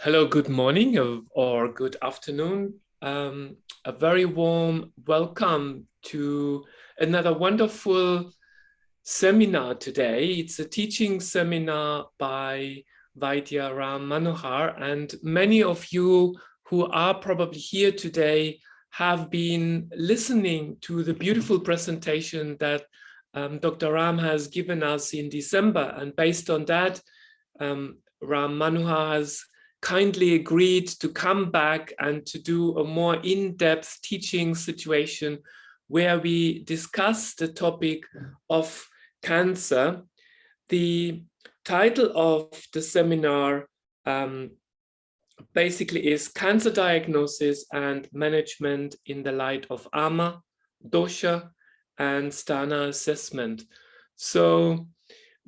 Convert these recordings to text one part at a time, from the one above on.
Hello, good morning or good afternoon. A very warm welcome to another wonderful seminar today. It's a teaching seminar by Vaidya Ram Manohar, and many of you who are probably here today have been listening to the beautiful presentation that Dr. Ram has given us in December, and based on that, Ram Manohar has kindly agreed to come back and to do a more in-depth teaching situation where we discuss the topic of cancer. The title of the seminar basically is Cancer Diagnosis and Management in the Light of Ama, Dosha, and Sthana Assessment. So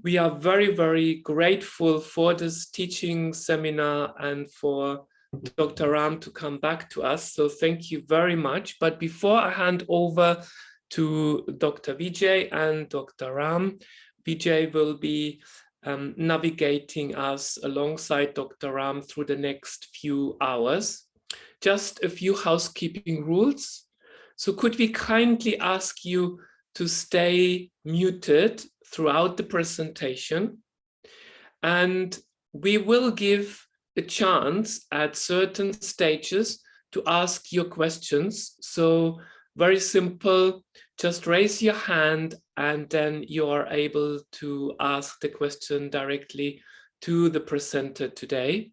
we are very, very grateful for this teaching seminar and for Dr. Ram to come back to us. So thank you very much. But before I hand over to Dr. Vijay and Dr. Ram, Vijay will be navigating us alongside Dr. Ram through the next few hours. Just a few housekeeping rules. So could we kindly ask you to stay muted throughout the presentation, and we will give a chance at certain stages to ask your questions. So very simple, just raise your hand and then you are able to ask the question directly to the presenter today.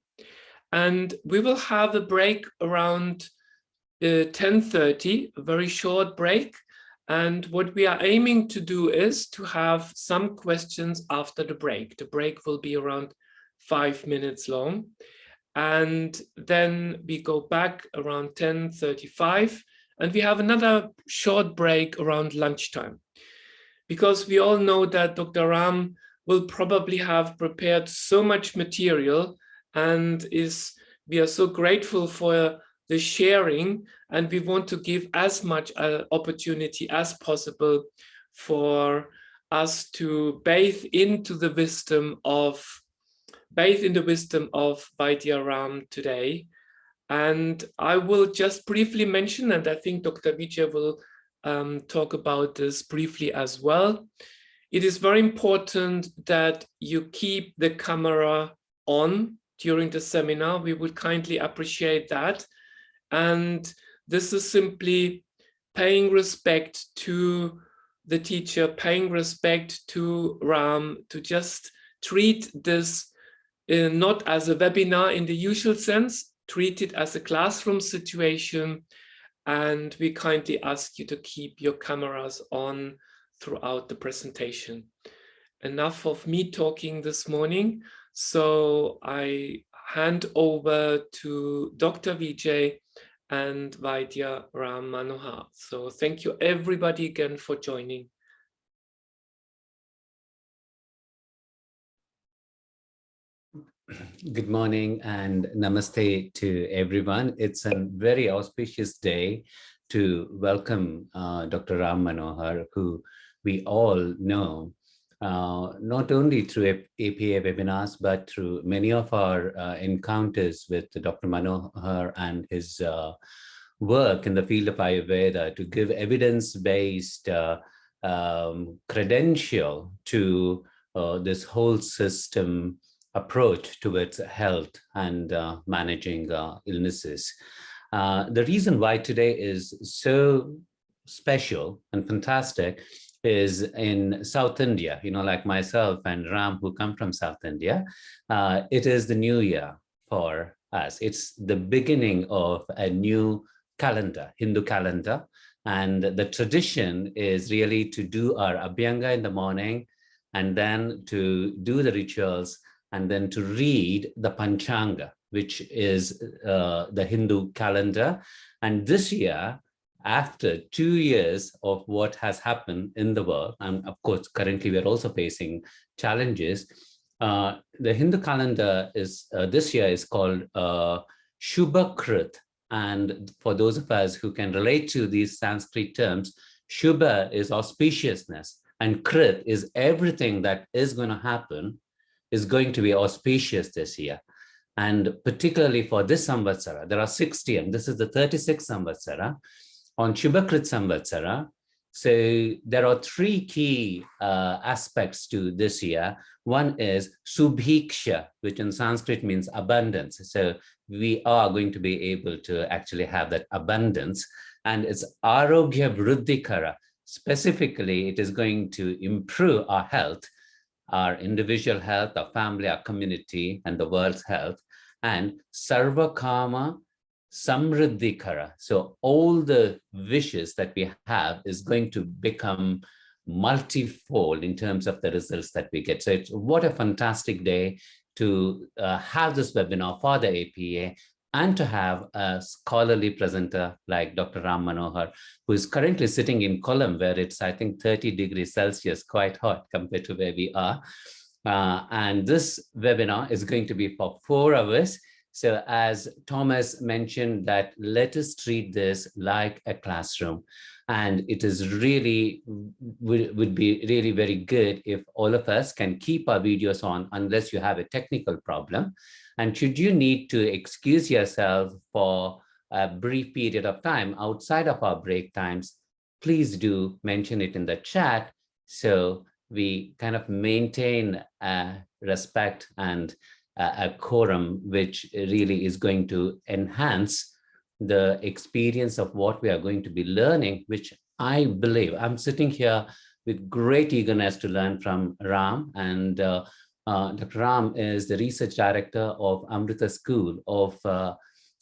And we will have a break around 10:30, a very short break. And what we are aiming to do is to have some questions after the break. The break will be around 5 minutes long. And then we go back around 10:35, and we have another short break around lunchtime. Because we all know that Dr. Ram will probably have prepared so much material, and we are so grateful for the sharing, and we want to give as much opportunity as possible for us to bathe in the wisdom of Vaidya Ram today. And I will just briefly mention, and I think Dr. Vijay will talk about this briefly as well. It is very important that you keep the camera on during the seminar. We would kindly appreciate that. And this is simply paying respect to the teacher, paying respect to Ram, to just treat this not as a webinar in the usual sense, treat it as a classroom situation. And we kindly ask you to keep your cameras on throughout the presentation. Enough of me talking this morning. So I hand over to Dr. Vijay and Vaidya Ram Manohar. So thank you everybody again for joining. Good morning and namaste to everyone. It's a very auspicious day to welcome Dr. Ram Manohar, who we all know, not only through APA webinars, but through many of our encounters with Dr. Manohar and his work in the field of Ayurveda to give evidence-based credential to this whole system approach towards health and managing illnesses. The reason why today is so special and fantastic is in South India, like myself and Ram, who come from South India, it is the new year for us. It's the beginning of a new calendar, Hindu calendar. And the tradition is really to do our Abhyanga in the morning, and then to do the rituals, and then to read the Panchanga, which is the Hindu calendar. And this year, after 2 years of what has happened in the world, and of course, currently we're also facing challenges, the Hindu calendar is this year is called Shubha Krit. And for those of us who can relate to these Sanskrit terms, Shubha is auspiciousness, and Krit is everything that is going to happen is going to be auspicious this year. And particularly for this Samvatsara, there are 60, and this is the 36th Samvatsara on Shubhakrit Samvatsara. So there are three key aspects to this year. One is Subhiksha, which in Sanskrit means abundance. So we are going to be able to actually have that abundance. And it's Arogya Vriddhikara. Specifically, it is going to improve our health, our individual health, our family, our community, and the world's health. And Sarvakama Samriddhikara. So all the wishes that we have is going to become multifold in terms of the results that we get. So it's what a fantastic day to have this webinar for the APA and to have a scholarly presenter like Dr. Ram Manohar, who is currently sitting in Kollam, where it's, I think, 30 degrees Celsius, quite hot compared to where we are. And this webinar is going to be for 4 hours. So as Thomas mentioned, that let us treat this like a classroom. And it is really, would be really very good if all of us can keep our videos on unless you have a technical problem. And should you need to excuse yourself for a brief period of time outside of our break times, please do mention it in the chat so we kind of maintain respect and a quorum, which really is going to enhance the experience of what we are going to be learning, which I believe I'm sitting here with great eagerness to learn from Ram. And Dr. Ram is the research director of Amrita School of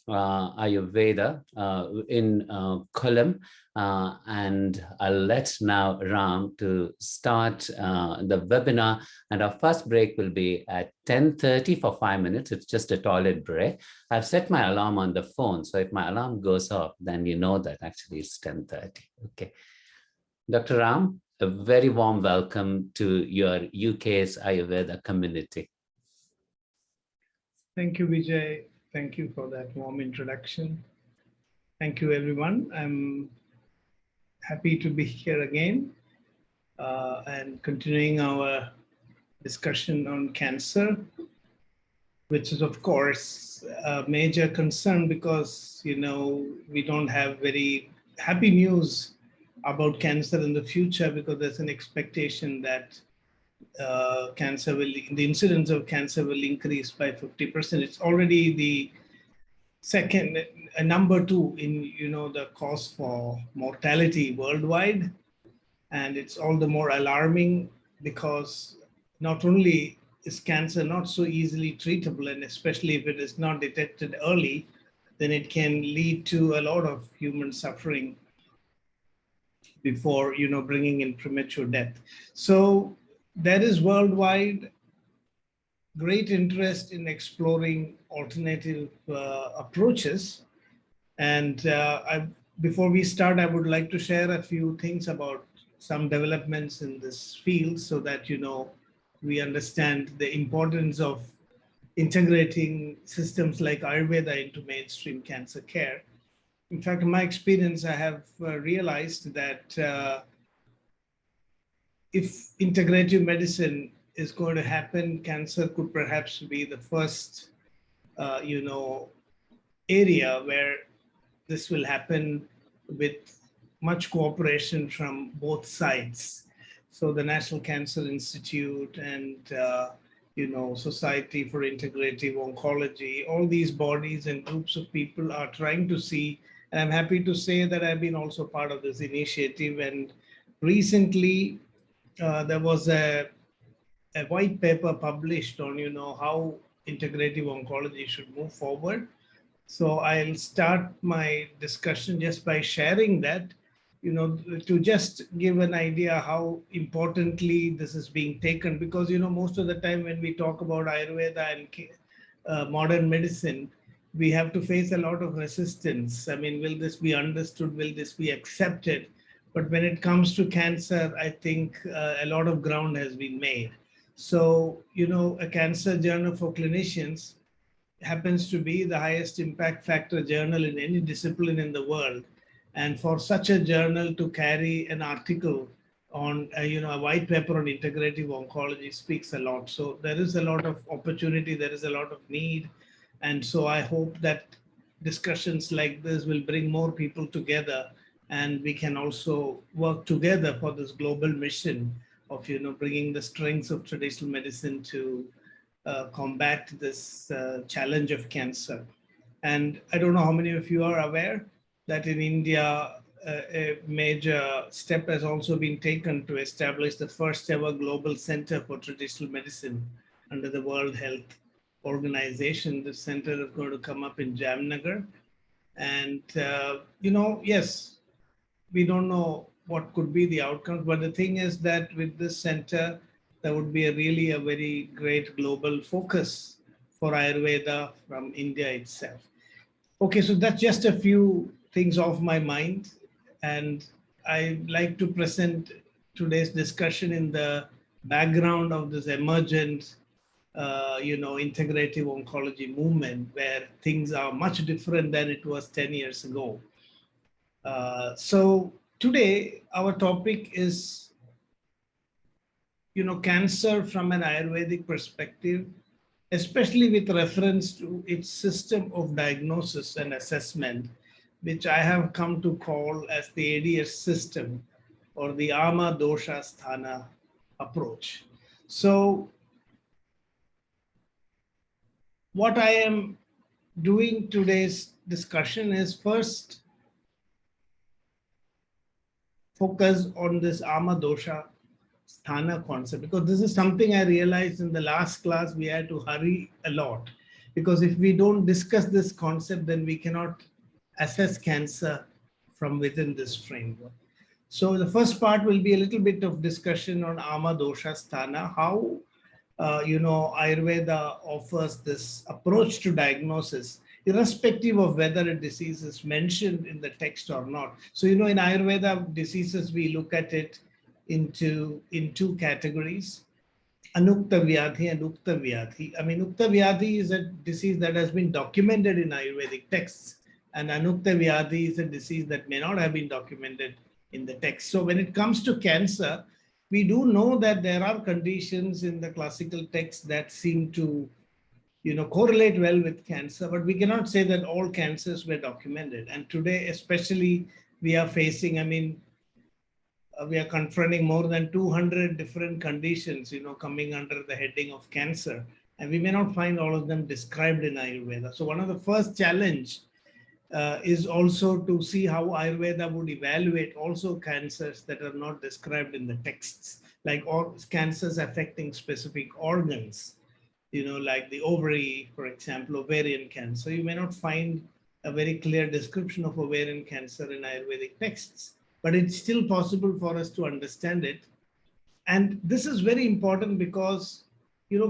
Ayurveda in Kollam. And I'll let now Ram to start the webinar. And our first break will be at 10:30 for 5 minutes. It's just a toilet break. I've set my alarm on the phone. So if my alarm goes off, then you know that actually it's 10:30. Okay. Dr. Ram, a very warm welcome to your UK's Ayurveda community. Thank you, Vijay. Thank you for that warm introduction. Thank you, everyone. I'm happy to be here again and continuing our discussion on cancer, which is, of course, a major concern because, you know, we don't have very happy news about cancer in the future because there's an expectation that the incidence of cancer will increase by 50%. It's already the second, number 2 in, you know, the cause for mortality worldwide. And it's all the more alarming because not only is cancer not so easily treatable, and especially if it is not detected early, then it can lead to a lot of human suffering before, you know, bringing in premature death. So there is worldwide great interest in exploring alternative approaches. And before we start, I would like to share a few things about some developments in this field so that, you know, we understand the importance of integrating systems like Ayurveda into mainstream cancer care. In fact, in my experience, I have realized that if integrative medicine is going to happen, cancer could perhaps be the first, you know, area where this will happen with much cooperation from both sides. So the National Cancer Institute and, you know, Society for Integrative Oncology, all these bodies and groups of people are trying to see, and I'm happy to say that I've been also part of this initiative. And recently there was a white paper published on, you know, how integrative oncology should move forward. So I'll start my discussion just by sharing that, you know, to just give an idea how importantly this is being taken. Because, you know, most of the time when we talk about Ayurveda and modern medicine, we have to face a lot of resistance. I mean, will this be understood? Will this be accepted? But when it comes to cancer, I think a lot of ground has been made. So, you know, a cancer journal for clinicians happens to be the highest impact factor journal in any discipline in the world. And for such a journal to carry an article on, you know, a white paper on integrative oncology speaks a lot. So there is a lot of opportunity, there is a lot of need. And so I hope that discussions like this will bring more people together, and we can also work together for this global mission of, bringing the strengths of traditional medicine to combat this challenge of cancer. And I don't know how many of you are aware that in India, a major step has also been taken to establish the first ever global center for traditional medicine under the World Health Organization. The center is going to come up in Jamnagar. And, yes, we don't know what could be the outcomes, but the thing is that with this center, there would be really a very great global focus for Ayurveda from India itself. Okay, so that's just a few things off my mind. And I'd like to present today's discussion in the background of this emergent, integrative oncology movement, where things are much different than it was 10 years ago. So today, our topic is, cancer from an Ayurvedic perspective, especially with reference to its system of diagnosis and assessment, which I have come to call as the ADS system, or the Ama Dosha Sthana approach. So what I am doing today's discussion is first focus on this Ama Dosha Sthana concept, because this is something I realized in the last class. We had to hurry a lot, because if we don't discuss this concept, then we cannot assess cancer from within this framework. So the first part will be a little bit of discussion on Ama Dosha Sthana, how Ayurveda offers this approach to diagnosis, irrespective of whether a disease is mentioned in the text or not. So, in Ayurveda diseases, we look at it in two categories: Anukta Vyadhi and Ukta Vyadhi. I mean, Ukta Vyadhi is a disease that has been documented in Ayurvedic texts, and Anukta Vyadhi is a disease that may not have been documented in the text. So when it comes to cancer, we do know that there are conditions in the classical texts that seem to, correlate well with cancer, but we cannot say that all cancers were documented. And today, especially, we are facing, we are confronting more than 200 different conditions, coming under the heading of cancer. And we may not find all of them described in Ayurveda. So one of the first challenge is also to see how Ayurveda would evaluate also cancers that are not described in the texts, like all cancers affecting specific organs, like the ovary, for example, ovarian cancer. You may not find a very clear description of ovarian cancer in Ayurvedic texts, but it's still possible for us to understand it. And this is very important because,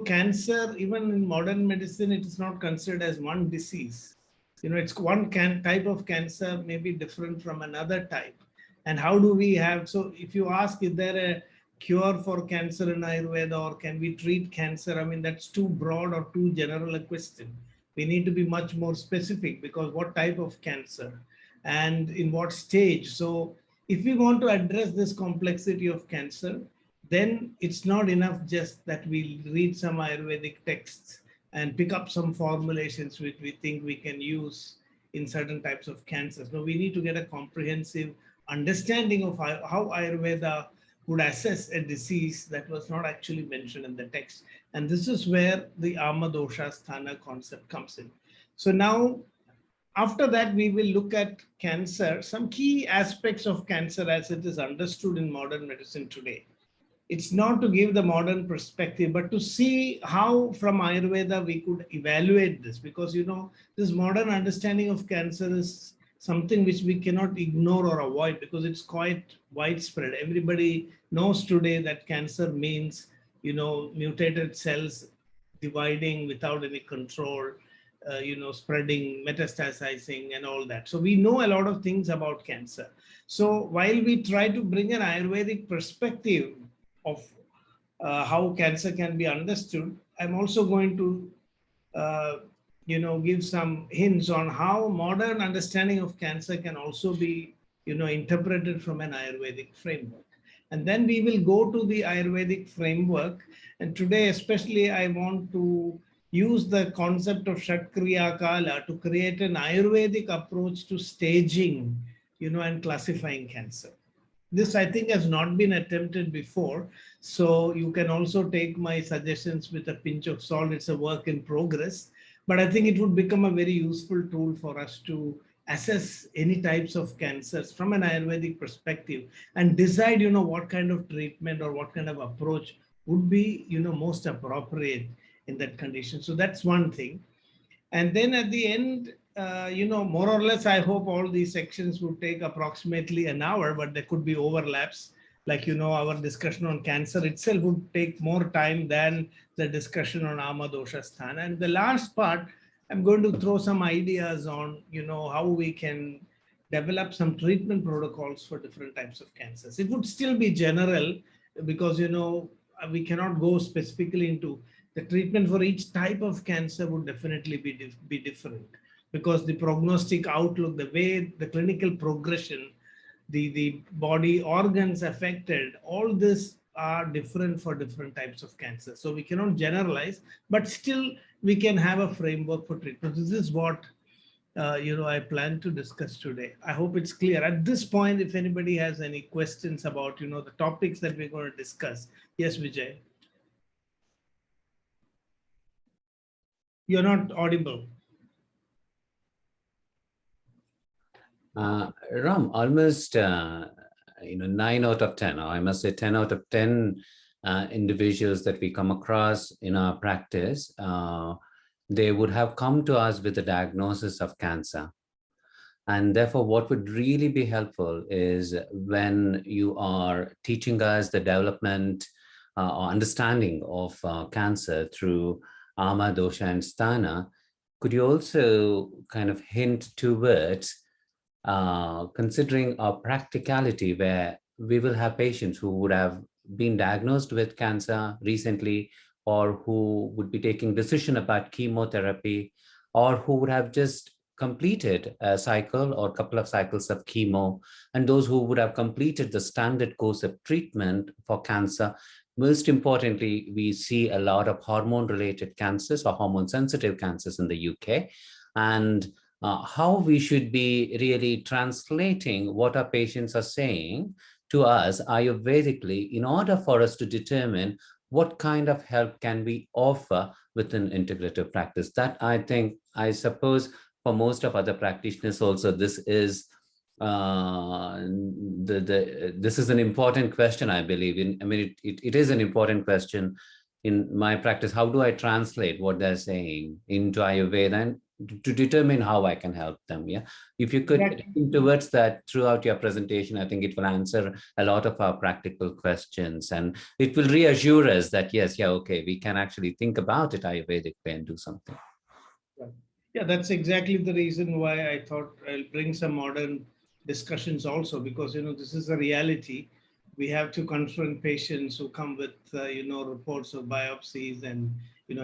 cancer, even in modern medicine, it is not considered as one disease. It's one type of cancer may be different from another type. And how do we have, so if you ask, is there a cure for cancer in Ayurveda, or can we treat cancer? That's too broad or too general a question. We need to be much more specific, because what type of cancer and in what stage? So if we want to address this complexity of cancer, then it's not enough just that we read some Ayurvedic texts and pick up some formulations which we think we can use in certain types of cancers. No, we need to get a comprehensive understanding of how Ayurveda would assess a disease that was not actually mentioned in the text. And this is where the Ama Dosha Sthana concept comes in. So now, after that, we will look at cancer, some key aspects of cancer as it is understood in modern medicine today. It's not to give the modern perspective, but to see how from Ayurveda we could evaluate this, because, this modern understanding of cancer is something which we cannot ignore or avoid, because it's quite widespread. Everybody knows today that cancer means, mutated cells dividing without any control, spreading, metastasizing and all that. So we know a lot of things about cancer. So while we try to bring an Ayurvedic perspective of how cancer can be understood, I'm also going to, give some hints on how modern understanding of cancer can also be, interpreted from an Ayurvedic framework. And then we will go to the Ayurvedic framework. And today, especially, I want to use the concept of Shatkriya Kala to create an Ayurvedic approach to staging, and classifying cancer. This, I think, has not been attempted before. So you can also take my suggestions with a pinch of salt. It's a work in progress. But I think it would become a very useful tool for us to assess any types of cancers from an Ayurvedic perspective and decide, what kind of treatment or what kind of approach would be, most appropriate in that condition. So that's one thing. And then at the end, more or less, I hope all these sections would take approximately an hour, but there could be overlaps. Like, our discussion on cancer itself would take more time than the discussion on Ama Dosha Sthana. And the last part, I'm going to throw some ideas on, how we can develop some treatment protocols for different types of cancers. It would still be general because, we cannot go specifically into the treatment for each type of cancer would definitely be different because the prognostic outlook, the way the clinical progression, the body organs affected, all this are different for different types of cancer. So we cannot generalize, but still we can have a framework for treatment. This is what I plan to discuss today. I hope it's clear. At this point, if anybody has any questions about the topics that we're going to discuss. Yes, Vijay. You're not audible. Ram, almost 9 out of 10, or I must say 10 out of 10 individuals that we come across in our practice, they would have come to us with a diagnosis of cancer. And therefore, what would really be helpful is when you are teaching us the development or understanding of cancer through Ama, Dosha, and Sthana, could you also kind of hint towards considering a practicality where we will have patients who would have been diagnosed with cancer recently, or who would be taking decision about chemotherapy, or who would have just completed a cycle or a couple of cycles of chemo, and those who would have completed the standard course of treatment for cancer. Most importantly, we see a lot of hormone-related cancers or hormone-sensitive cancers in the UK, and how we should be really translating what our patients are saying to us Ayurvedically in order for us to determine what kind of help can we offer within integrative practice. That I suppose for most of other practitioners also, this is this is an important question, I believe. It is an important question in my practice. How do I translate what they're saying into Ayurveda and to determine how I can help them? Yeah, if you could think towards that throughout your presentation, I think it will answer a lot of our practical questions, and it will reassure us that yes, yeah, okay, we can actually think about it Ayurvedic way and do something. Yeah, that's exactly the reason why I thought I'll bring some modern discussions also, because this is a reality. We have to confront patients who come with reports of biopsies and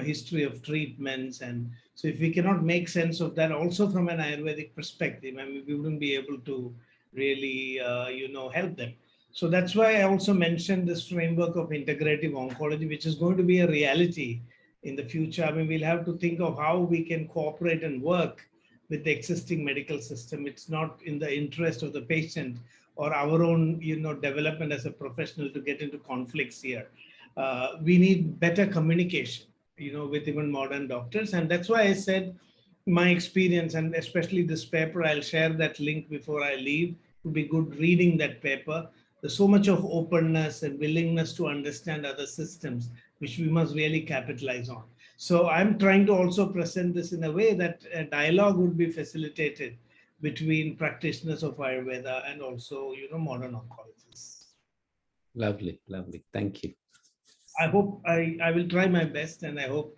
history of treatments, and so if we cannot make sense of that also from an Ayurvedic perspective, I mean, we wouldn't be able to really help them. So that's why I also mentioned this framework of integrative oncology, which is going to be a reality in the future. I mean, we'll have to think of how we can cooperate and work with the existing medical system. It's not in the interest of the patient or our own development as a professional to get into conflicts here. We need better communication with even modern doctors. And that's why I said my experience, and especially this paper, I'll share that link before I leave. It would be good reading that paper. There's so much of openness and willingness to understand other systems, which we must really capitalize on. So I'm trying to also present this in a way that a dialogue would be facilitated between practitioners of Ayurveda and also, modern oncologists. Lovely, lovely. Thank you. I hope I will try my best, and I hope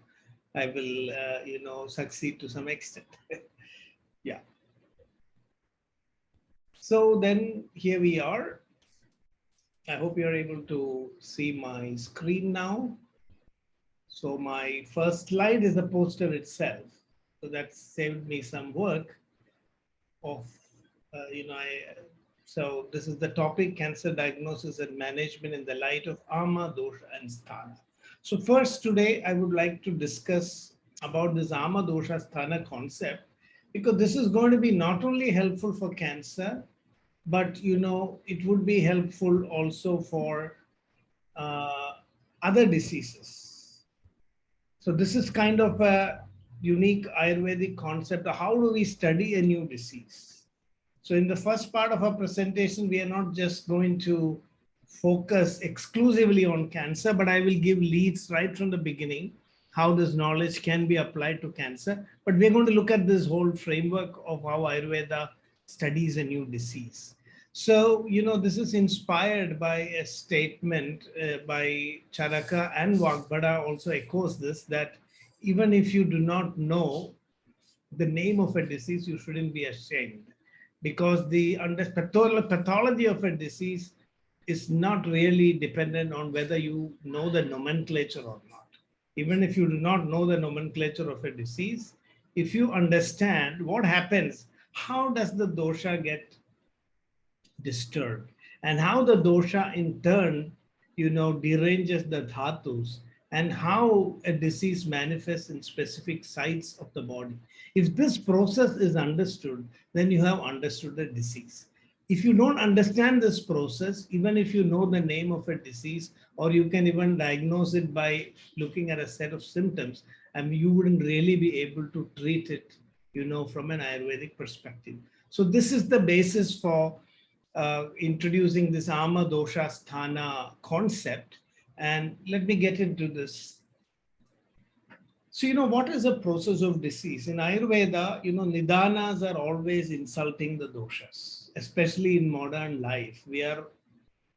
I will, succeed to some extent. Yeah. So then here we are. I hope you're able to see my screen now. So my first slide is the poster itself. So that saved me some work of, so this is the topic: cancer diagnosis and management in the light of Ama, Dosha, and Sthana. So first today, I would like to discuss about this Ama Dosha Sthana concept, because this is going to be not only helpful for cancer, but it would be helpful also for uh, other diseases. So this is kind of a unique Ayurvedic concept. How do we study a new disease? So in the first part of our presentation, we are not just going to focus exclusively on cancer, but I will give leads right from the beginning, how this knowledge can be applied to cancer. But we're going to look at this whole framework of how Ayurveda studies a new disease. So, this is inspired by a statement by Charaka, and Vagbhada also echoes this, that even if you do not know the name of a disease, you shouldn't be ashamed, because the pathology of a disease is not really dependent on whether you know the nomenclature or not. Even if you do not know the nomenclature of a disease, if you understand what happens, how does the dosha get disturbed, and how the dosha in turn, deranges the dhatus, and how a disease manifests in specific sites of the body. If this process is understood, then you have understood the disease. If you don't understand this process, even if you know the name of a disease, or you can even diagnose it by looking at a set of symptoms, and you wouldn't really be able to treat it, from an Ayurvedic perspective. So this is the basis for introducing this Ama Dosha Sthana concept. And let me get into this. So, what is the process of disease? In Ayurveda, nidanas are always insulting the doshas, especially in modern life.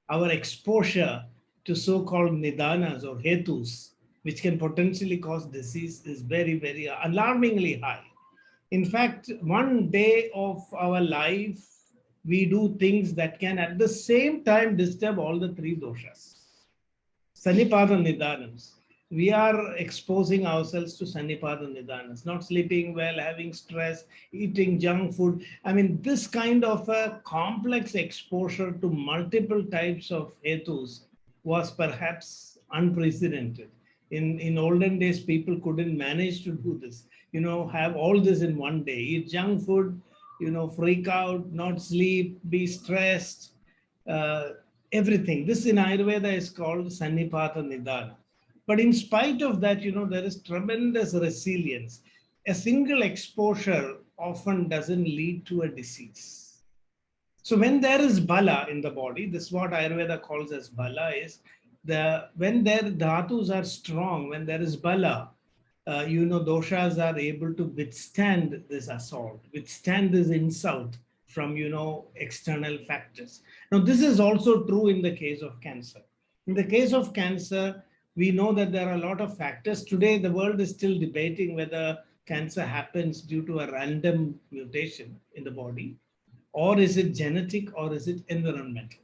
Our exposure to so-called nidanas or hetus, which can potentially cause disease, is very, very alarmingly high. In fact, one day of our life, we do things that can at the same time disturb all the three doshas. Sanipada Nidanams. We are exposing ourselves to Sanipada Nidanas, not sleeping well, having stress, eating junk food. I mean, this kind of a complex exposure to multiple types of hetus was perhaps unprecedented. In olden days, people couldn't manage to do this, have all this in one day, eat junk food, freak out, not sleep, be stressed, everything. This in Ayurveda is called Sannipata Nidana. But in spite of that, there is tremendous resilience. A single exposure often doesn't lead to a disease. So when there is bala in the body, this is what Ayurveda calls as bala, is when their dhatus are strong, when there is bala, doshas are able to withstand this assault, withstand this insult from, external factors. Now, this is also true in the case of cancer. In the case of cancer, we know that there are a lot of factors. Today, the world is still debating whether cancer happens due to a random mutation in the body, or is it genetic, or is it environmental.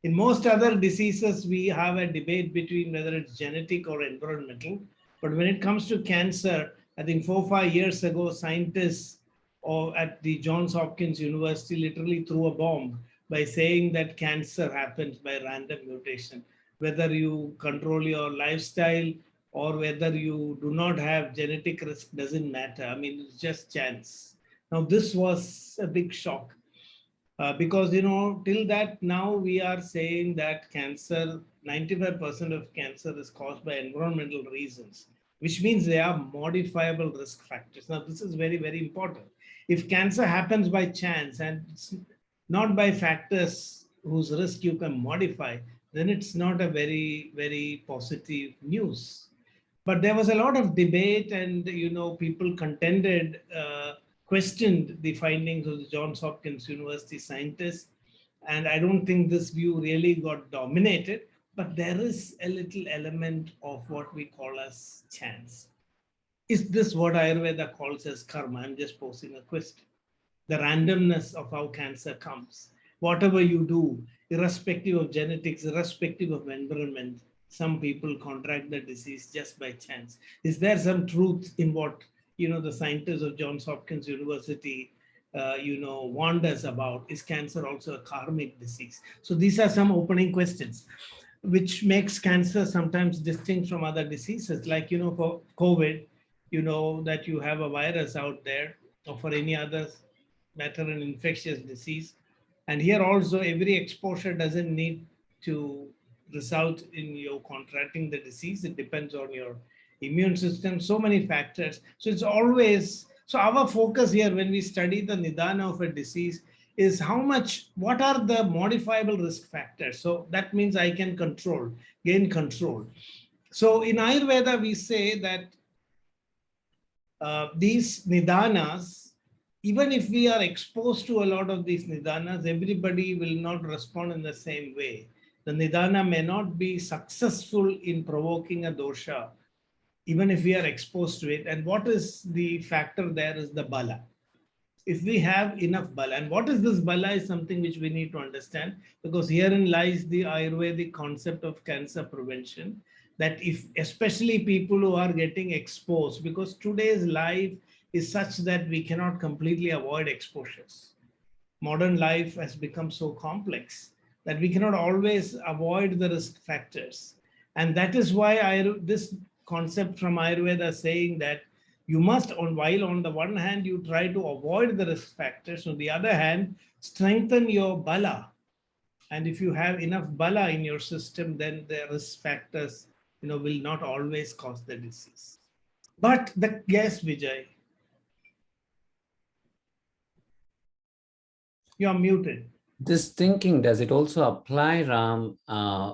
In most other diseases, we have a debate between whether it's genetic or environmental. But when it comes to cancer, I think 4 or 5 years ago, scientists at the Johns Hopkins University literally threw a bomb by saying that cancer happens by random mutation. Whether you control your lifestyle or whether you do not have genetic risk doesn't matter. I mean, it's just chance. Now, this was a big shock. Because, till that now we are saying that cancer, 95% of cancer is caused by environmental reasons, which means they are modifiable risk factors. Now, this is very, very important. If cancer happens by chance and it's not by factors whose risk you can modify, then it's not a very, very positive news. But there was a lot of debate, and people questioned the findings of the Johns Hopkins University scientists. And I don't think this view really got dominated, but there is a little element of what we call as chance. Is this what Ayurveda calls as karma? I'm just posing a question. The randomness of how cancer comes. Whatever you do, irrespective of genetics, irrespective of environment, some people contract the disease just by chance. Is there some truth in what the scientists of Johns Hopkins University warned us about? Is cancer also a karmic disease? So these are some opening questions, which makes cancer sometimes distinct from other diseases. Like, for COVID, that you have a virus out there, or for any other matter, an infectious disease. And here also, every exposure doesn't need to result in you contracting the disease. It depends on your immune system, so many factors. So it's always, so our focus here when we study the nidana of a disease is what are the modifiable risk factors? So that means I can gain control. So in Ayurveda, we say that these nidanas, even if we are exposed to a lot of these nidanas, everybody will not respond in the same way. The nidana may not be successful in provoking a dosha, even if we are exposed to it. And what is the factor there is the bala. If we have enough bala, and what is this bala is something which we need to understand, because herein lies the Ayurvedic concept of cancer prevention, that if especially people who are getting exposed, because today's life is such that we cannot completely avoid exposures. Modern life has become so complex that we cannot always avoid the risk factors. And that is why this concept from Ayurveda saying that you must, while on the one hand, you try to avoid the risk factors, on the other hand, strengthen your bala. And if you have enough bala in your system, then the risk factors, will not always cause the disease. But yes, Vijay, you are muted. This thinking, does it also apply, Ram,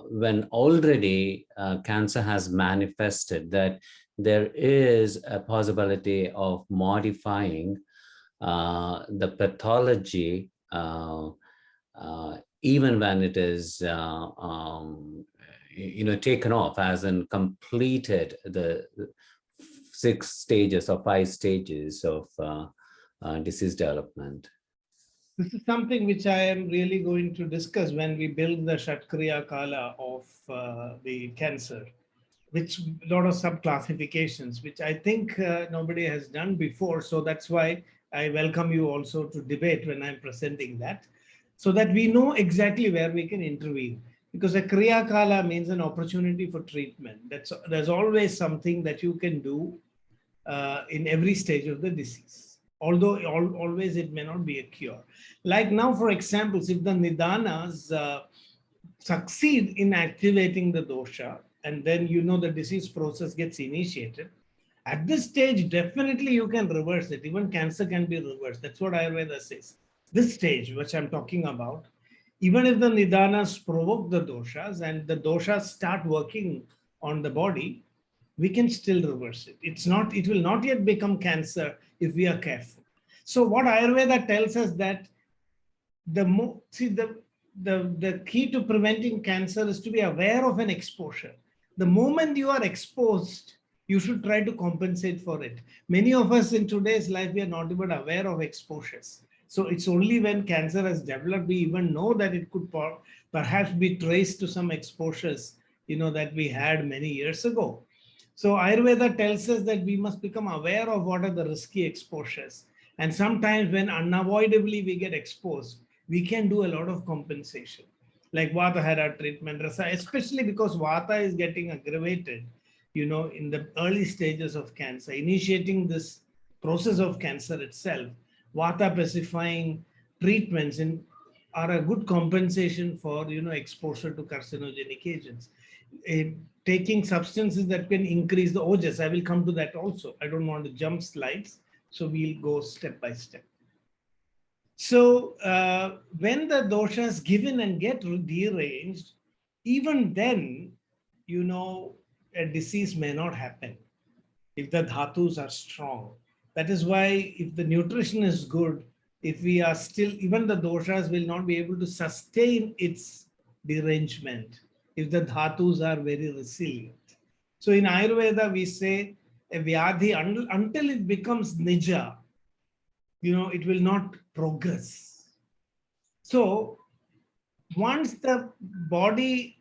when already cancer has manifested, that there is a possibility of modifying the pathology even when it is taken off, as in completed the 6 stages or 5 stages of disease development? This is something which I am really going to discuss when we build the Shatkriya Kala of the cancer, which a lot of sub-classifications, which I think nobody has done before. So that's why I welcome you also to debate when I'm presenting that, so that we know exactly where we can intervene. Because a Kriya Kala means an opportunity for treatment. There's always something that you can do in every stage of the disease. Although always it may not be a cure. Like now, for example, if the nidanas succeed in activating the dosha, and then the disease process gets initiated, at this stage, definitely you can reverse it. Even cancer can be reversed. That's what Ayurveda says. This stage, which I'm talking about, even if the nidanas provoke the doshas and the doshas start working on the body, we can still reverse it. It will not yet become cancer if we are careful. So what Ayurveda tells us that the key to preventing cancer is to be aware of an exposure. The moment you are exposed, you should try to compensate for it. Many of us in today's life, we are not even aware of exposures. So it's only when cancer has developed, we even know that it could perhaps be traced to some exposures, that we had many years ago. So Ayurveda tells us that we must become aware of what are the risky exposures. And sometimes when unavoidably we get exposed, we can do a lot of compensation. Like Vata treatment, especially because Vata is getting aggravated, in the early stages of cancer, initiating this process of cancer itself. Vata pacifying treatments are a good compensation for, exposure to carcinogenic agents. Taking substances that can increase the ojas. I will come to that also. I don't want to jump slides, so we'll go step by step. So when the doshas given and get deranged, even then, a disease may not happen if the dhatus are strong. That is why if the nutrition is good, if we are still, even the doshas will not be able to sustain its derangement if the dhatus are very resilient. So in Ayurveda, we say a vyadhi, until it becomes nija, it will not progress. So once the body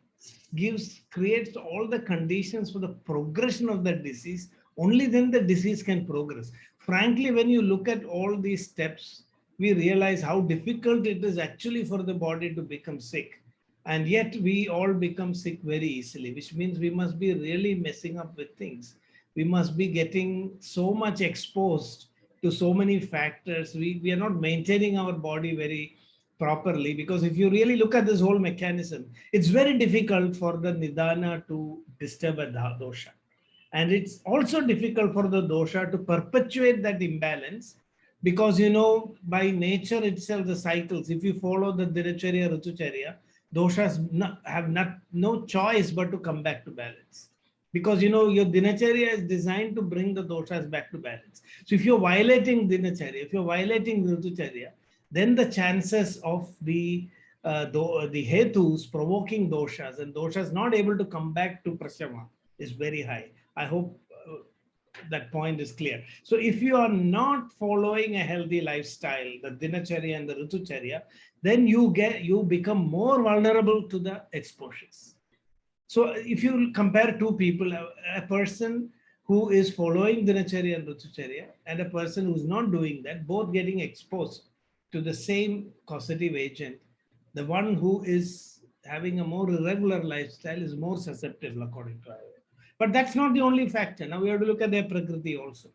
creates all the conditions for the progression of the disease, only then the disease can progress. Frankly, when you look at all these steps, we realize how difficult it is actually for the body to become sick. And yet we all become sick very easily, which means we must be really messing up with things. we must be getting so much exposed to so many factors. We are not maintaining our body very properly, because if you really look at this whole mechanism, it's very difficult for the nidana to disturb a dosha. And it's also difficult for the dosha to perpetuate that imbalance, because, you know, by nature itself, the cycles, if you follow the dinacharya, ritucharya, doshas have no choice but to come back to balance. Because, you know, your dinacharya is designed to bring the doshas back to balance. So if you're violating dinacharya, if you're violating ritucharya, then the chances of the hetus provoking doshas and doshas not able to come back to prashama is very high. I hope that point is clear. So if you are not following a healthy lifestyle, the dinacharya and the ritucharya, then you become more vulnerable to the exposures. So if you compare two people, a person who is following dinacharya and ritucharya and a person who's not doing that, both getting exposed to the same causative agent, the one who is having a more irregular lifestyle is more susceptible, according to Ayurveda. But that's not the only factor. Now we have to look at their prakriti also.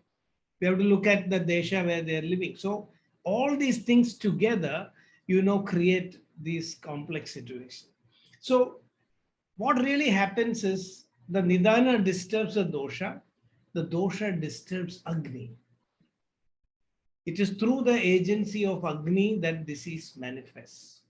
We have to look at the desha where they are living. So all these things together, you know, create these complex situations. So what really happens is the nidana disturbs the dosha disturbs Agni. It is through the agency of Agni that disease manifests.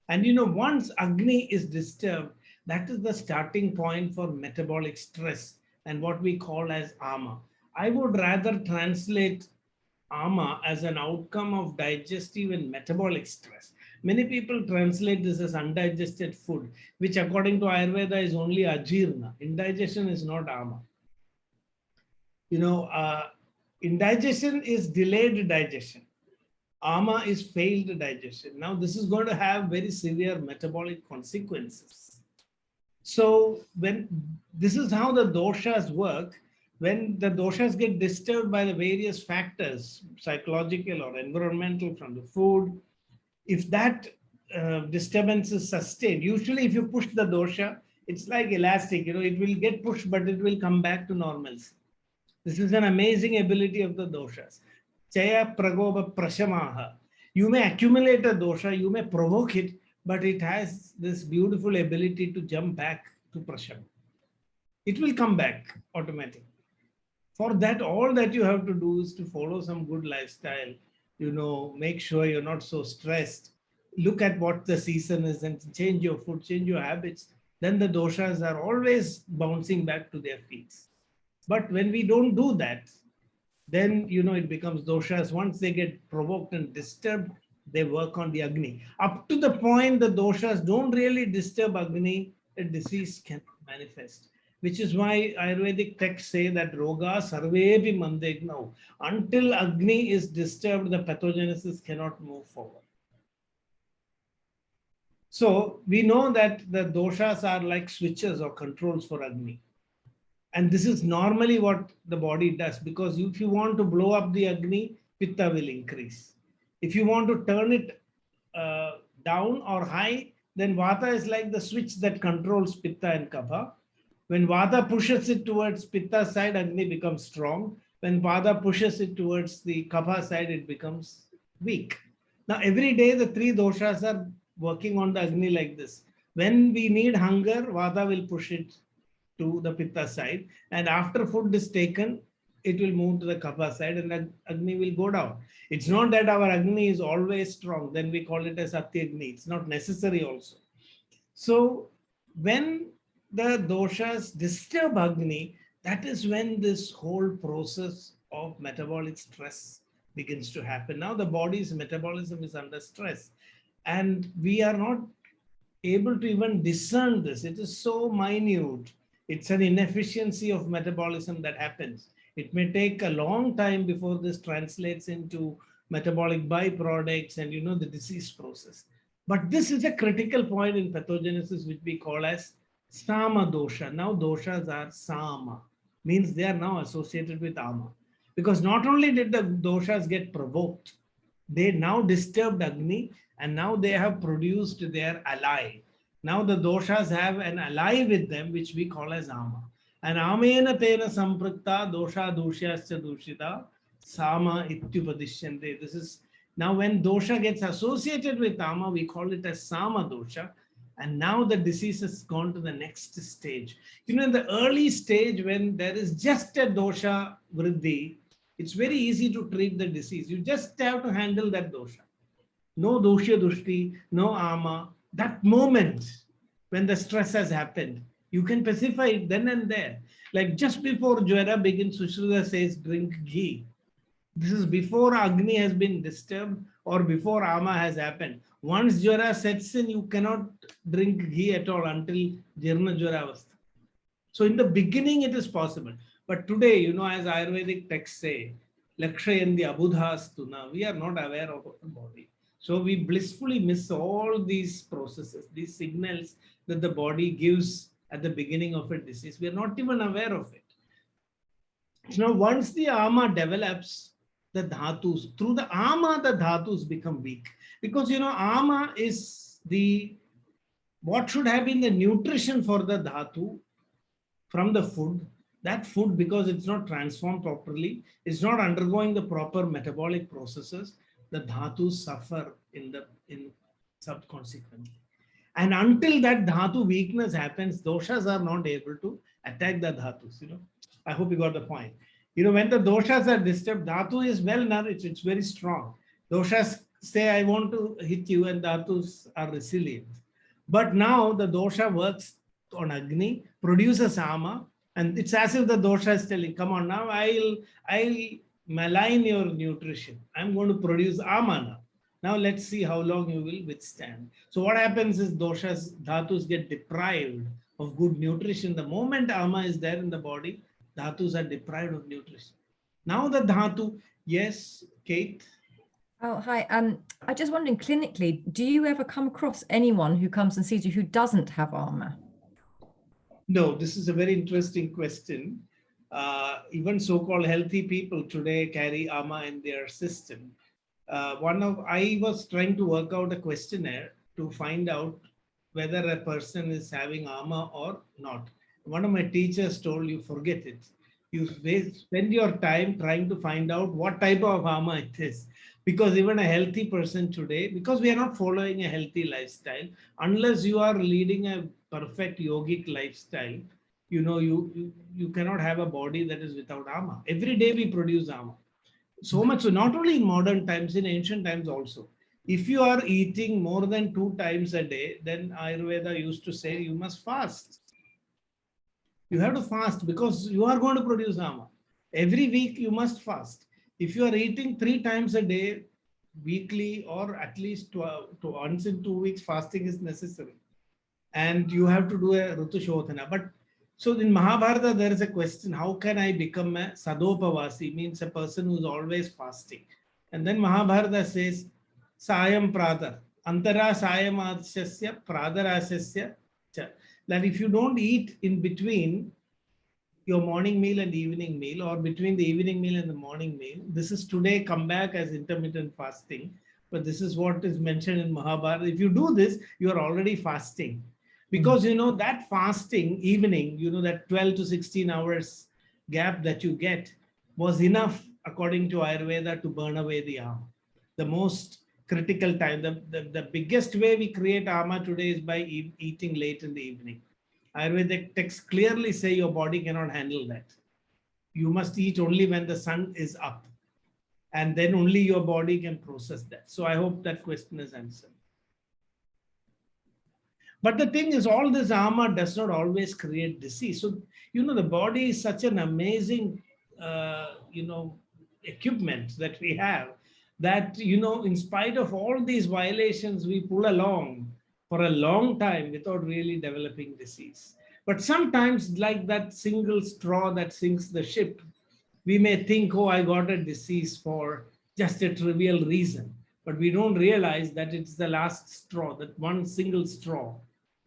And you know, once Agni is disturbed, that is the starting point for metabolic stress and what we call as ama. I would rather translate ama as an outcome of digestive and metabolic stress. Many people translate this as undigested food, which according to Ayurveda is only ajirna. Indigestion is not ama. You know, indigestion is delayed digestion. Ama is failed digestion. Now this is going to have very severe metabolic consequences. So when this is how the doshas work, when the doshas get disturbed by the various factors, psychological or environmental, from the food, if that disturbance is sustained, usually if you push the dosha, it's like elastic, you know, it will get pushed, but it will come back to normalcy. This is an amazing ability of the doshas. Chaya pragoba prashamaha. You may accumulate a dosha, you may provoke it, but it has this beautiful ability to jump back to prashama. It will come back automatically. For that, all that you have to do is to follow some good lifestyle, you know, make sure you're not so stressed. Look at what the season is and change your food, change your habits. Then the doshas are always bouncing back to their feet. But when we don't do that, then, you know, it becomes doshas. Once they get provoked and disturbed, they work on the Agni. Up to the point the doshas don't really disturb Agni, a disease can manifest. Which is why Ayurvedic texts say that roga sarvepi mandegnau. Until Agni is disturbed, the pathogenesis cannot move forward. So we know that the doshas are like switches or controls for Agni. And this is normally what the body does, because if you want to blow up the Agni, Pitta will increase. If you want to turn it down or high, then Vata is like the switch that controls Pitta and Kapha. When Vata pushes it towards Pitta side, Agni becomes strong. When Vata pushes it towards the Kapha side, it becomes weak. Now, every day, the three doshas are working on the Agni like this. When we need hunger, Vata will push it to the Pitta side. And after food is taken, it will move to the Kapha side and Agni will go down. It's not that our Agni is always strong. Then we call it as Atyagni. It's not necessary also. So when the doshas disturb Agni, that is when this whole process of metabolic stress begins to happen. Now the body's metabolism is under stress and we are not able to even discern this. It is so minute. It's an inefficiency of metabolism that happens. It may take a long time before this translates into metabolic byproducts and, you know, the disease process. But this is a critical point in pathogenesis, which we call as Sama dosha. Now doshas are Sama, means they are now associated with Ama. Because not only did the doshas get provoked, they now disturbed Agni and now they have produced their ally. Now the doshas have an ally with them, which we call as Ama. And amena tena samprikta dosha doshyascha dushita sama ityupadishyante. This is now when dosha gets associated with ama, we call it as sama dosha. And now the disease has gone to the next stage. You know, in the early stage when there is just a dosha vriddhi, it's very easy to treat the disease. You just have to handle that dosha. No dosha dushti, no ama. That moment when the stress has happened, you can pacify it then and there. Like just before Jwara begins, Sushruta says, drink ghee. This is before Agni has been disturbed or before Ama has happened. Once Jwara sets in, you cannot drink ghee at all until Jirna Jwara Avastha. So in the beginning, it is possible. But today, you know, as Ayurvedic texts say, Lakshayandi Abudhastuna, we are not aware of the body. So we blissfully miss all these processes, these signals that the body gives at the beginning of a disease. We are not even aware of it. Now, once the ama develops, the dhatus, through the ama, the dhatus become weak. Because, you know, ama is what should have been the nutrition for the dhatu from the food. That food, because it's not transformed properly, it's not undergoing the proper metabolic processes, the dhatus suffer in subsequently. And until that dhatu weakness happens, doshas are not able to attack the dhatus. You know, I hope you got the point. You know, when the doshas are disturbed, dhatu is well nourished, it's very strong. Doshas say, I want to hit you, and dhatus are resilient. But now the dosha works on Agni, produces ama, and it's as if the dosha is telling, come on, now I'll malign your nutrition. I'm going to produce ama now. Now let's see how long you will withstand. So what happens is doshas, dhatus get deprived of good nutrition. The moment ama is there in the body, dhatus are deprived of nutrition. Now the dhatu, yes, Kate. Oh, hi. I just wondering, clinically, do you ever come across anyone who comes and sees you who doesn't have ama? No, this is a very interesting question. Even so-called healthy people today carry ama in their system. I was trying to work out a questionnaire to find out whether a person is having ama or not. One of my teachers told you, forget it. You spend your time trying to find out what type of ama it is. Because even a healthy person today, because we are not following a healthy lifestyle, unless you are leading a perfect yogic lifestyle, you know, you cannot have a body that is without ama. Every day we produce ama. So much so, not only in modern times, in ancient times also. If you are eating more than 2 times a day, then Ayurveda used to say you must fast. You have to fast because you are going to produce ama. Every week you must fast. If you are eating 3 times a day, weekly, or at least once in 2 weeks, fasting is necessary. And you have to do a Rutu Shodhana. But so in Mahabharata, there is a question, how can I become a Sadopavasi, means a person who is always fasting. And then Mahabharata says, Sayam Pradar, Antara Sayam Asyasya, Pradarasya, that if you don't eat in between your morning meal and evening meal, or between the evening meal and the morning meal, this is today come back as intermittent fasting, but this is what is mentioned in Mahabharata. If you do this, you are already fasting. Because, you know, that fasting evening, you know, that 12 to 16 hours gap that you get was enough, according to Ayurveda, to burn away the ama. The most critical time, the biggest way we create ama today is by eating late in the evening. Ayurvedic texts clearly say your body cannot handle that. You must eat only when the sun is up, and then only your body can process that. So I hope that question is answered. But the thing is, all this ama does not always create disease. So, you know, the body is such an amazing, you know, equipment that we have that, you know, in spite of all these violations, we pull along for a long time without really developing disease. But sometimes, like that single straw that sinks the ship, we may think, oh, I got a disease for just a trivial reason. But we don't realize that it's the last straw, that one single straw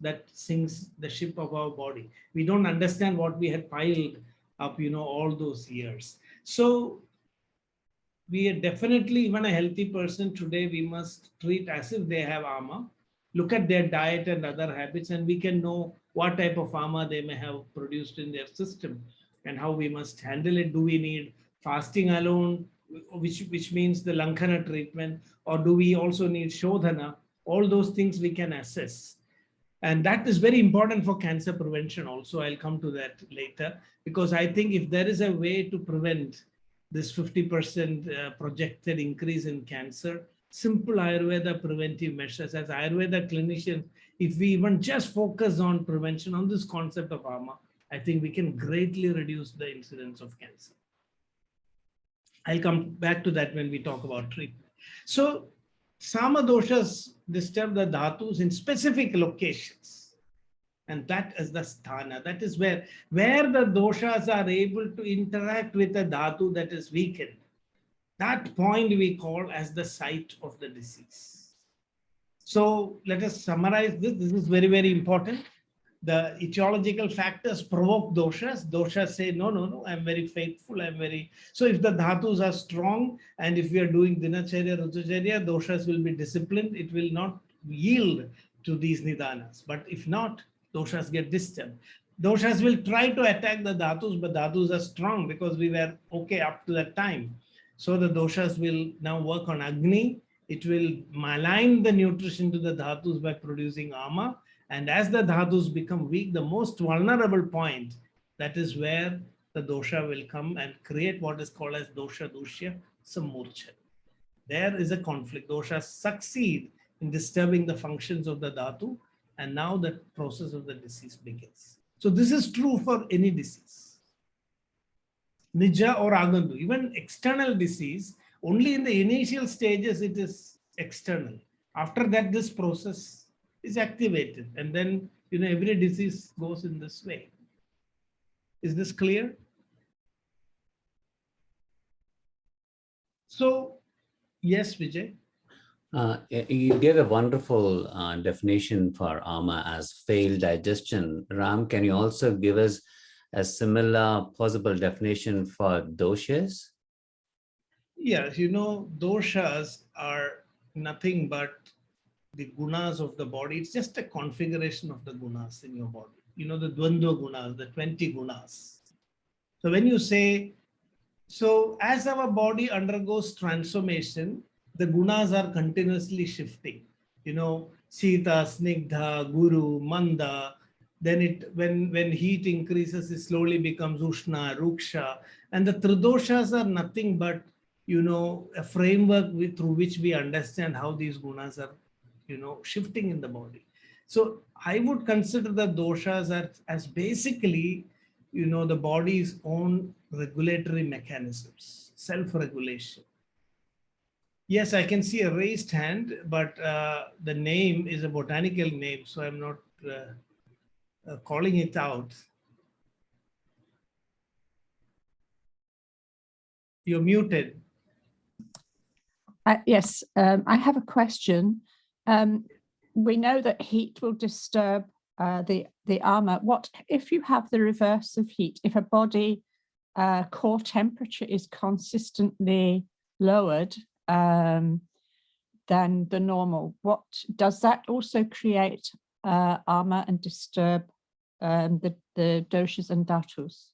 that sinks the ship of our body. We don't understand what we had piled up, you know, all those years. So we are definitely, even a healthy person today, we must treat as if they have ama, look at their diet and other habits, and we can know what type of ama they may have produced in their system, and how we must handle it. Do we need fasting alone, which means the Lankana treatment, or do we also need Shodhana? All those things we can assess. And that is very important for cancer prevention also. I'll come to that later, because I think if there is a way to prevent this 50% projected increase in cancer, simple Ayurveda preventive measures, as Ayurveda clinicians, if we even just focus on prevention, on this concept of ama, I think we can greatly reduce the incidence of cancer. I'll come back to that when we talk about treatment. So Sama doshas disturb the dhatus in specific locations. And that is the sthana. That is where the doshas are able to interact with the dhatu that is weakened. That point we call as the site of the disease. So let us summarize this. This is very, very important. The etiological factors provoke doshas. Doshas say, no, I'm very faithful. So if the dhatus are strong, and if we are doing dinacharya, rutucharya, doshas will be disciplined. It will not yield to these nidanas. But if not, doshas get disturbed. Doshas will try to attack the dhatus, but dhatus are strong because we were okay up to that time. So the doshas will now work on Agni. It will malign the nutrition to the dhatus by producing ama. And as the dhatus become weak, the most vulnerable point, that is where the dosha will come and create what is called as dosha dushya samurcha. There is a conflict. Doshas succeed in disturbing the functions of the dhatu, and now the process of the disease begins. So this is true for any disease. Nija or Agandu, even external disease, only in the initial stages it is external. After that, this process is activated, and then every disease goes in this way. Is this clear? So, yes, Vijay. You gave a wonderful definition for ama as failed digestion. Ram, can you also give us a similar possible definition for doshas? Yes, doshas are nothing but the gunas of the body. It's just a configuration of the gunas in your body. The dvandva gunas, the 20 gunas. So when you say, so as our body undergoes transformation, the gunas are continuously shifting. Sita, Snigdha, Guru, Manda. Then when heat increases, it slowly becomes Ushna, Ruksha. And the Tridoshas are nothing but, a framework through which we understand how these gunas are shifting in the body. So I would consider the doshas as basically, the body's own regulatory mechanisms, self-regulation. Yes, I can see a raised hand, but the name is a botanical name, so I'm not calling it out. You're muted. Yes, I have a question. We know that heat will disturb the ama. What if you have the reverse of heat? If a body core temperature is consistently lowered than the normal, what does that also create ama and disturb the doshas and dhatus?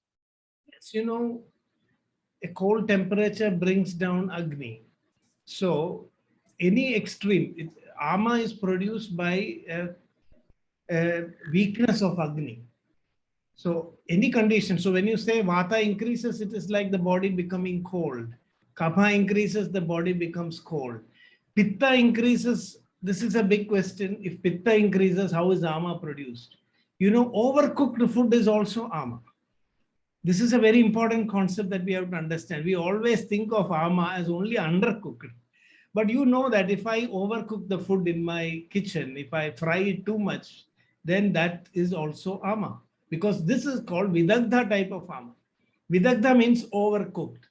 Yes, a cold temperature brings down Agni. So any extreme, ama is produced by a weakness of Agni. So any condition, so when you say Vata increases, it is like the body becoming cold. Kapha increases, the body becomes cold. Pitta increases, this is a big question. If Pitta increases, how is ama produced? Overcooked food is also ama. This is a very important concept that we have to understand. We always think of ama as only undercooked. But you know that if I overcook the food in my kitchen, if I fry it too much, then that is also ama. Because this is called Vidagdha type of ama. Vidagdha means overcooked.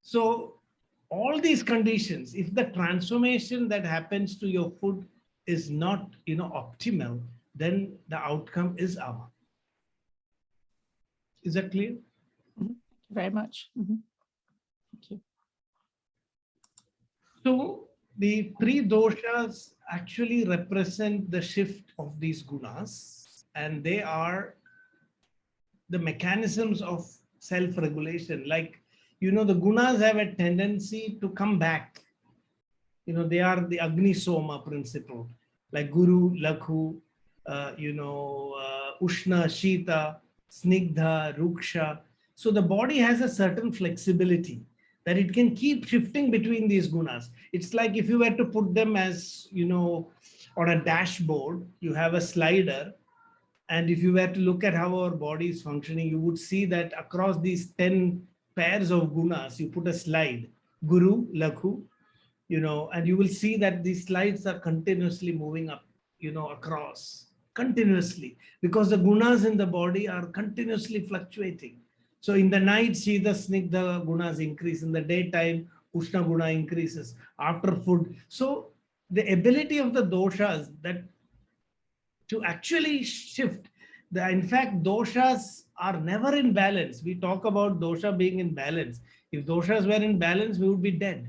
So all these conditions, if the transformation that happens to your food is not optimal, then the outcome is ama. Is that clear? Thank you very much. Thank you. So The pre-doshas actually represent the shift of these gunas, and they are the mechanisms of self-regulation. Like, the gunas have a tendency to come back. They are the Agni Soma principle, like Guru, Lakhu, Ushna, Shita, Snigdha, Ruksha. So the body has a certain flexibility that it can keep shifting between these gunas. It's like if you were to put them as, on a dashboard, you have a slider. And if you were to look at how our body is functioning, you would see that across these 10 pairs of gunas, you put a slide, Guru, Lakhu, and you will see that these slides are continuously moving up, across, continuously, because the gunas in the body are continuously fluctuating. So in the night, Shita, Snigdha gunas increase. In the daytime, Ushna guna increases. After food. So the ability of the doshas that to actually shift, in fact, doshas are never in balance. We talk about dosha being in balance. If doshas were in balance, we would be dead.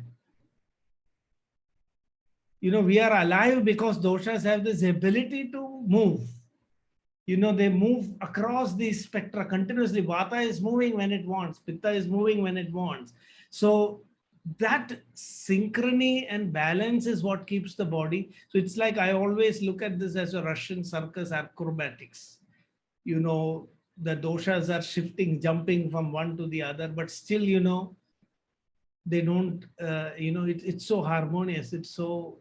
We are alive because doshas have this ability to move. They move across the spectra continuously. Vata is moving when it wants. Pitta is moving when it wants. So that synchrony and balance is what keeps the body. So it's like, I always look at this as a Russian circus acrobatics. The doshas are shifting, jumping from one to the other, but still, they don't, it's so harmonious. It's so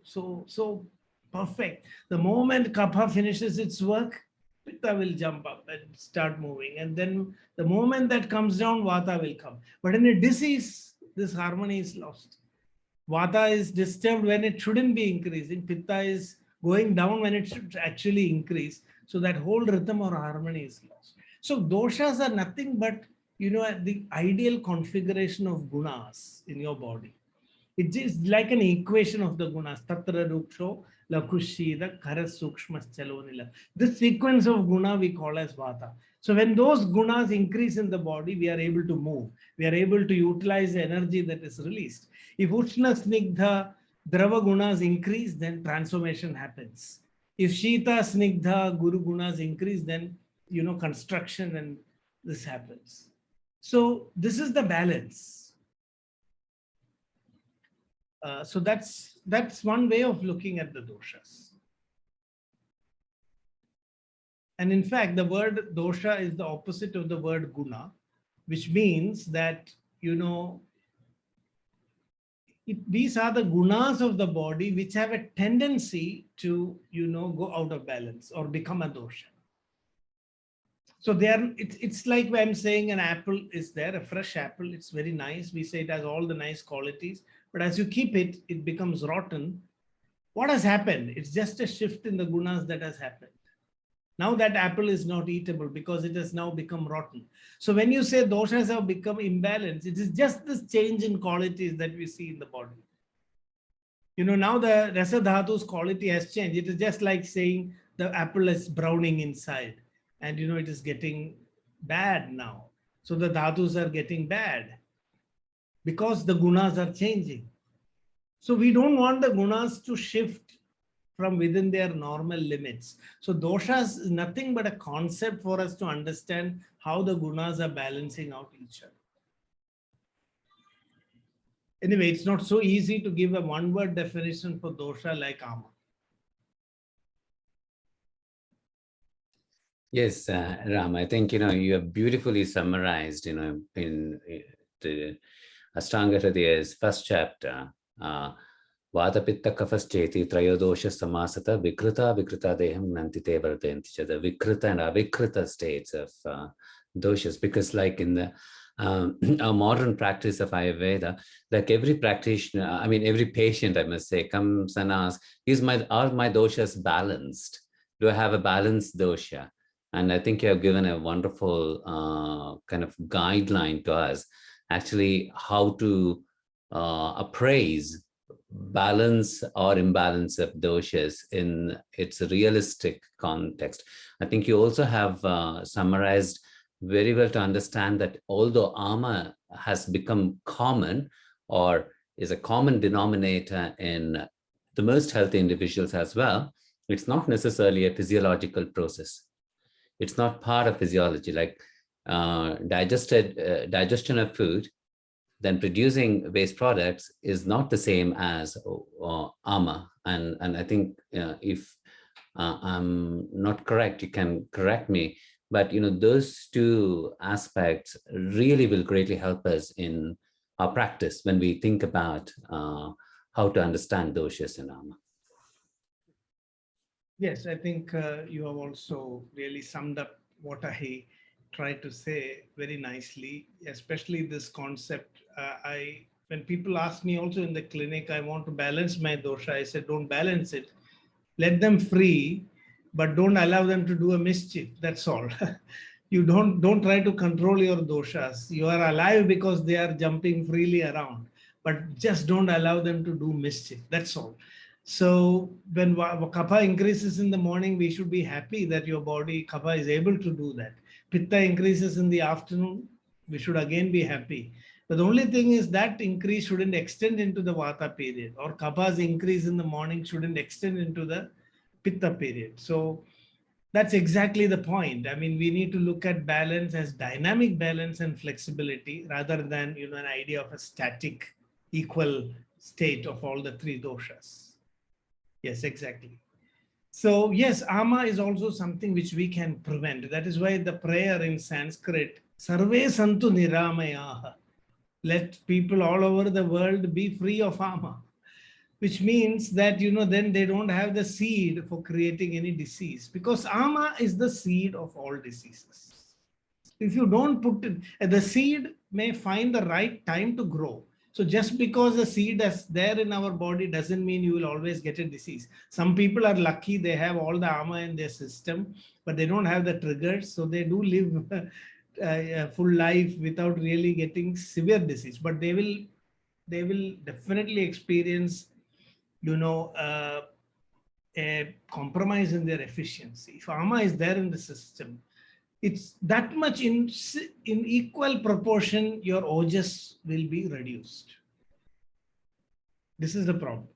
perfect. The moment Kapha finishes its work, Pitta will jump up and start moving. And then the moment that comes down, Vata will come. But in a disease, this harmony is lost. Vata is disturbed when it shouldn't be increasing. Pitta is going down when it should actually increase. So that whole rhythm or harmony is lost. So doshas are nothing but the ideal configuration of gunas in your body. It is like an equation of the gunas. Tatra ruksho, lakushida, karas sukshmas chalonila. This sequence of guna we call as vata. So when those gunas increase in the body, we are able to move. We are able to utilize the energy that is released. If ushna, snigdha, drava gunas increase, then transformation happens. If shita, snigdha, guru gunas increase, then construction and this happens. So this is the balance. So that's one way of looking at the doshas. And in fact, the word dosha is the opposite of the word guna, which means that, these are the gunas of the body which have a tendency to, go out of balance or become a dosha. So it's like when I'm saying an apple is there, a fresh apple, it's very nice. We say it has all the nice qualities, but as you keep it, it becomes rotten. What has happened? It's just a shift in the gunas that has happened. Now that apple is not eatable because it has now become rotten. So when you say doshas have become imbalanced, it is just this change in qualities that we see in the body. Now the rasa dhatu's quality has changed. It is just like saying the apple is browning inside. And it is getting bad now. So the dhatus are getting bad because the gunas are changing. So we don't want the gunas to shift from within their normal limits. So doshas is nothing but a concept for us to understand how the gunas are balancing out each other. Anyway, it's not so easy to give a one-word definition for dosha like ama. Yes, Ram, I think, you have beautifully summarized, in the Ashtanga Hridaya's first chapter, Vata Pitta Kaphascheti Trayodosha Samasata Vikrita Deham Nantite Vardenti, the Vikrita and Avikrita states of doshas, because like in the our modern practice of Ayurveda, like every practitioner, every patient, I must say, comes and asks, are my doshas balanced? Do I have a balanced dosha? And I think you have given a wonderful kind of guideline to us, actually, how to appraise balance or imbalance of doshas in its realistic context. I think you also have summarized very well to understand that although ama has become common or is a common denominator in the most healthy individuals as well, it's not necessarily a physiological process. It's not part of physiology, like digestion of food, then producing waste products is not the same as ama. And I think if I'm not correct, you can correct me. But those two aspects really will greatly help us in our practice when we think about how to understand doshas and ama. Yes, I think you have also really summed up what I tried to say very nicely, especially this concept. When people ask me also in the clinic, I want to balance my dosha, I said, don't balance it. Let them free, but don't allow them to do a mischief. That's all. You don't try to control your doshas. You are alive because they are jumping freely around, but just don't allow them to do mischief. That's all. So when Kapha increases in the morning, we should be happy that your body Kapha is able to do that. Pitta increases in the afternoon, we should again be happy. But the only thing is that increase shouldn't extend into the Vata period, or Kapha's increase in the morning shouldn't extend into the Pitta period. So that's exactly the point. I mean, we need to look at balance as dynamic balance and flexibility rather than an idea of a static equal state of all the three doshas. Yes, exactly. So yes, ama is also something which we can prevent. That is why the prayer in Sanskrit, Sarve Santu Niramayaha, let people all over the world be free of ama, which means that then they don't have the seed for creating any disease, because ama is the seed of all diseases. If you don't put it, the seed may find the right time to grow. So just because the seed is there in our body doesn't mean you will always get a disease. Some people are lucky, they have all the ama in their system, but they don't have the triggers, so they do live a full life without really getting severe disease. But they will definitely experience a compromise in their efficiency. If ama is there in the system, it's that much in equal proportion, your ojas will be reduced. This is the problem.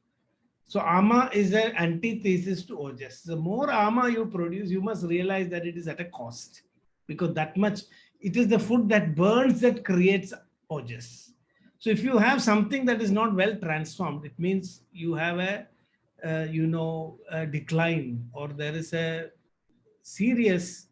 So ama is an antithesis to ojas. The more ama you produce, you must realize that it is at a cost, because that much, it is the food that burns that creates ojas. So if you have something that is not well transformed, it means you have a decline, or there is a serious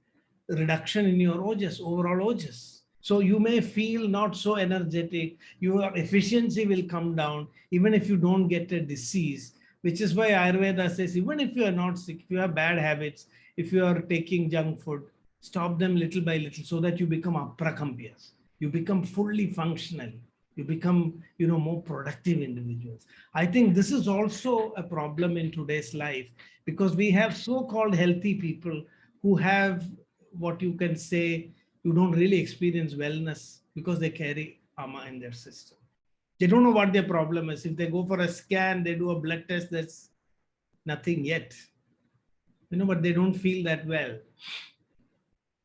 reduction in your ojas, overall ojas. So you may feel not so energetic, your efficiency will come down, even if you don't get a disease, which is why Ayurveda says, even if you are not sick, if you have bad habits, if you are taking junk food, stop them little by little so that you become aprakampias. You become fully functional. You become, more productive individuals. I think this is also a problem in today's life, because we have so-called healthy people who have what you can say, you don't really experience wellness because they carry ama in their system. They don't know what their problem is. If they go for a scan, they do a blood test, that's nothing yet. But they don't feel that well.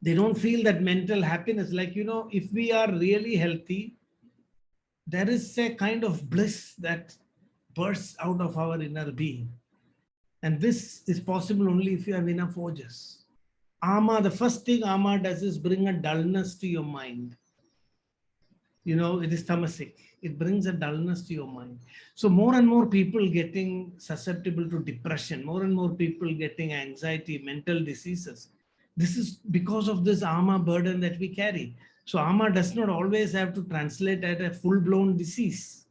They don't feel that mental happiness. Like, if we are really healthy, there is a kind of bliss that bursts out of our inner being. And this is possible only if you have enough ojas. Ama, the first thing ama does is bring a dullness to your mind. It is tamasic. It brings a dullness to your mind. So more and more people getting susceptible to depression, more and more people getting anxiety, mental diseases. This is because of this ama burden that we carry. So ama does not always have to translate at a full-blown disease.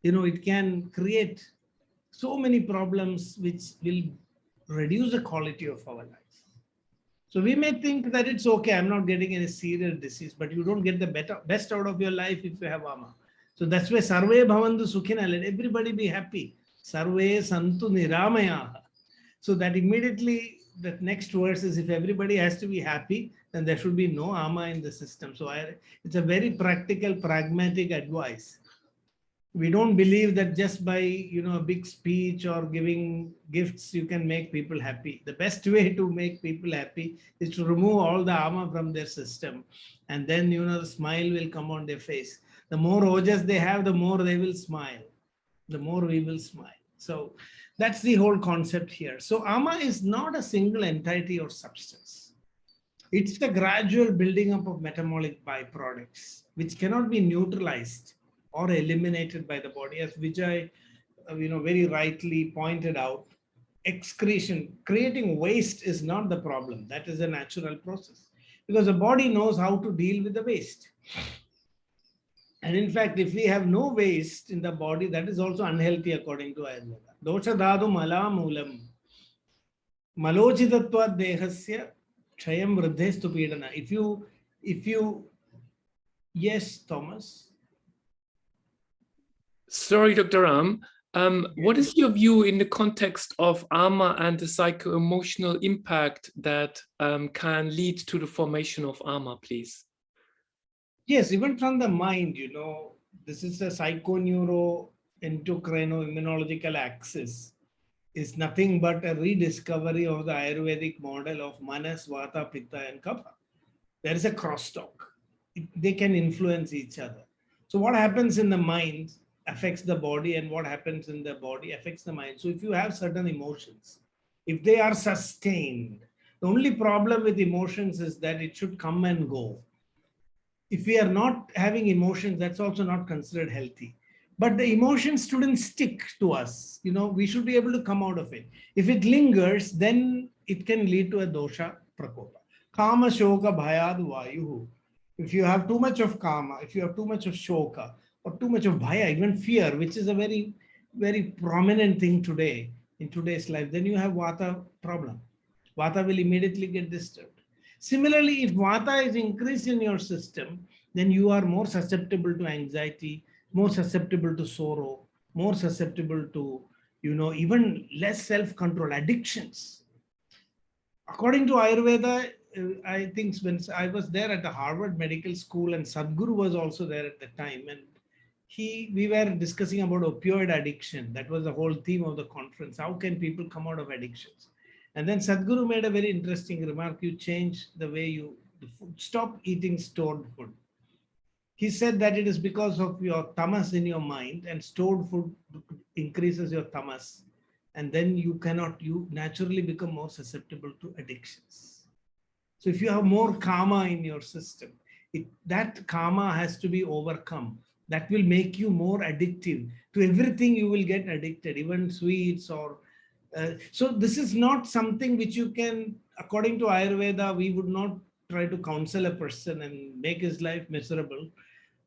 It can create so many problems which will reduce the quality of our life. So we may think that it's okay, I'm not getting any serious disease, but you don't get the best out of your life if you have ama. So that's why Sarve Bhavantu Sukhina, let everybody be happy. Sarve Santu Niramaya. So that immediately, that next verse is, if everybody has to be happy, then there should be no ama in the system. So it's a very practical, pragmatic advice. We don't believe that just by a big speech or giving gifts you can make people happy. The best way to make people happy is to remove all the ama from their system, and then the smile will come on their face. The more ojas they have, the more they will smile. The more we will smile. So that's the whole concept here. So ama is not a single entity or substance. It's the gradual building up of metabolic byproducts, which cannot be neutralized or eliminated by the body, as Vijay, very rightly pointed out. Excretion, creating waste is not the problem. That is a natural process because the body knows how to deal with the waste. And in fact, if we have no waste in the body, that is also unhealthy according to Ayurveda. Dosha dhatu mala moolam. Malochitatva dehasya kshayam vruddhestu pidana. If you, yes, Thomas. Sorry, Dr. Ram. What is your view in the context of ama and the psycho-emotional impact that can lead to the formation of ama, please? Yes, even from the mind, this is a psychoneuro endocrino immunological axis. Is nothing but a rediscovery of the Ayurvedic model of manas, vata, pitta, and kapha. There is a crosstalk. They can influence each other. So what happens in the mind affects the body, and what happens in the body affects the mind. So if you have certain emotions, if they are sustained, the only problem with emotions is that it should come and go. If we are not having emotions, that's also not considered healthy. But the emotions shouldn't stick to us. We should be able to come out of it. If it lingers, then it can lead to a dosha prakopa. Kama shoka bhayad vayuhu. If you have too much of kama, if you have too much of shoka, or too much of bhaya, even fear, which is a very, very prominent thing today, in today's life, then you have vata problem. Vata will immediately get disturbed. Similarly, if vata is increased in your system, then you are more susceptible to anxiety, more susceptible to sorrow, more susceptible to, even less self-control, addictions. According to Ayurveda, I think when I was there at the Harvard Medical School, and Sadhguru was also there at the time, and we were discussing about opioid addiction. That was the whole theme of the conference. How can people come out of addictions? And then Sadhguru made a very interesting remark. You change the way stop eating stored food. He said that it is because of your tamas in your mind, and stored food increases your tamas. And then you naturally become more susceptible to addictions. So if you have more karma in your system, that karma has to be overcome. That will make you more addictive. To everything you will get addicted, even sweets or... so this is not something which you can, according to Ayurveda, we would not try to counsel a person and make his life miserable.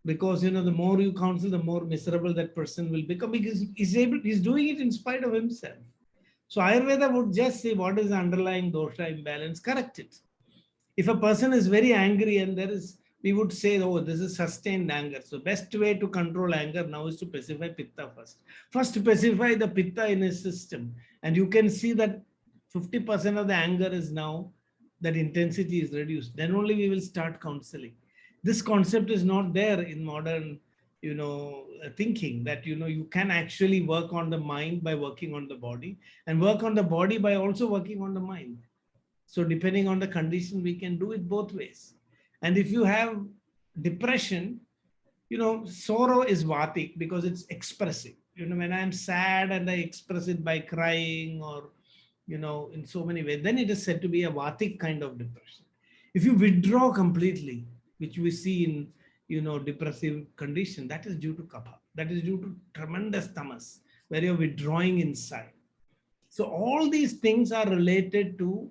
Because, the more you counsel, the more miserable that person will become, because he's doing it in spite of himself. So Ayurveda would just say, what is the underlying dosha imbalance? Correct it. If a person is very angry and we would say, oh, this is sustained anger. So best way to control anger now is to pacify Pitta first. First to pacify the Pitta in his system. And you can see that 50% of the anger is now, that intensity is reduced. Then only we will start counseling. This concept is not there in modern, thinking, that, you can actually work on the mind by working on the body, and work on the body by also working on the mind. So depending on the condition, we can do it both ways. And if you have depression, sorrow is vatic because it's expressive. When I'm sad and I express it by crying or, in so many ways, then it is said to be a vatic kind of depression. If you withdraw completely, which we see in, depressive condition, that is due to kapha. That is due to tremendous tamas, where you're withdrawing inside. So all these things are related to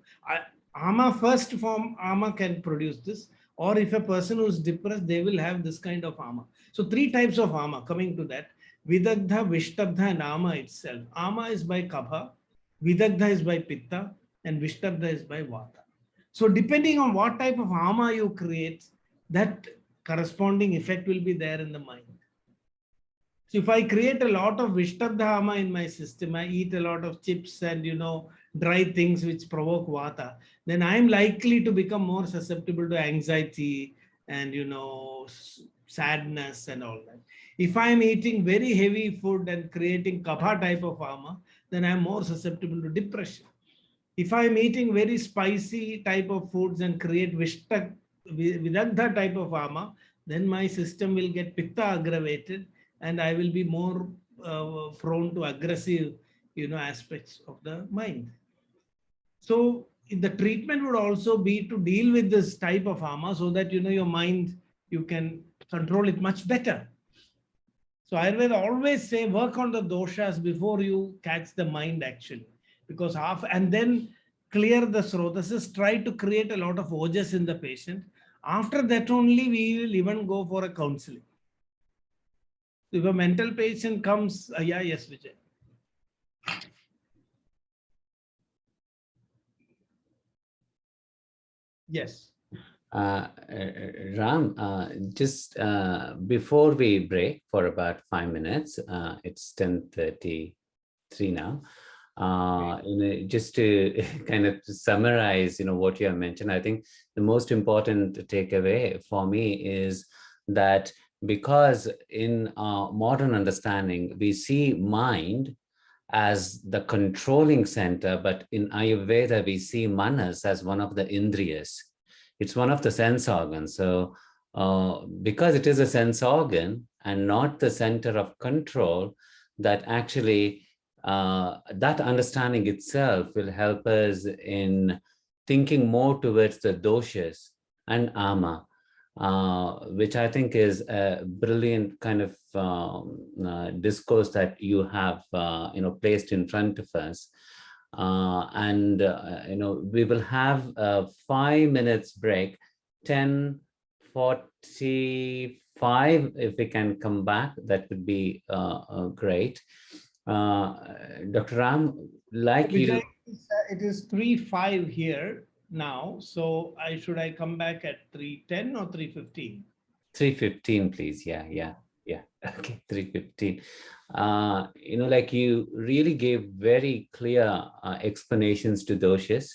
ama. First form ama can produce this, or if a person who is depressed, they will have this kind of ama. So 3 types of ama, coming to that: vidagdha, vishtabdha, and ama itself. Ama is by kapha, vidagdha is by pitta, and vishtabdha is by vata. So depending on what type of ama you create, that corresponding effect will be there in the mind. So if I create a lot of Vishtabdha ama in my system, I eat a lot of chips and, dry things which provoke vata, then I'm likely to become more susceptible to anxiety and, sadness and all that. If I'm eating very heavy food and creating kapha type of ama, then I'm more susceptible to depression. If I'm eating very spicy type of foods and create vidagdha type of ama, then my system will get pitta aggravated, and I will be more prone to aggressive aspects of the mind. So the treatment would also be to deal with this type of ama so that, your mind, you can control it much better. So Ayurveda always say work on the doshas before you catch the mind actually, because and then clear the srotasis, try to create a lot of ojas in the patient. After that only we will even go for a counseling. If a mental patient comes, yeah, yes, Vijay. Yes. Ram, just before we break for about 5 minutes, it's 10:33 now. Just to kind of summarize, what you have mentioned, I think the most important takeaway for me is that because in our modern understanding, we see mind as the controlling center, but in Ayurveda, we see manas as one of the indriyas. It's one of the sense organs. So because it is a sense organ and not the center of control, that actually that understanding itself will help us in thinking more towards the doshas and ama, which I think is a brilliant kind of discourse that you have placed in front of us. We will have a 5 minutes break, 10:45. If we can come back, that would be great. Dr. Ram, like Vijay, you, it is 3:05 here now. So should I come back at 3:10 or 3:15? 3:15, please. Yeah. Okay, 3:15. Like you really gave very clear explanations to doshas,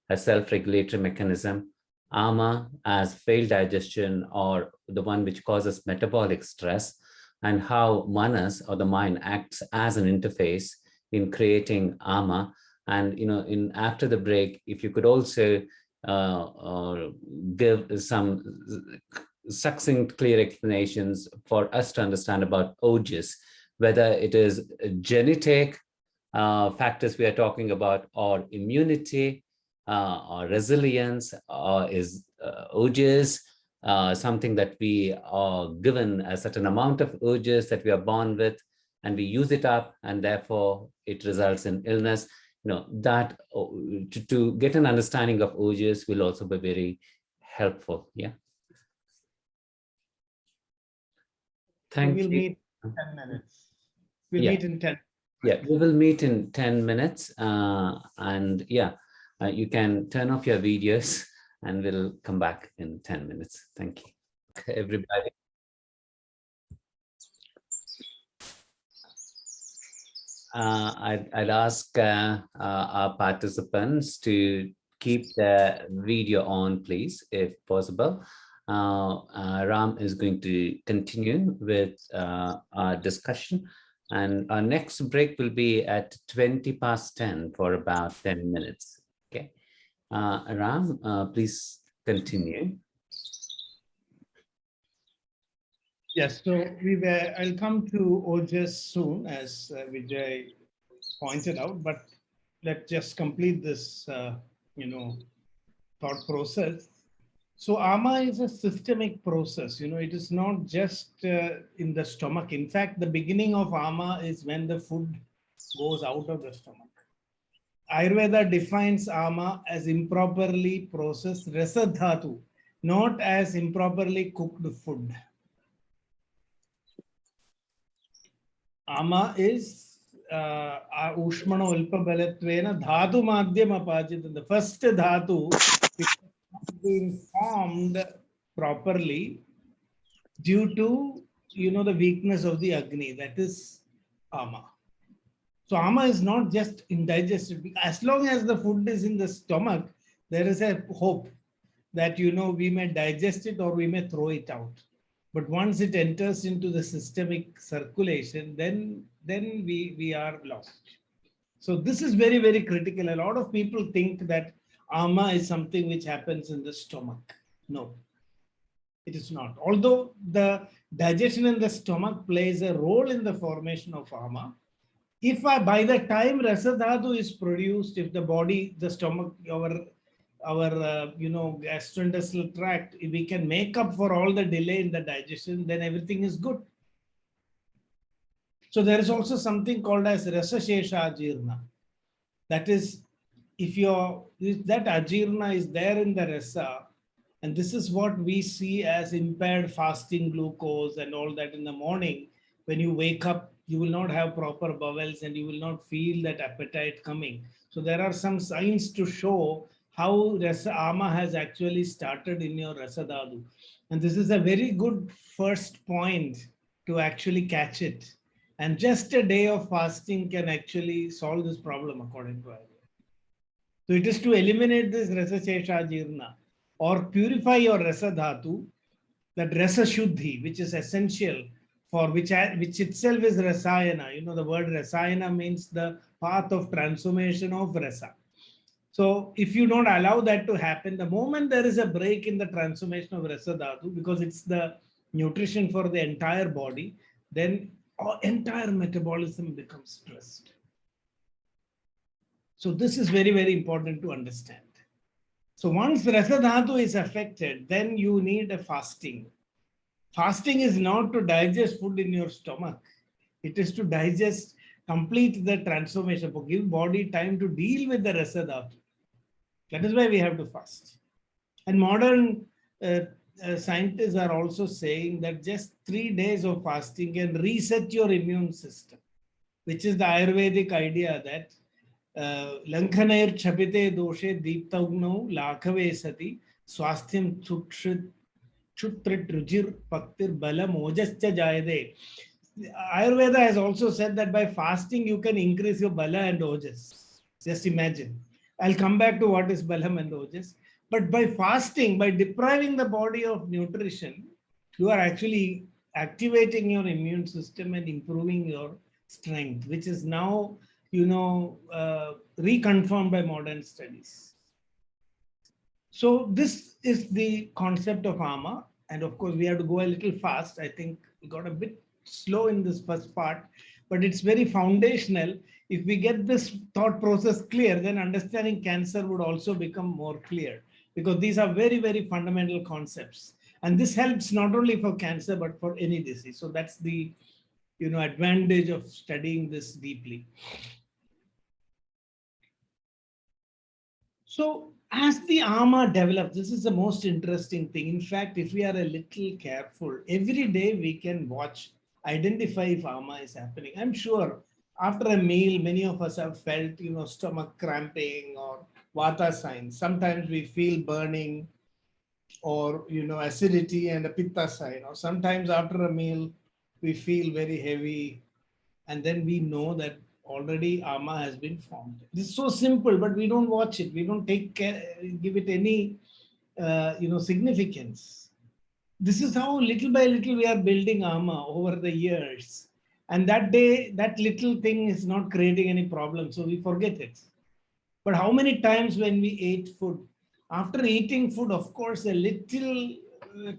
a self-regulatory mechanism, ama as failed digestion or the one which causes metabolic stress, and how manas or the mind acts as an interface in creating ama. And in after the break, if you could also give some succinct, clear explanations for us to understand about ojas, whether it is genetic factors we are talking about, or immunity, or resilience, or is ojas something that we are given a certain amount of ojas that we are born with, and we use it up, and therefore it results in illness. That to get an understanding of ojas will also be very helpful. Yeah. Thank you. We'll meet in 10 minutes. We'll meet in 10. Yeah, we will meet in 10 minutes. And yeah, you can turn off your videos and we'll come back in 10 minutes. Thank you, everybody. I'd ask our participants to keep the video on, please, if possible. Ram is going to continue with our discussion, and our next break will be at 10:20 for about 10 minutes. Okay, Ram, please continue. Yes, so I'll come to ojas soon, as Vijay pointed out, but let's just complete this, thought process. So ama is a systemic process. It is not just in the stomach. In fact, the beginning of ama is when the food goes out of the stomach. Ayurveda defines ama as improperly processed rasadhatu, not as improperly cooked food. Ama is ushmano ulpabalattvena dhatu madhyam apajit. The first dhatu being formed properly due to the weakness of the agni, that is ama. So ama is not just indigested. As long as the food is in the stomach, there is a hope that we may digest it or we may throw it out. But once it enters into the systemic circulation, then we are lost. So this is very, very critical. A lot of people think that ama is something which happens in the stomach. No, it is not. Although the digestion in the stomach plays a role in the formation of ama, if by the time rasa dhatu is produced, if the body, the stomach, our gastrointestinal tract, if we can make up for all the delay in the digestion, then everything is good. So there is also something called as rasa shesha ajirna. That is, if that ajirna is there in the rasa, and this is what we see as impaired fasting glucose and all that in the morning, when you wake up, you will not have proper bowels and you will not feel that appetite coming. So there are some signs to show how rasa ama has actually started in your rasa dhatu. And this is a very good first point to actually catch it. And just a day of fasting can actually solve this problem according to Ayurveda. So it is to eliminate this rasa shesha jirna or purify your rasa dhatu, that rasa shuddhi, which is essential for which itself is rasayana. You know, the word rasayana means the path of transformation of rasa. So if you don't allow that to happen, the moment there is a break in the transformation of rasa dhatu, because it's the nutrition for the entire body, then entire metabolism becomes stressed. So this is very, very important to understand. So once rasa dhatu is affected, then you need a fasting. Fasting is not to digest food in your stomach. It is to digest, complete the transformation, give body time to deal with the rasa dhatu. That is why we have to fast. And modern scientists are also saying that just 3 days of fasting can reset your immune system, which is the Ayurvedic idea that Lankanair chapite doshe deeptagnau lakhave sati swasthyam chutrit rujir paktir balam ojascha jayade. Ayurveda has also said that by fasting you can increase your bala and ojas. Just imagine. I'll come back to what is balam and ojas. But by fasting, by depriving the body of nutrition, you are actually activating your immune system and improving your strength, which is now, reconfirmed by modern studies. So this is the concept of ama. And of course, we have to go a little fast. I think we got a bit slow in this first part, but it's very foundational. If we get this thought process clear, then understanding cancer would also become more clear, because these are very, very fundamental concepts. And this helps not only for cancer, but for any disease. So that's the advantage of studying this deeply. So as the ama develops, this is the most interesting thing. In fact, if we are a little careful, every day we can watch, identify if ama is happening. I'm sure after a meal, many of us have felt, stomach cramping or Vata signs. Sometimes we feel burning or, acidity and a Pitta sign. Or sometimes after a meal, we feel very heavy. And then we know that already ama has been formed. This is so simple, but we don't watch it. We don't take care, give it any, significance. This is how little by little we are building ama over the years. And that day, that little thing is not creating any problem, so we forget it. But how many times when we ate food, after eating food, of course, a little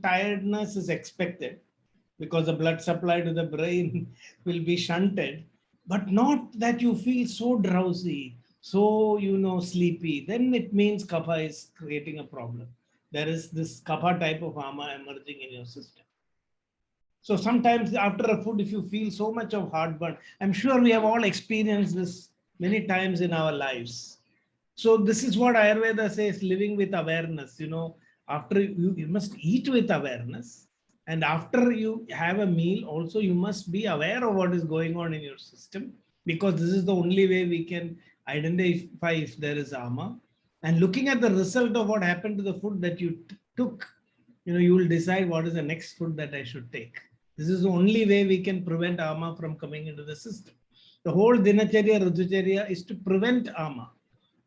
tiredness is expected because the blood supply to the brain will be shunted, but not that you feel so drowsy, so, sleepy. Then it means Kapha is creating a problem. There is this Kapha type of ama emerging in your system. So sometimes after a food, if you feel so much of heartburn, I'm sure we have all experienced this many times in our lives. So this is what Ayurveda says, living with awareness. After you must eat with awareness. And after you have a meal, also you must be aware of what is going on in your system, because this is the only way we can identify if there is ama. And looking at the result of what happened to the food that you took, you will decide what is the next food that I should take. This is the only way we can prevent ama from coming into the system. The whole dinacharya, rujucharya is to prevent ama.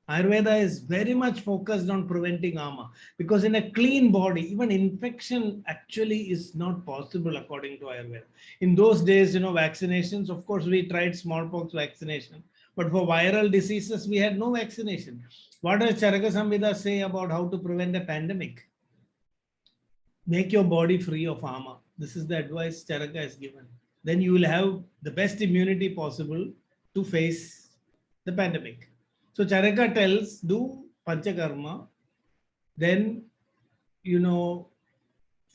Ayurveda is very much focused on preventing ama, because in a clean body, even infection actually is not possible according to Ayurveda. In those days, vaccinations, of course, we tried smallpox vaccination, but for viral diseases, we had no vaccination. What does Caraka Samhita say about how to prevent a pandemic? Make your body free of ama. This is the advice Caraka has given. Then you will have the best immunity possible to face the pandemic. So Caraka tells, do panchakarma, then,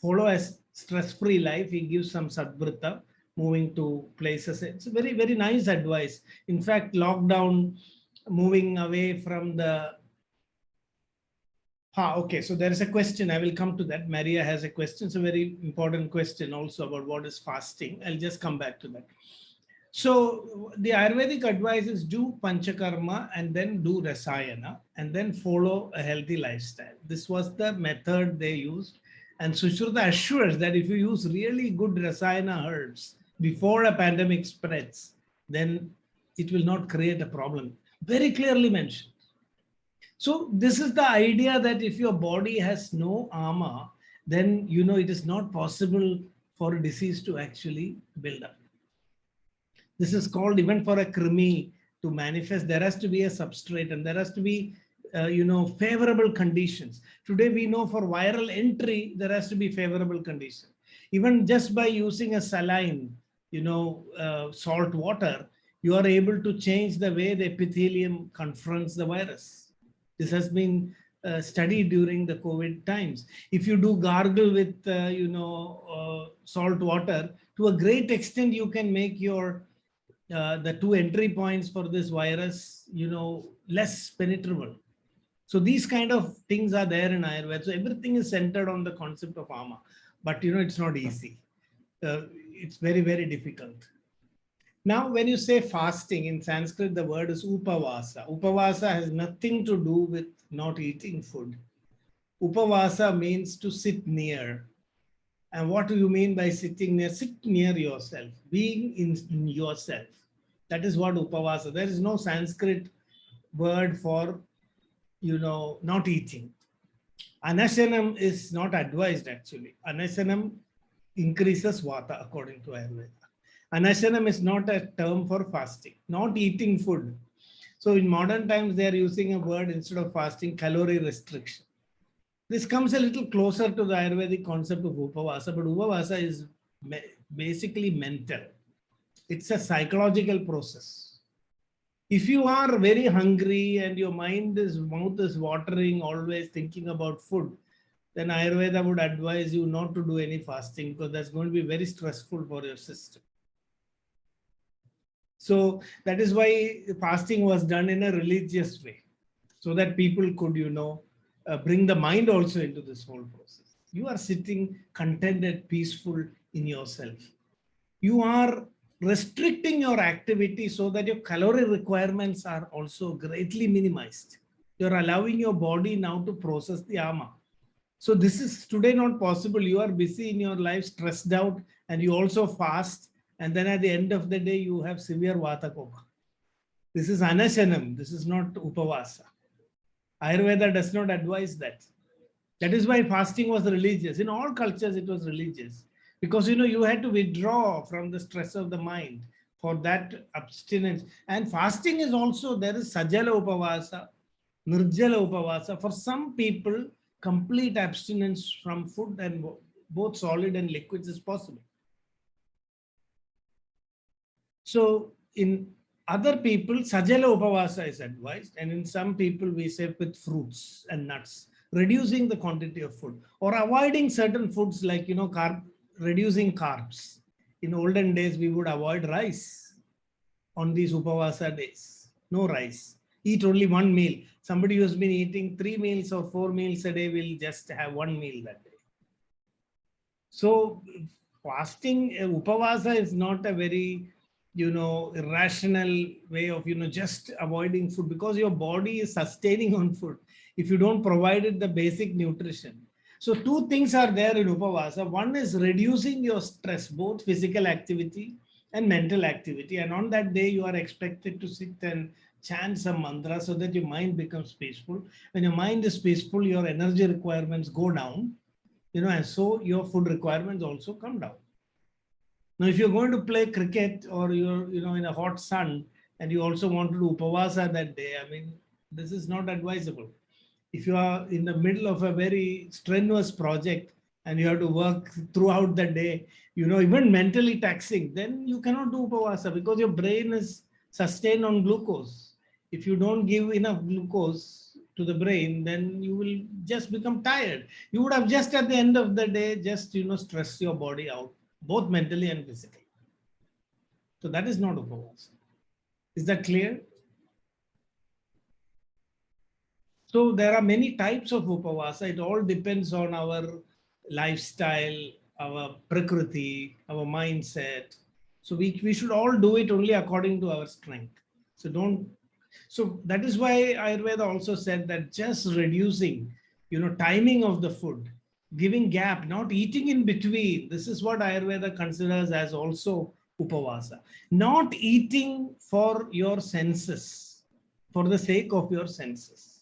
follow a stress-free life. He gives some sadvrita, moving to places. It's very, very nice advice. In fact, lockdown, moving away from the... okay, so there is a question. I will come to that. Maria has a question. It's a very important question also about what is fasting. I'll just come back to that. So the Ayurvedic advice is do panchakarma and then do rasayana and then follow a healthy lifestyle. This was the method they used. And Sushruta assures that if you use really good rasayana herbs before a pandemic spreads, then it will not create a problem. Very clearly mentioned. So this is the idea that if your body has no armor, then it is not possible for a disease to actually build up. This is called, even for a krimi to manifest, there has to be a substrate and there has to be, favorable conditions. Today we know for viral entry, there has to be favorable conditions. Even just by using a saline, salt water, you are able to change the way the epithelium confronts the virus. This has been studied during the COVID times. If you do gargle with, salt water, to a great extent, you can make your the two entry points for this virus, less penetrable. So these kind of things are there in Ayurveda. So everything is centered on the concept of ama, but it's not easy. It's very, very difficult. Now, when you say fasting in Sanskrit, the word is upavasa. Upavasa has nothing to do with not eating food. Upavasa means to sit near. And what do you mean by sitting near? Sit near yourself, being in yourself. That is what upavasa. There is no Sanskrit word for, not eating. Anashanam is not advised actually. Anashanam increases vata according to Ayurveda. Anashanam is not a term for fasting, not eating food. So in modern times, they are using a word instead of fasting, calorie restriction. This comes a little closer to the Ayurvedic concept of upavasa, but upavasa is basically mental. It's a psychological process. If you are very hungry and your mouth is watering, always thinking about food, then Ayurveda would advise you not to do any fasting because that's going to be very stressful for your system. So that is why fasting was done in a religious way, so that people could, bring the mind also into this whole process. You are sitting contented, peaceful in yourself. You are restricting your activity so that your calorie requirements are also greatly minimized. You're allowing your body now to process the ama. So this is today not possible. You are busy in your life, stressed out, and you also fast. And then at the end of the day, you have severe vata koma. This is anashanam. This is not upavasa. Ayurveda does not advise that. That is why fasting was religious. In all cultures, it was religious. Because, you had to withdraw from the stress of the mind for that abstinence. And fasting is also, there is sajala upavasa, nirjala upavasa. For some people, complete abstinence from food and both solid and liquids is possible. So in other people, sajala upavasa is advised. And in some people, we say with fruits and nuts, reducing the quantity of food or avoiding certain foods like, reducing carbs. In olden days, we would avoid rice on these upavasa days. No rice. Eat only one meal. Somebody who has been eating 3 meals or 4 meals a day will just have 1 meal that day. So fasting, upavasa is not a very, irrational way of, just avoiding food because your body is sustaining on food. If you don't provide it the basic nutrition. So 2 things are there in upavasa. One is reducing your stress, both physical activity and mental activity. And on that day, you are expected to sit and chant some mantra so that your mind becomes peaceful. When your mind is peaceful, your energy requirements go down, and so your food requirements also come down. Now, if you're going to play cricket or you're, in a hot sun and you also want to do upavasa that day, this is not advisable. If you are in the middle of a very strenuous project and you have to work throughout the day, even mentally taxing, then you cannot do upavasa because your brain is sustain on glucose. If you don't give enough glucose to the brain, then you will just become tired. You would have just at the end of the day, just, stress your body out, both mentally and physically. So that is not upavasa. Is that clear? So there are many types of upavasa. It all depends on our lifestyle, our prakriti, our mindset. So we should all do it only according to our strength. So that is why Ayurveda also said that just reducing, timing of the food, giving gap, not eating in between. This is what Ayurveda considers as also upavasa. Not eating for your senses, for the sake of your senses.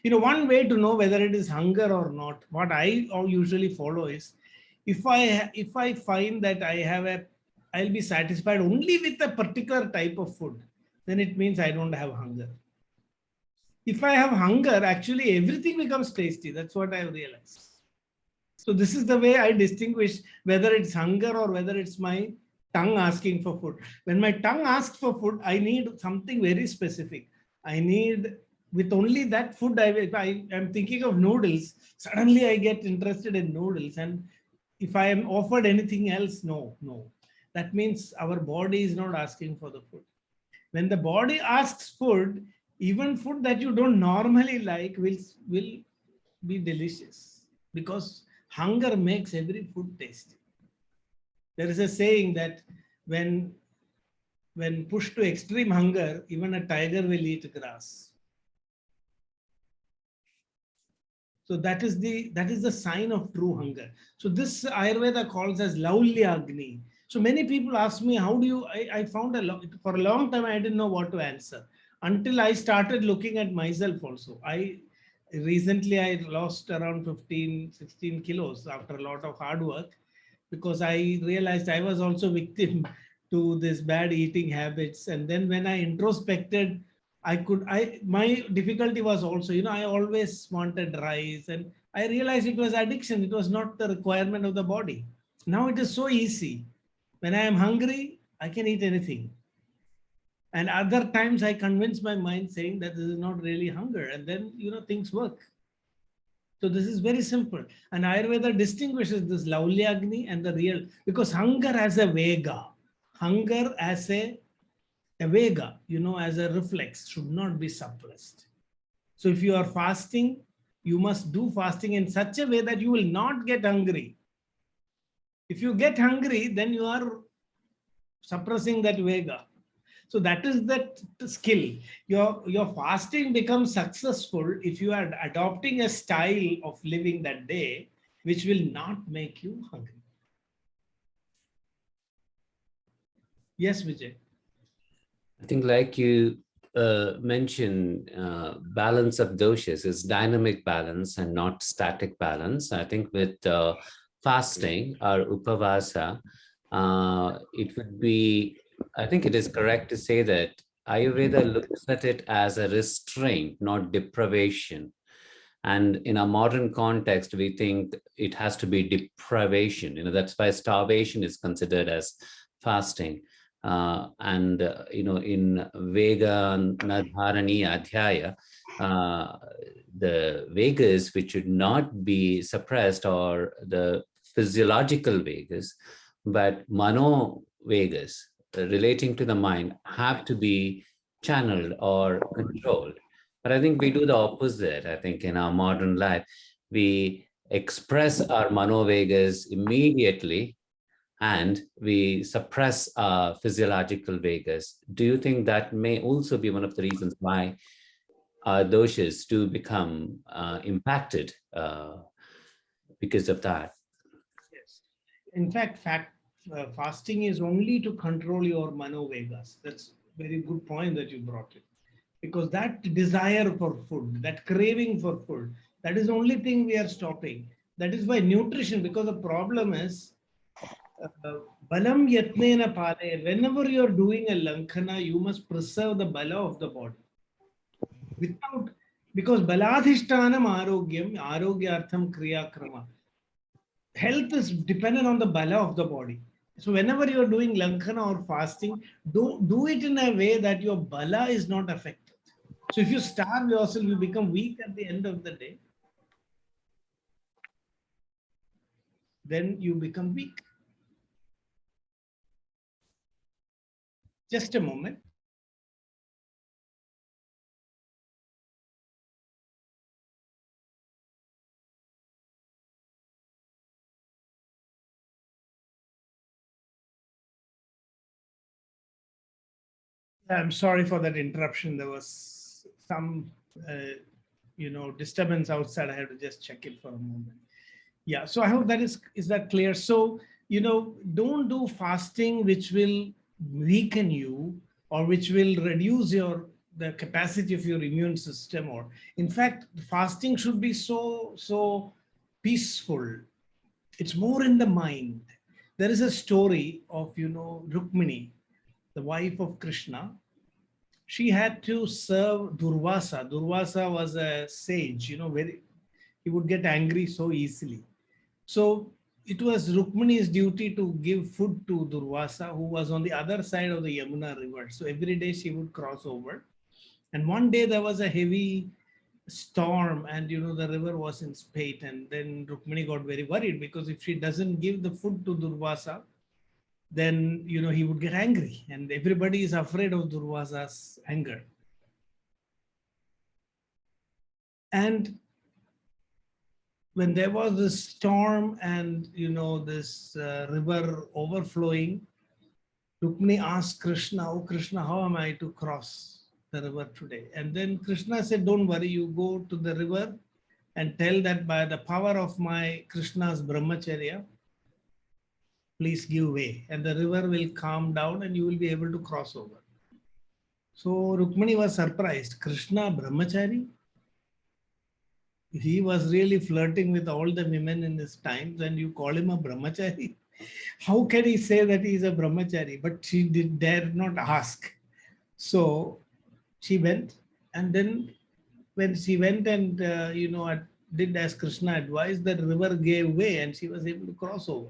One way to know whether it is hunger or not, what I usually follow is, if I find that I'll be satisfied only with a particular type of food, then it means I don't have hunger. If I have hunger, actually everything becomes tasty. That's what I have realized. So this is the way I distinguish whether it's hunger or whether it's my tongue asking for food. When my tongue asks for food, I need something very specific. I need, with only that food, I am thinking of noodles. Suddenly I get interested in noodles. And if I am offered anything else, no. That means our body is not asking for the food. When the body asks food, even food that you don't normally like will be delicious, because hunger makes every food tasty. There is a saying that when pushed to extreme hunger, even a tiger will eat grass. So that is the sign of true hunger. So this Ayurveda calls as Laulyagni. So many people ask me, how do you, I found for a long time, I didn't know what to answer until I started looking at myself also. Recently I lost around 16 kilos after a lot of hard work, because I realized I was also victim to this bad eating habits. And then when I introspected, my difficulty was also, I always wanted rice, and I realized it was addiction. It was not the requirement of the body. Now it is so easy. When I am hungry, I can eat anything. And other times I convince my mind saying that this is not really hunger. And then, things work. So this is very simple. And Ayurveda distinguishes this Laulyagni and the real, because hunger as a vega, hunger as a vega, as a reflex, should not be suppressed. So if you are fasting, you must do fasting in such a way that you will not get hungry. If you get hungry, then you are suppressing that vega. So that is that skill. Your fasting becomes successful if you are adopting a style of living that day, which will not make you hungry. Yes, Vijay. I think, like you mentioned, balance of doshas is dynamic balance and not static balance. I think with fasting or upavasa, it would be, I think it is correct to say that Ayurveda looks at it as a restraint, not deprivation. And in a modern context, we think it has to be deprivation. That's why starvation is considered as fasting. In Vega Nadharani Adhyaya, the Vegas which should not be suppressed are the physiological Vegas, but Mano Vegas relating to the mind have to be channeled or controlled. But I think we do the opposite. I think in our modern life, we express our Mano Vegas immediately, and we suppress our physiological Vegas. Do you think that may also be one of the reasons why our doshas do become impacted because of that? Yes. In fact, fasting is only to control your Mano Vegas. That's a very good point that you brought it. Because that desire for food, that craving for food, that is the only thing we are stopping. That is why nutrition, because the problem is, balam yatnena pale, whenever you are doing a lankhana, you must preserve the bala of the body. Because baladhishtanam arogyartham kriya krama. Health is dependent on the bala of the body. So whenever you're doing lankhana or fasting, do it in a way that your bala is not affected. So if you starve yourself, you become weak at the end of the day, then you become weak. Just a moment. I'm sorry for that interruption. There was some, disturbance outside. I have to just check it for a moment. Yeah, so I hope that is that clear? So, don't do fasting which will weaken you or which will reduce the capacity of your immune system. Or in fact, fasting should be so peaceful. It's more in the mind. There is a story of, Rukmini, the wife of Krishna. She had to serve Durvasa. Durvasa was a sage, he would get angry so easily. So it was Rukmini's duty to give food to Durvasa, who was on the other side of the Yamuna river. So every day she would cross over. And one day there was a heavy storm and, the river was in spate. And then Rukmini got very worried because if she doesn't give the food to Durvasa, then, he would get angry. And everybody is afraid of Durvasa's anger. And when there was this storm and this river overflowing, Rukmini asked Krishna, "Oh Krishna, how am I to cross the river today?" And then Krishna said, "Don't worry, you go to the river and tell that by the power of my Krishna's brahmacharya, please give way, and the river will calm down and you will be able to cross over." So Rukmini was surprised. Krishna brahmachari? He was really flirting with all the women in his times and you call him a brahmachari. How can he say that he is a brahmachari? But she dare not ask. So she went, and then when she went and did as Krishna advised, the river gave way and she was able to cross over.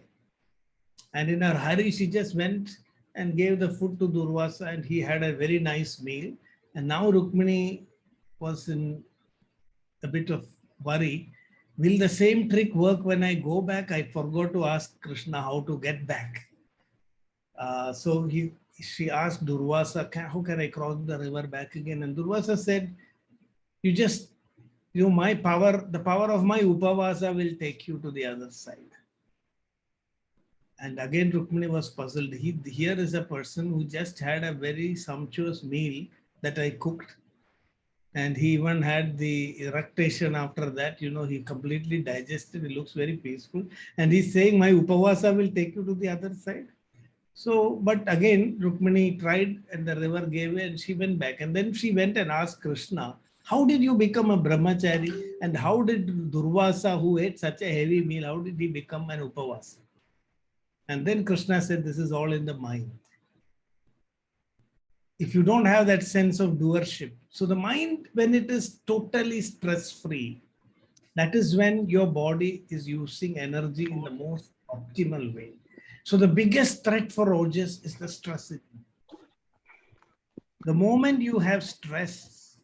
And in her hurry, she just went and gave the food to Durvasa and he had a very nice meal. And now Rukmini was in a bit of worry. Will the same trick work when I go back? I forgot to ask Krishna how to get back. So she asked Durvasa, how can I cross the river back again? And Durvasa said, my power, the power of my upavasa will take you to the other side. And again, Rukmini was puzzled. Here is a person who just had a very sumptuous meal that I cooked. And he even had the eructation after that, he completely digested. He looks very peaceful. And he's saying, my upavasa will take you to the other side. So, but again, Rukmini tried and the river gave way and she went back. And then she went and asked Krishna, how did you become a brahmachari? And how did Durvasa, who ate such a heavy meal, how did he become an upavasa? And then Krishna said, this is all in the mind. If you don't have that sense of doership. So the mind, when it is totally stress-free, that is when your body is using energy in the most optimal way. So the biggest threat for ojas is the stress. The moment you have stress,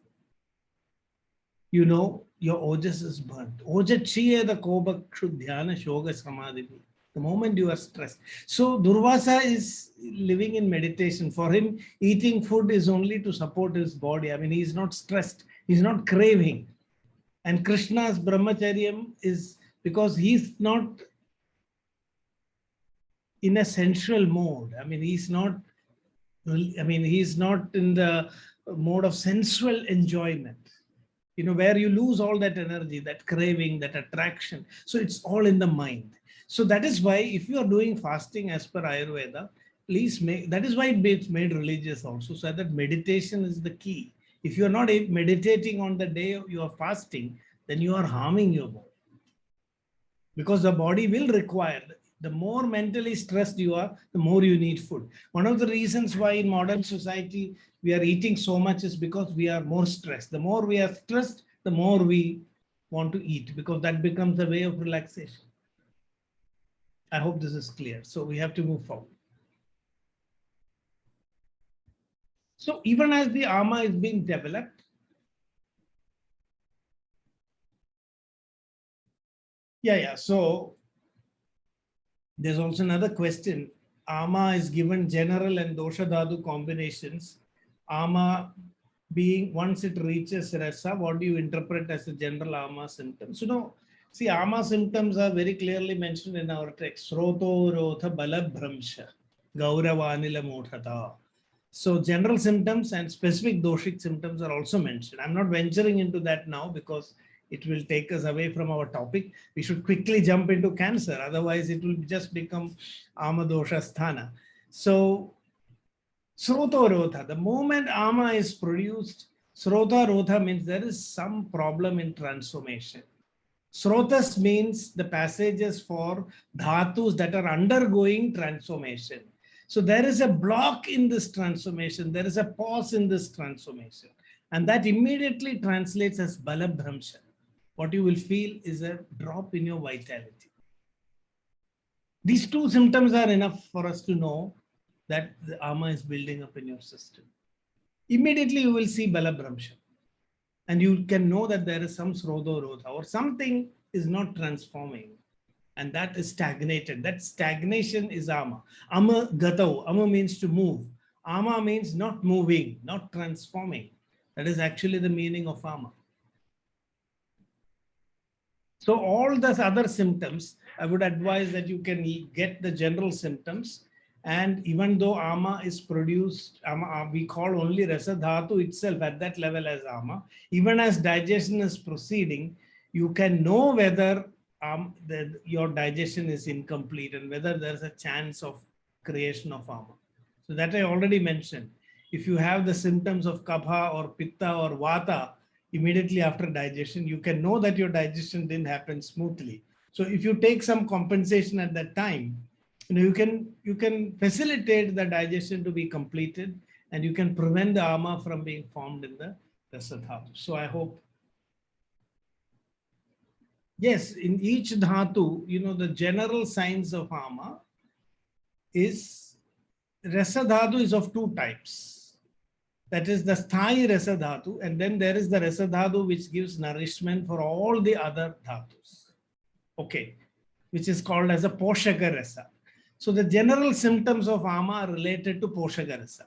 your ojas is burnt. Oja chiye the koba dhyana shoga samadhi. The moment you are stressed. So Durvasa is living in meditation. For him, eating food is only to support his body. I mean, he is not stressed. He's not craving. And Krishna's brahmacharyam is because he's not in a sensual mode. I mean, he's not in the mode of sensual enjoyment, where you lose all that energy, that craving, that attraction. So it's all in the mind. So that is why if you are doing fasting as per Ayurveda, that is why it's made religious also, so that meditation is the key. If you are not meditating on the day you are fasting, then you are harming your body. Because the body will require, the more mentally stressed you are, the more you need food. One of the reasons why in modern society we are eating so much is because we are more stressed. The more we are stressed, the more we want to eat, because that becomes a way of relaxation. I hope this is clear. So we have to move forward. So even as the ama is being developed, so there's also another question. Ama is given general and dosha dhatu combinations. Ama being, once it reaches rasa, what do you interpret as the general ama symptoms? See, ama symptoms are very clearly mentioned in our text. Sroto rotha balabhramsha gauravanila mothata. So general symptoms and specific doshic symptoms are also mentioned. I'm not venturing into that now because it will take us away from our topic. We should quickly jump into cancer. Otherwise, it will just become ama dosha sthana. So Srota rotha, the moment ama is produced, srota rotha means there is some problem in transformation. Srotas means the passages for dhatus that are undergoing transformation. So there is a block in this transformation. There is a pause in this transformation. And that immediately translates as balabhramsha. What you will feel is a drop in your vitality. These two symptoms are enough for us to know that the ama is building up in your system. Immediately you will see balabhramsha. And you can know that there is some srodo rotha or something is not transforming. And that is stagnated. That stagnation is ama. Ama gatau. Ama means to move. Ama means not moving, not transforming. That is actually the meaning of ama. So all the other symptoms, I would advise that you can get the general symptoms. And even though ama is produced, we call only rasa dhatu itself at that level as ama. Even as digestion is proceeding, you can know whether your digestion is incomplete and whether there's a chance of creation of ama. So that I already mentioned. If you have the symptoms of Kapha or Pitta or Vata immediately after digestion, you can know that your digestion didn't happen smoothly. So if you take some compensation at that time, you can facilitate the digestion to be completed, and you can prevent the ama from being formed in the rasa dhatu. So I hope. Yes, in each dhatu, the general signs of ama is rasa dhatu is of two types. That is the sthayi rasa dhatu, and then there is the rasa dhatu which gives nourishment for all the other dhatus. Okay, which is called as a poshaka rasa. So the general symptoms of ama are related to poshaka rasa.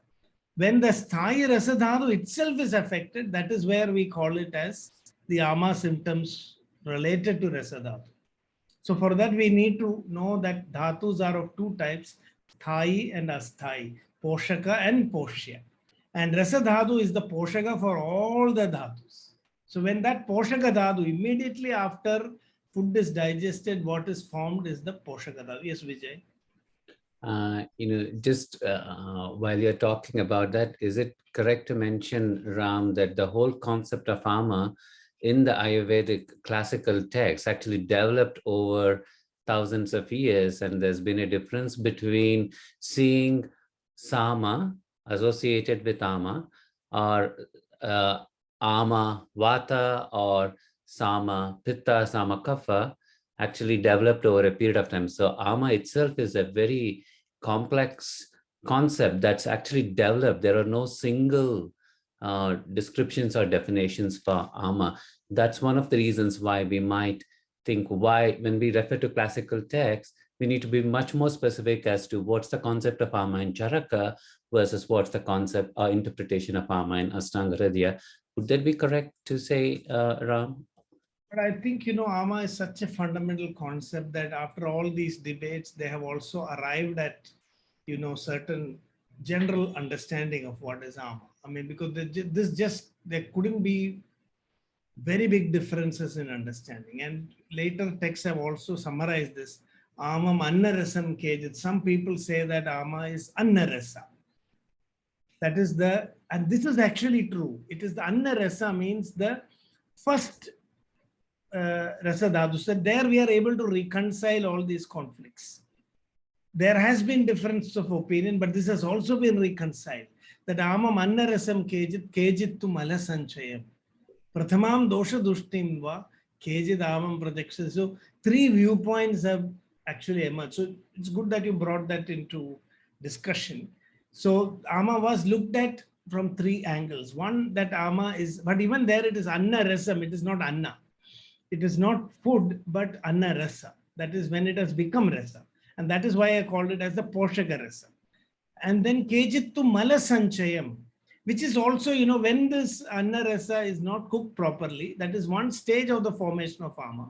When the sthayi rasa dhatu itself is affected, that is where we call it as the ama symptoms related to rasa dhatu. So for that we need to know that dhatus are of two types, sthayi and asthayi, poshaka and poshya. And rasa dhatu is the poshaka for all the dhatus. So when that poshaka dhatu, immediately after food is digested, what is formed is the poshaka dhatu. Yes, Vijay. Just while you're talking about that, is it correct to mention, Ram, that the whole concept of ama in the Ayurvedic classical text actually developed over thousands of years, and there's been a difference between seeing sama associated with ama, or ama vata, or sama pitta, sama kapha, actually developed over a period of time. So ama itself is a very complex concept that's actually developed. There are no single descriptions or definitions for ama. That's one of the reasons why we might think when we refer to classical texts, we need to be much more specific as to what's the concept of ama in Caraka versus what's the concept or interpretation of ama in Ashtanga Hridaya. Would that be correct to say, Ram? But I think, ama is such a fundamental concept that after all these debates, they have also arrived at, certain general understanding of what is ama. I mean, because there couldn't be very big differences in understanding. And later texts have also summarized this. Amam annarasam kejit. Some people say that ama is annarasa. That is and this is actually true. It is the annarasa means the first rasa dhatu. So there we are able to reconcile all these conflicts. There has been difference of opinion, but this has also been reconciled. That amam annarasam kejit tu malasanchayam. Prathamam dosha dushtim va kejit amam prajakshya. So three viewpoints have actually emerged. So it's good that you brought that into discussion. So ama was looked at from three angles. One, that ama is, but even there it is anna rasam, it is not anna. It is not food, but anna rasa. That is when it has become rasa. And that is why I called it as the poshaka rasa. And then kejittu mala sanchayam, which is also, you know, when this anna rasa is not cooked properly, that is one stage of the formation of ama.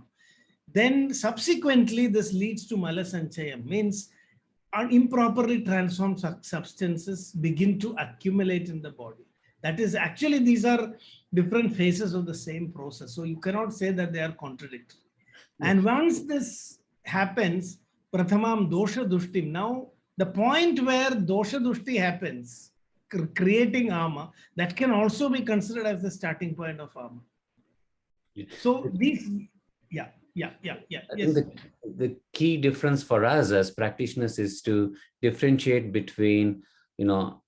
Then subsequently, this leads to mala sanchayam, means improperly transformed substances begin to accumulate in the body. That is actually, these are different phases of the same process. So you cannot say that they are contradictory. Yes. And once this happens, prathamam dosha dushtim. Now, the point where dosha dushti happens, creating ama, that can also be considered as the starting point of ama. Yeah. So these, yeah. I think the key difference for us as practitioners is to differentiate between, you know,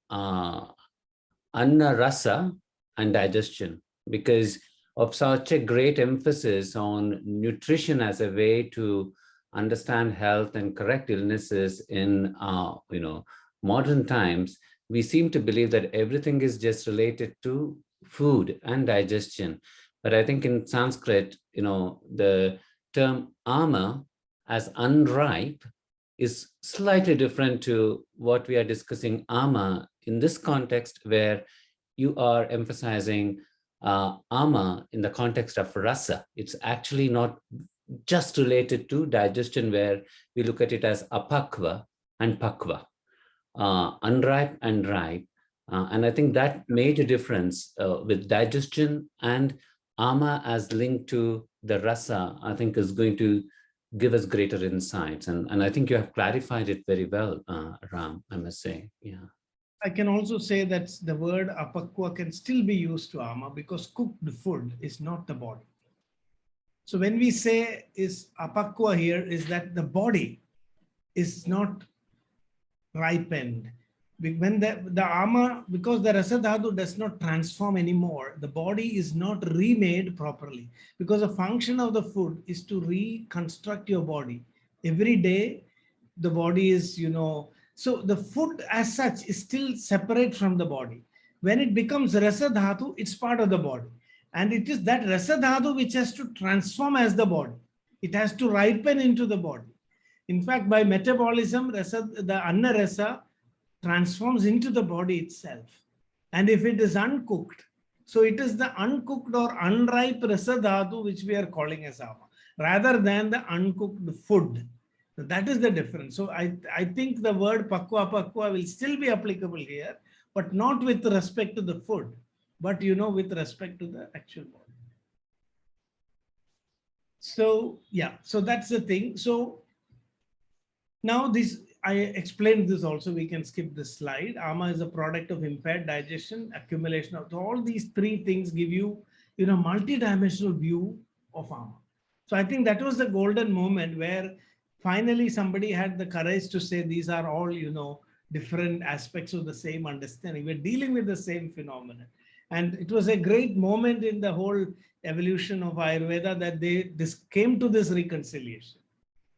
anna rasa and digestion, because of such a great emphasis on nutrition as a way to understand health and correct illnesses in, you know, modern times. We seem to believe that everything is just related to food and digestion. But I think in Sanskrit, you know, the term ama as unripe is slightly different to what we are discussing ama in this context, where you are emphasizing ama in the context of rasa. It's actually not just related to digestion, where we look at it as apakva and pakva, unripe and ripe. And I think that major difference with digestion and ama as linked to the rasa, I think is going to give us greater insights. And I think you have clarified it very well, Ram, I must say. Yeah. I can also say that the word apakwa can still be used to ama, because cooked food is not the body. So when we say is apakwa here, is that the body is not ripened. When the ama, because the rasa dhatu does not transform anymore, the body is not remade properly, because the function of the food is to reconstruct your body. Every day, the body is, you know, so the food as such is still separate from the body. When it becomes rasa dhatu, it's part of the body. And it is that rasa dhatu which has to transform as the body. It has to ripen into the body. In fact, by metabolism, the anna rasa transforms into the body itself. And if it is uncooked, so it is the uncooked or unripe rasa dhatu which we are calling as ama, rather than the uncooked food. So that is the difference. So I think the word pakwa will still be applicable here, but not with respect to the food, but, you know, with respect to the actual body. So yeah, so that's the thing. So now this, I explained this also, we can skip this slide. Ama is a product of impaired digestion, accumulation of, so all these three things give you, you know, multi-dimensional view of ama. So I think that was the golden moment where finally somebody had the courage to say these are all, you know, different aspects of the same understanding. We're dealing with the same phenomenon. And it was a great moment in the whole evolution of Ayurveda that they came to this reconciliation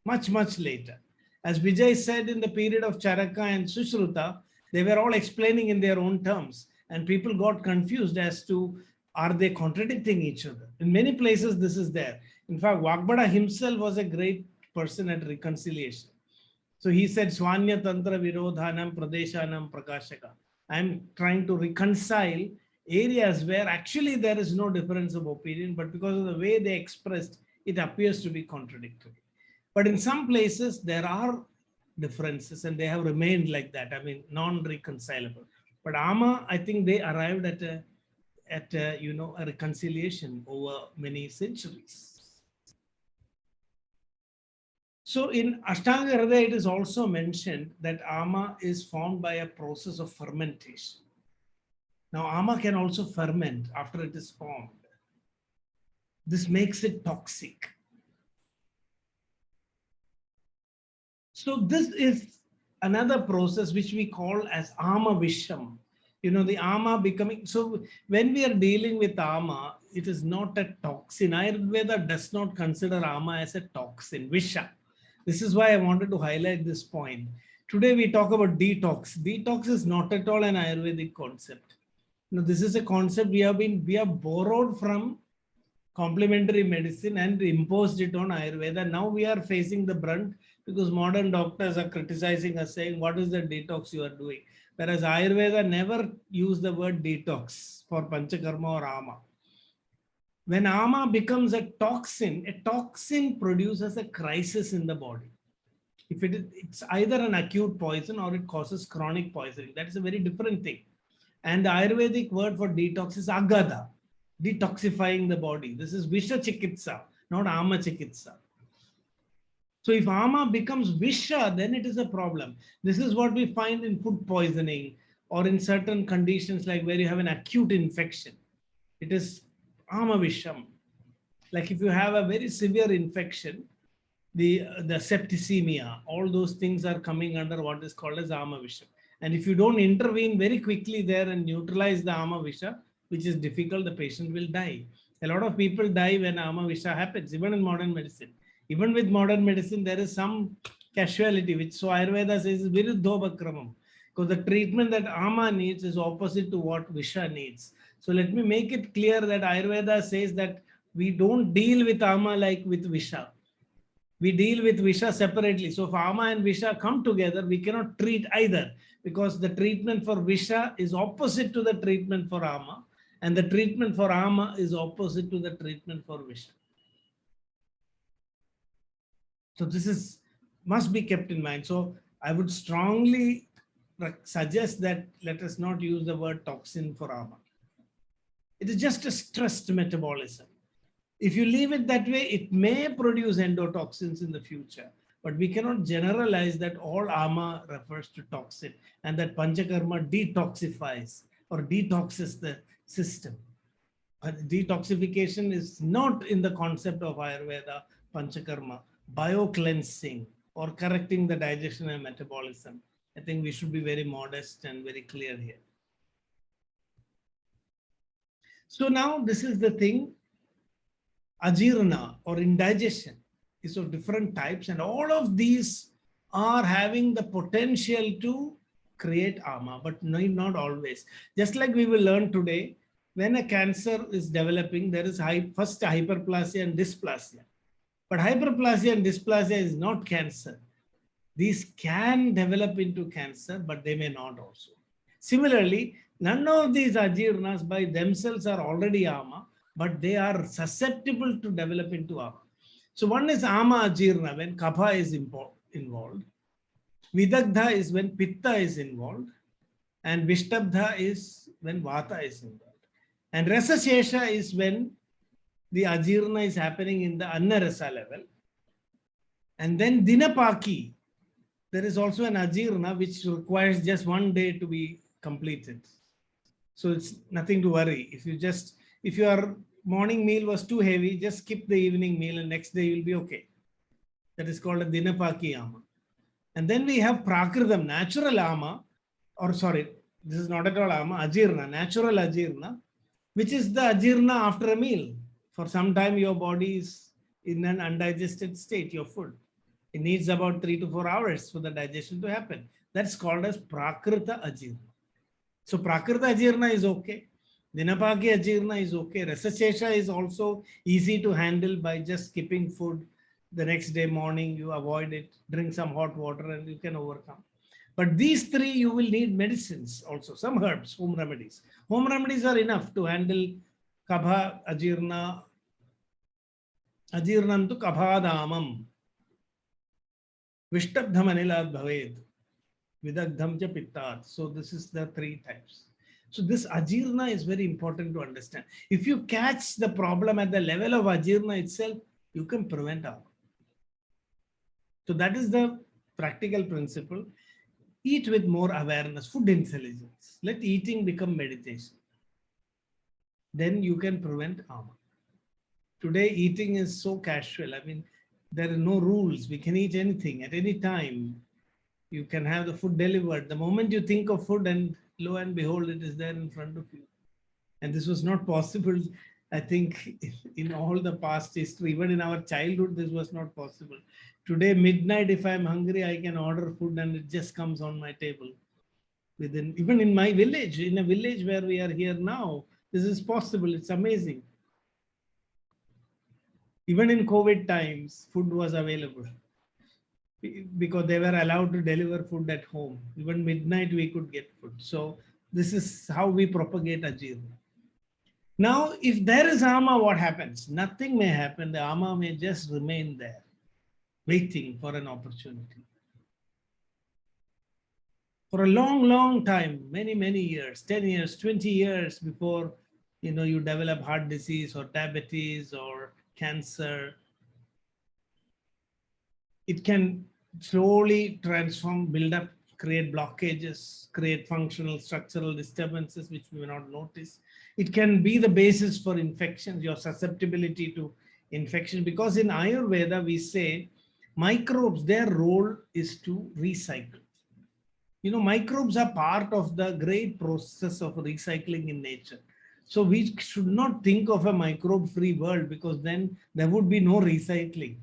much, much later. As Vijay said, in the period of Caraka and Sushruta, they were all explaining in their own terms, and people got confused as to, are they contradicting each other? In many places, this is there. In fact, Vagbada himself was a great person at reconciliation. So he said, Swanya Tantra Virodhanam Pradeshanam Prakashaka. I'm trying to reconcile areas where actually there is no difference of opinion, but because of the way they expressed, it appears to be contradictory. But in some places, there are differences and they have remained like that. I mean, non-reconcilable. But ama, I think they arrived at a, you know, a reconciliation over many centuries. So in Ashtanga Hridaya, it is also mentioned that ama is formed by a process of fermentation. Now, ama can also ferment after it is formed. This makes it toxic. So this is another process which we call as ama visham. You know, the ama becoming, so when we are dealing with ama, it is not a toxin. Ayurveda does not consider ama as a toxin, visha. This is why I wanted to highlight this point. Today we talk about detox. Detox is not at all an Ayurvedic concept. Now, this is a concept we have borrowed from complementary medicine and imposed it on Ayurveda. Now we are facing the brunt because modern doctors are criticizing us, saying, what is the detox you are doing? Whereas Ayurveda never used the word detox for Panchakarma or Ama. When Ama becomes a toxin produces a crisis in the body. If it's either an acute poison or it causes chronic poisoning. That is a very different thing. And the Ayurvedic word for detox is agada, detoxifying the body. This is Visha Chikitsa, not Ama Chikitsa. So if Ama becomes Visha, then it is a problem. This is what we find in food poisoning or in certain conditions like where you have an acute infection. It is Ama Visham. Like if you have a very severe infection, the septicemia, all those things are coming under what is called as Ama Visham. And if you don't intervene very quickly there and neutralize the Ama Visha, which is difficult, the patient will die. A lot of people die when Ama Visha happens, even in modern medicine. Even with modern medicine, there is some casualty, which so Ayurveda says is viruddhobakramam, because the treatment that Ama needs is opposite to what Visha needs. So let me make it clear that Ayurveda says that we don't deal with Ama like with Visha. We deal with Visha separately. So if Ama and Visha come together, we cannot treat either, because the treatment for Visha is opposite to the treatment for Ama, and the treatment for Ama is opposite to the treatment for Visha. So this must be kept in mind. So I would strongly suggest that let us not use the word toxin for Ama. It is just a stressed metabolism. If you leave it that way, it may produce endotoxins in the future, but we cannot generalize that all Ama refers to toxin and that Panchakarma detoxifies or detoxes the system. Detoxification is not in the concept of Ayurveda, Panchakarma, bio-cleansing or correcting the digestion and metabolism. I think we should be very modest and very clear here. So now this is the thing. Ajirna or indigestion is of different types, and all of these are having the potential to create Ama, but not always. Just like we will learn today, when a cancer is developing, there is first hyperplasia and dysplasia. But hyperplasia and dysplasia is not cancer. These can develop into cancer, but they may not also. Similarly, none of these ajirnas by themselves are already Ama, but they are susceptible to develop into Ama. So one is Ama ajirna when Kapha is involved. Vidagdha is when Pitta is involved. And Vishtabdha is when Vata is involved. And Rasashesha is when the ajirna is happening in the Annarasa level. And then Dinapaki, there is also an ajirna which requires just one day to be completed. So it's nothing to worry. If your morning meal was too heavy, just skip the evening meal and next day you'll be okay. That is called a Dinapaki Ama. And then we have Prakritam, natural Ama, or sorry, this is not at all Ama, Ajirna, natural Ajirna, which is the Ajirna after a meal. For some time your body is in an undigested state, your food. It needs about 3 to 4 hours for the digestion to happen. That's called as Prakrita Ajirna. So Prakrita Ajirna is okay. Dinapaki Ajirna is okay. Rasashesha is also easy to handle by just skipping food. The next day morning, you avoid it, drink some hot water and you can overcome. But these three, you will need medicines also, some herbs, home remedies. Home remedies are enough to handle Kapha Ajirna, Ajirnantu Kaphadamam, Vishtabdham Anilad Bhaved, Vidagdham cha Pittat. So this is the three types. So this Ajirna is very important to understand. If you catch the problem at the level of Ajirna itself, you can prevent Ama. So that is the practical principle. Eat with more awareness, food intelligence. Let eating become meditation. Then you can prevent Ama. Today, eating is so casual. I mean, there are no rules. We can eat anything at any time. You can have the food delivered. The moment you think of food, and lo and behold, it is there in front of you. And this was not possible I think in all the past history, even in our childhood, this was not possible. Today, midnight, if I'm hungry, I can order food and it just comes on my table. Even in my village, in a village where we are here now, this is possible. It's amazing. Even in COVID times, food was available because they were allowed to deliver food at home. Even midnight, we could get food. So this is how we propagate ajirna. Now, if there is ama, what happens? Nothing may happen. The ama may just remain there, waiting for an opportunity. For a long, long time, many, many years, 10 years, 20 years before you develop heart disease or diabetes or cancer, it can slowly transform, build up, create blockages, create functional structural disturbances which we may not notice. It can be the basis for infections, your susceptibility to infection, because in Ayurveda we say microbes, their role is to recycle. Microbes are part of the great process of recycling in nature. So we should not think of a microbe-free world, because then there would be no recycling.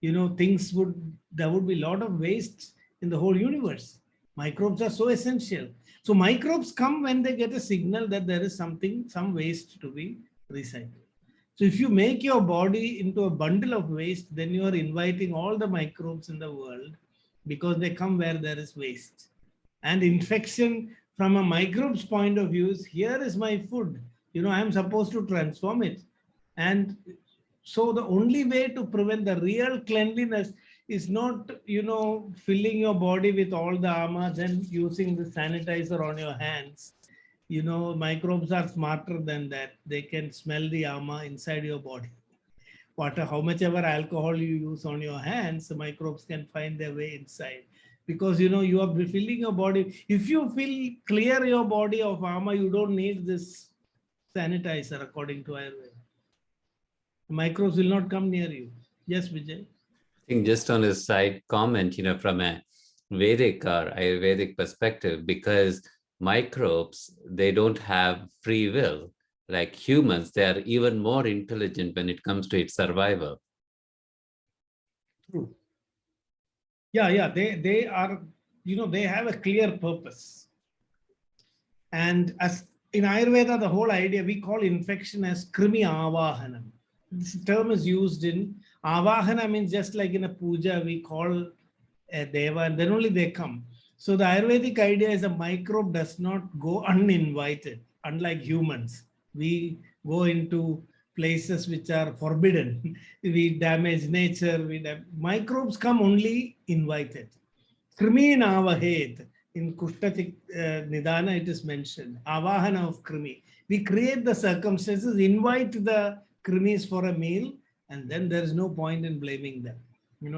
There would be a lot of waste in the whole universe. Microbes are so essential. So microbes come when they get a signal that there is some waste to be recycled. So if you make your body into a bundle of waste, then you are inviting all the microbes in the world, because they come where there is waste. And infection from a microbe's point of view is, here is my food. I am supposed to transform it. And so the only way to prevent the real cleanliness is not, filling your body with all the ama, then using the sanitizer on your hands. Microbes are smarter than that. They can smell the ama inside your body. How much ever alcohol you use on your hands, the microbes can find their way inside. Because you are filling your body. If you clear your body of ama, you don't need this sanitizer, according to Ayurveda. The microbes will not come near you. Yes, Vijay? I think just on a side comment, from a Vedic or Ayurvedic perspective, because microbes, they don't have free will. Like humans, they are even more intelligent when it comes to its survival. True. Yeah, they are, they have a clear purpose. And as in Ayurveda, the whole idea, we call infection as krimi avahanam. This term is used in avahana, means just like in a puja, we call a deva and then only they come. So the Ayurvedic idea is a microbe does not go uninvited, unlike humans. We go into places which are forbidden. We damage nature. Microbes come only invited. Krimi navahet. In Kushtatik Nidana, it is mentioned. Avahana of krimi. We create the circumstances, invite the krimis for a meal, and then there is no point in blaming them.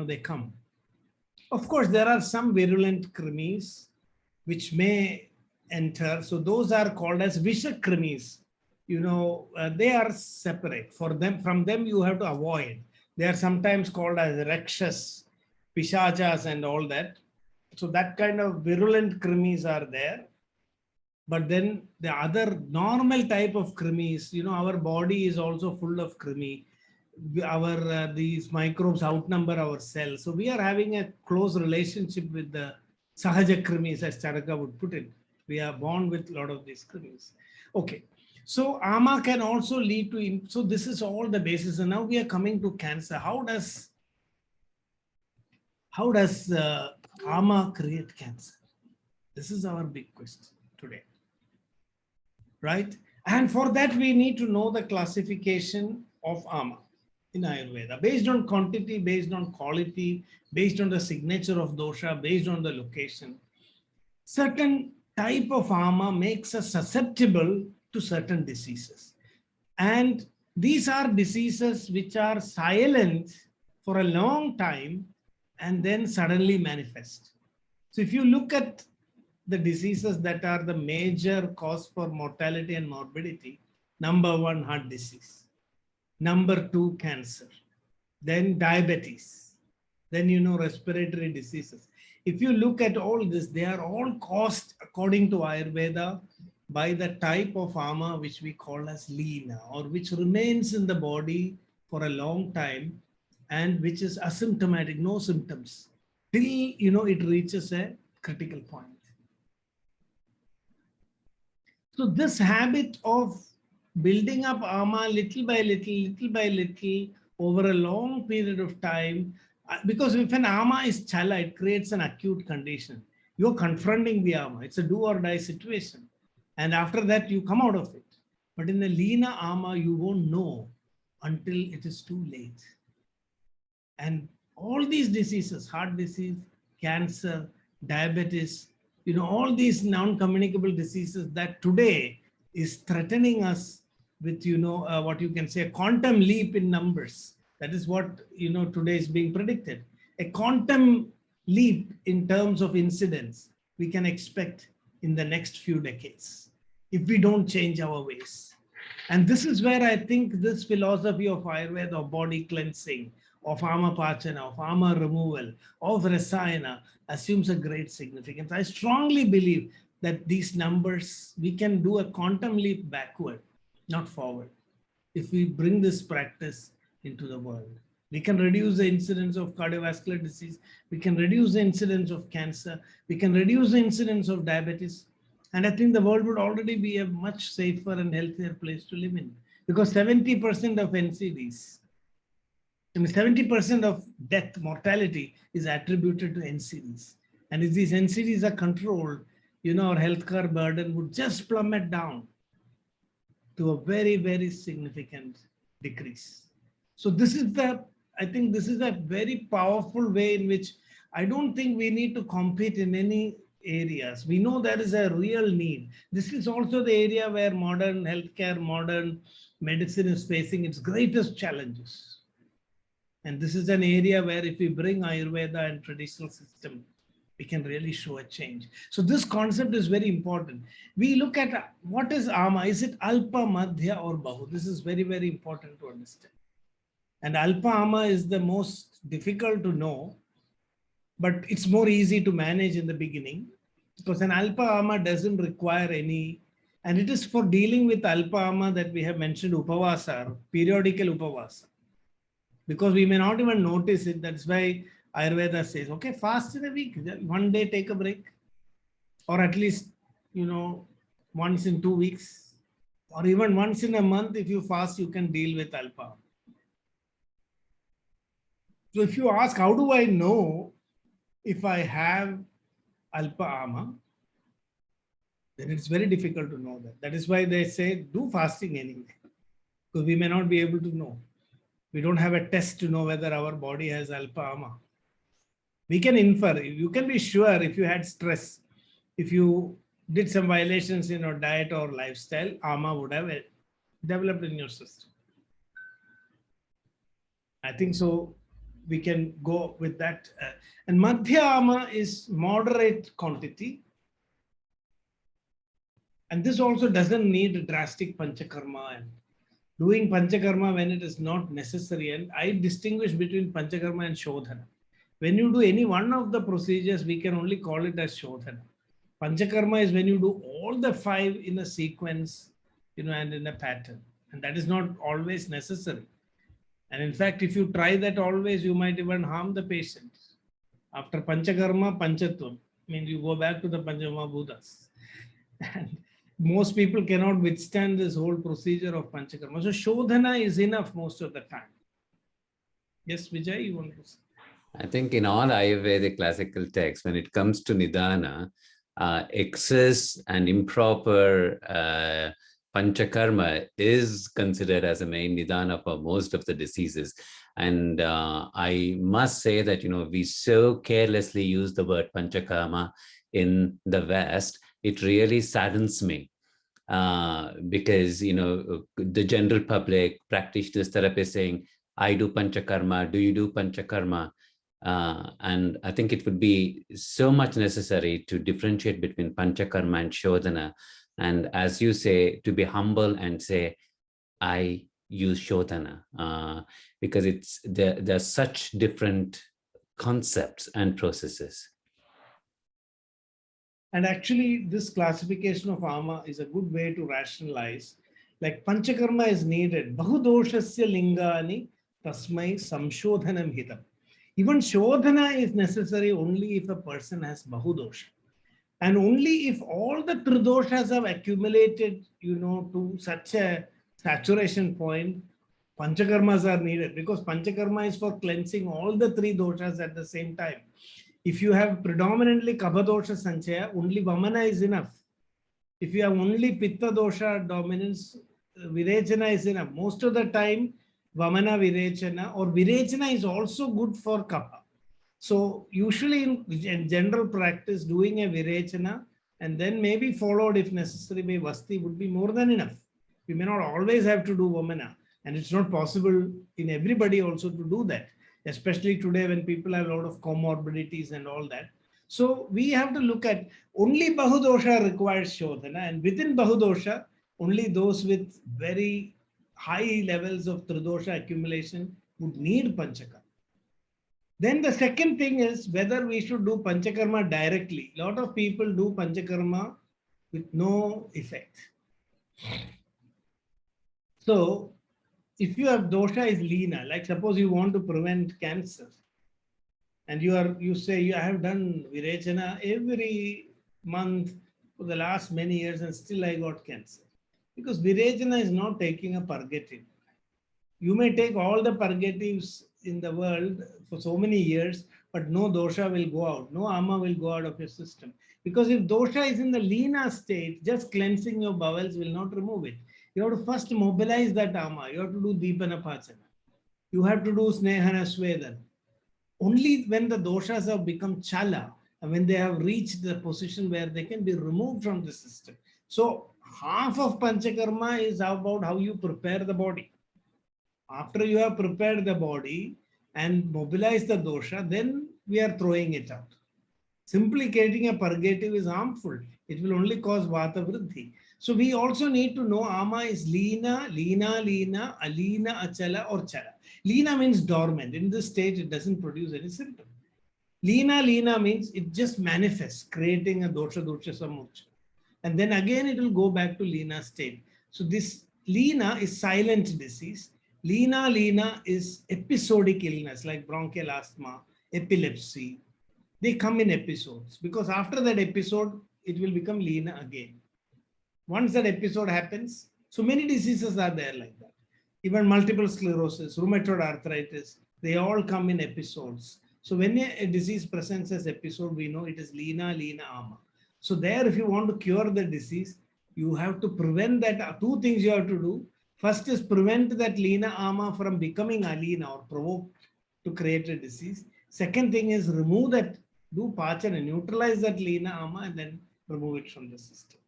They come. Of course, there are some virulent krimis which may enter. So those are called as visha krimis. They are separate. From them, you have to avoid. They are sometimes called as rakshas, pishachas, and all that. So that kind of virulent krimis are there. But then the other normal type of krimis, our body is also full of krimi. These microbes outnumber our cells. So we are having a close relationship with the sahaja krimis, as Caraka would put it. We are born with a lot of these krimis. Okay. So ama can also lead to, so this is all the basis. And now we are coming to cancer. How does ama create cancer? This is our big question today, right? And for that, we need to know the classification of ama in Ayurveda, based on quantity, based on quality, based on the signature of dosha, based on the location. Certain type of ama makes us susceptible to certain diseases. And these are diseases which are silent for a long time and then suddenly manifest. So if you look at the diseases that are the major cause for mortality and morbidity, number 1, heart disease. Number 2, cancer. Then diabetes. Then, respiratory diseases. If you look at all this, they are all caused, according to Ayurveda, by the type of ama which we call as lina, or which remains in the body for a long time and which is asymptomatic, no symptoms, till it reaches a critical point. So this habit of building up ama little by little over a long period of time, because if an ama is chala, it creates an acute condition. You're confronting the ama. It's a do or die situation. And after that, you come out of it. But in the lina ama, you won't know until it is too late. And all these diseases, heart disease, cancer, diabetes, all these non-communicable diseases that today is threatening us with, what you can say, a quantum leap in numbers. That is what, today is being predicted. A quantum leap in terms of incidence we can expect in the next few decades if we don't change our ways. And this is where I think this philosophy of Ayurveda, of body cleansing, of ama pachana, of ama removal, of rasayana assumes a great significance. I strongly believe that these numbers, we can do a quantum leap backward, not forward, if we bring this practice into the world. We can reduce the incidence of cardiovascular disease. We can reduce the incidence of cancer. We can reduce the incidence of diabetes. And I think the world would already be a much safer and healthier place to live in, because 70% of NCDs, 70% of death, mortality is attributed to NCDs. And if these NCDs are controlled, our healthcare burden would just plummet down to a very, very significant decrease. So I think this is a very powerful way in which I don't think we need to compete in any areas. We know there is a real need. This is also the area where modern healthcare, modern medicine is facing its greatest challenges. And this is an area where if we bring Ayurveda and traditional system, we can really show a change. So this concept is very important. We look at what is ama. Is it alpa, madhya, or bahu? This is very, very important to understand. And alpa ama is the most difficult to know, but it's more easy to manage in the beginning, because an alpa ama doesn't require any, and it is for dealing with alpa ama that we have mentioned upavasa, periodical upavasa, because we may not even notice it. That's why Ayurveda says, okay, fast in a week, one day take a break, or at least, once in 2 weeks, or even once in a month. If you fast, you can deal with alpa. So if you ask, how do I know if I have alpa ama, then it's very difficult to know that. That is why they say do fasting anyway, because we may not be able to know. We don't have a test to know whether our body has alpa ama. We can infer. You can be sure if you had stress, if you did some violations in your diet or lifestyle, ama would have developed in your system. I think so. We can go with that. And madhya ama is moderate quantity. And this also doesn't need drastic panchakarma and doing panchakarma when it is not necessary. And I distinguish between panchakarma and shodhana. When you do any one of the procedures, we can only call it as shodhana. Panchakarma is when you do all the 5 in a sequence, and in a pattern. And that is not always necessary. And in fact, if you try that always, you might even harm the patient. After panchakarma, panchatvam, means you go back to the Panchamabudas. And most people cannot withstand this whole procedure of panchakarma. So shodhana is enough most of the time. Yes, Vijay, you want to say? I think in all Ayurvedic classical texts, when it comes to nidana, excess and improper panchakarma is considered as a main nidana for most of the diseases. And I must say that, we so carelessly use the word panchakarma in the West. It really saddens me. Because, the general public, practitioners, therapists saying, I do panchakarma, do you do panchakarma? And I think it would be so much necessary to differentiate between panchakarma and shodhana. And as you say, to be humble and say, I use shodhana, because there are such different concepts and processes. And actually, this classification of ama is a good way to rationalize. Like panchakarma is needed. Bahudoshasya lingani tasmai samshodhanam hitam. Even shodhana is necessary only if a person has bahudosha. And only if all the tridoshas have accumulated, to such a saturation point, panchakarmas are needed, because panchakarma is for cleansing all the three doshas at the same time. If you have predominantly kapha dosha sanchaya, only vamana is enough. If you have only pitta dosha dominance, virechana is enough. Most of the time, vamana virechana or virechana is also good for kapha. So usually in general practice, doing a virechana and then maybe followed if necessary by vasti would be more than enough. We may not always have to do vamana, and it's not possible in everybody also to do that, especially today when people have a lot of comorbidities and all that. So we have to look at only bahudosha requires shodhana, and within bahudosha, only those with very high levels of tridosha accumulation would need panchaka. Then the second thing is whether we should do panchakarma directly. A lot of people do panchakarma with no effect. So if you have dosha is leena, like suppose you want to prevent cancer, and you say, I have done virechana every month for the last many years and still I got cancer. Because virechana is not taking a purgative. You may take all the purgatives in the world for so many years, but no dosha will go out, no ama will go out of your system. Because if dosha is in the leena state, just cleansing your bowels will not remove it. You have to first mobilize that ama. You have to do deepana pachana. You have to do snehana svedana. Only when the doshas have become chala, and when they have reached the position where they can be removed from the system. So half of panchakarma is about how you prepare the body. After you have prepared the body and mobilized the dosha, then we are throwing it out. Simply getting a purgative is harmful. It will only cause vata vriddhi. So we also need to know ama is leena, alina, achala or chala. Leena means dormant. In this stage, it doesn't produce any symptom. Leena means it just manifests, creating a dosha samurcha. And then again, it will go back to leena state. So this leena is silent disease. Leena is episodic illness like bronchial asthma, epilepsy. They come in episodes because after that episode, it will become leena again. Once that episode happens, so many diseases are there like that. Even multiple sclerosis, rheumatoid arthritis, they all come in episodes. So when a disease presents as episode, we know it is leena ama. So there, if you want to cure the disease, you have to prevent that. Two things you have to do. First is prevent that leena ama from becoming alina or provoked to create a disease. Second thing is remove that, do pachana, neutralize that leena ama and then remove it from the system.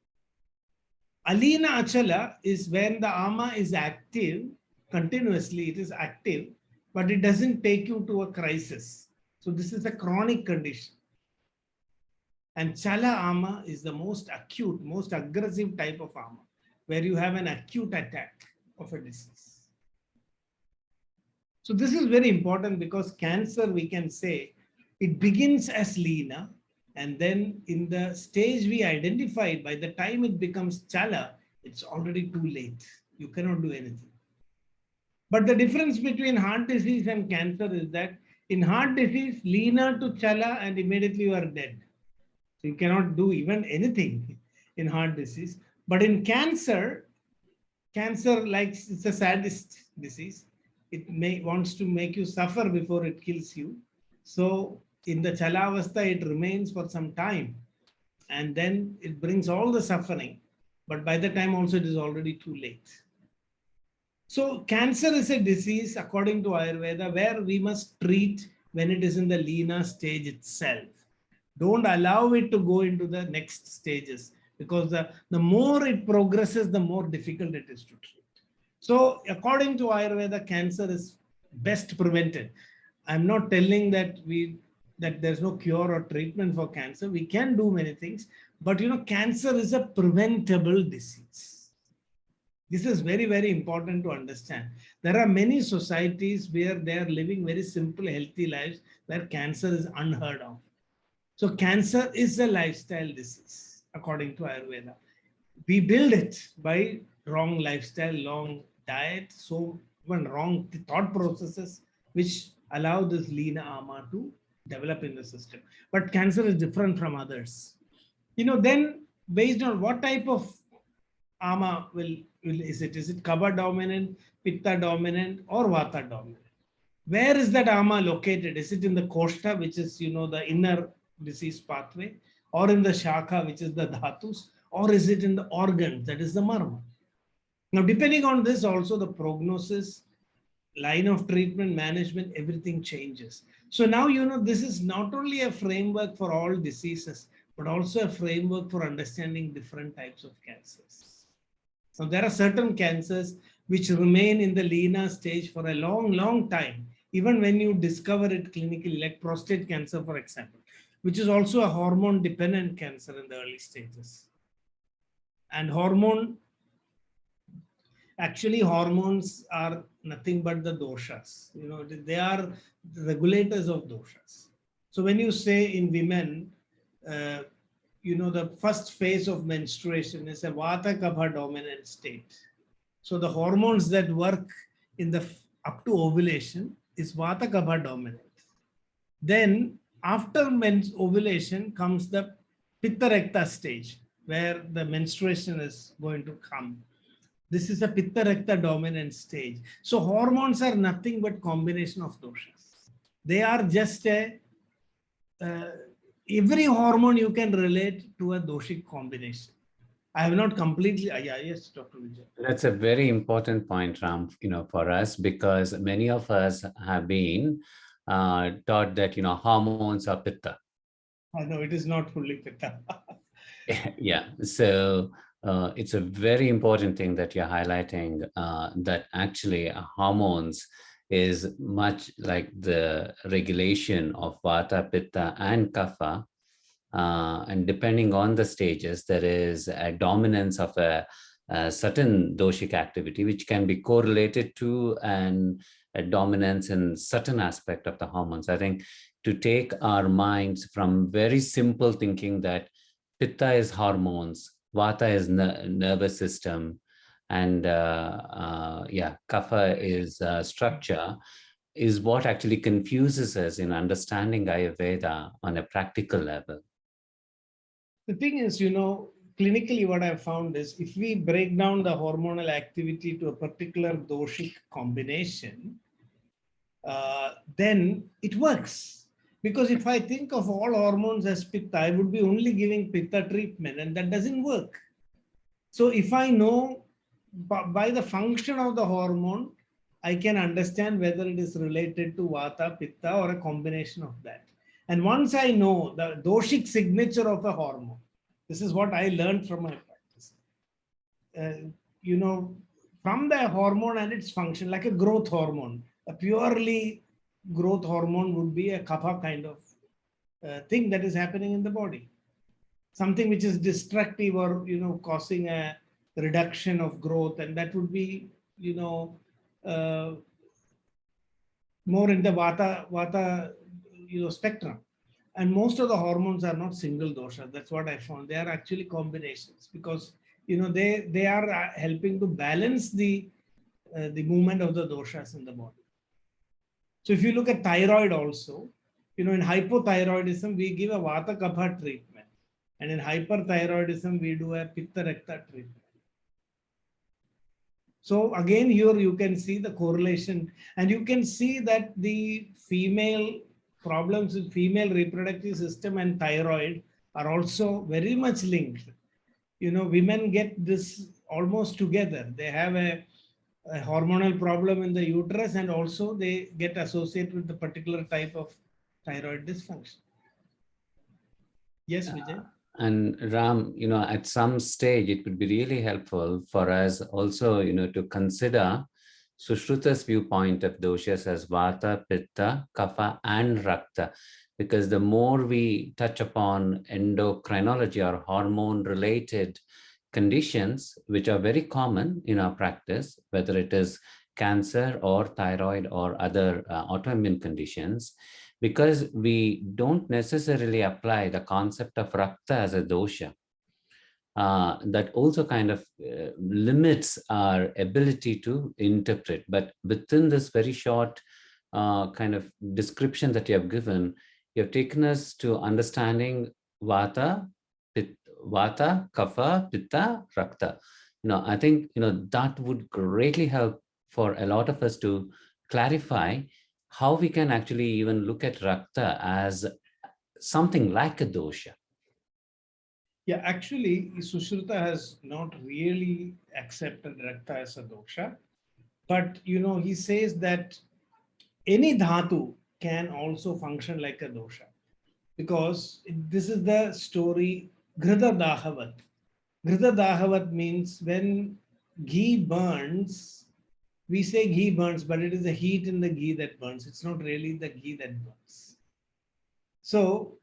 Alina achala is when the ama is active, continuously it is active, but it doesn't take you to a crisis. So this is a chronic condition. And chala ama is the most acute, most aggressive type of ama, where you have an acute attack of a disease. So this is very important because cancer, we can say, it begins as leena, and then in the stage we identified, by the time it becomes chala, it's already too late. You cannot do anything. But the difference between heart disease and cancer is that in heart disease, leena to chala and immediately you are dead. So you cannot do even anything in heart disease. But in cancer, like it's a sadist disease. It wants to make you suffer before it kills you. So in the chalavastha, it remains for some time and then it brings all the suffering. But by the time also it is already too late. So cancer is a disease according to Ayurveda where we must treat when it is in the leena stage itself. Don't allow it to go into the next stages because the more it progresses, the more difficult it is to treat. So according to Ayurveda, cancer is best prevented. I'm not telling that there's no cure or treatment for cancer. We can do many things, but cancer is a preventable disease. This is very, very important to understand. There are many societies where they are living very simple, healthy lives where cancer is unheard of. So cancer is a lifestyle disease, according to Ayurveda. We build it by wrong lifestyle, wrong diet, so even wrong thought processes, which allow this lean ama to develop in the system. But cancer is different from others. Then based on what type of ama is it? Is it Kapha dominant, Pitta dominant, or Vata dominant? Where is that ama located? Is it in the kosha, which is the inner disease pathway, or in the shakha, which is the dhatus, or is it in the organs, that is the marma? Now, depending on this, also the prognosis, line of treatment, management, everything changes. So now this is not only a framework for all diseases, but also a framework for understanding different types of cancers. So there are certain cancers which remain in the Lena stage for a long, long time, even when you discover it clinically, like prostate cancer, for example, which is also a hormone-dependent cancer in the early stages. And actually hormones are nothing but the doshas. They are regulators of doshas. So when you say in women, the first phase of menstruation is a Vata Kapha dominant state. So the hormones that work up to ovulation is Vata Kapha dominant. Then after ovulation comes the Pitta Rekta stage, where the menstruation is going to come. This is a Pitta Rekta dominant stage. So hormones are nothing but combination of doshas. They are just every hormone you can relate to a doshic combination. I have not completely, yes, Dr. Vijay. That's a very important point, Ram, for us, because many of us have been taught that, hormones are Pitta. No, it is not fully Pitta. Yeah, so it's a very important thing that you're highlighting, that actually hormones is much like the regulation of Vata, Pitta, and Kapha. And depending on the stages, there is a dominance of a certain doshic activity, which can be correlated to a dominance in certain aspect of the hormones. I think to take our minds from very simple thinking that Pitta is hormones, Vata is nervous system, and Kapha is structure, is what actually confuses us in understanding Ayurveda on a practical level. The thing is, clinically what I've found is if we break down the hormonal activity to a particular doshic combination, then it works. Because if I think of all hormones as Pitta, I would be only giving Pitta treatment, and that doesn't work. So if I know by the function of the hormone, I can understand whether it is related to Vata, Pitta, or a combination of that. And once I know the doshic signature of a hormone, this is what I learned from my practice. From the hormone and its function, like a growth hormone, a purely growth hormone would be a Kapha kind of thing that is happening in the body. Something which is destructive or, causing a reduction of growth, and that would be, more in the Vata spectrum. And most of the hormones are not single dosha. That's what I found. They are actually combinations because, they are helping to balance the movement of the doshas in the body. So if you look at thyroid also, in hypothyroidism, we give a Vata Kapha treatment. And in hyperthyroidism, we do a Pitta Rekta treatment. So again, here you can see the correlation, and you can see that the problems with female reproductive system and thyroid are also very much linked. Women get this almost together. They have a hormonal problem in the uterus, and also they get associated with the particular type of thyroid dysfunction. Yes, Vijay? And Ram, at some stage, it would be really helpful for us also, to consider Sushruta's viewpoint of doshas as Vata, Pitta, Kapha, and Rakta, because the more we touch upon endocrinology or hormone-related conditions, which are very common in our practice, whether it is cancer or thyroid or other autoimmune conditions, because we don't necessarily apply the concept of Rakta as a dosha. That also kind of limits our ability to interpret. But within this very short kind of description that you have given, you have taken us to understanding Vata, Vata, Kapha, Pitta, Rakta. I think that would greatly help for a lot of us to clarify how we can actually even look at Rakta as something like a dosha. Yeah, actually, Sushruta has not really accepted Rakta as a dosha. But, he says that any dhatu can also function like a dosha. Because this is the story, Ghrita Dahavat. Ghrita Dahavat means when ghee burns, we say ghee burns, but it is the heat in the ghee that burns. It's not really the ghee that burns. So,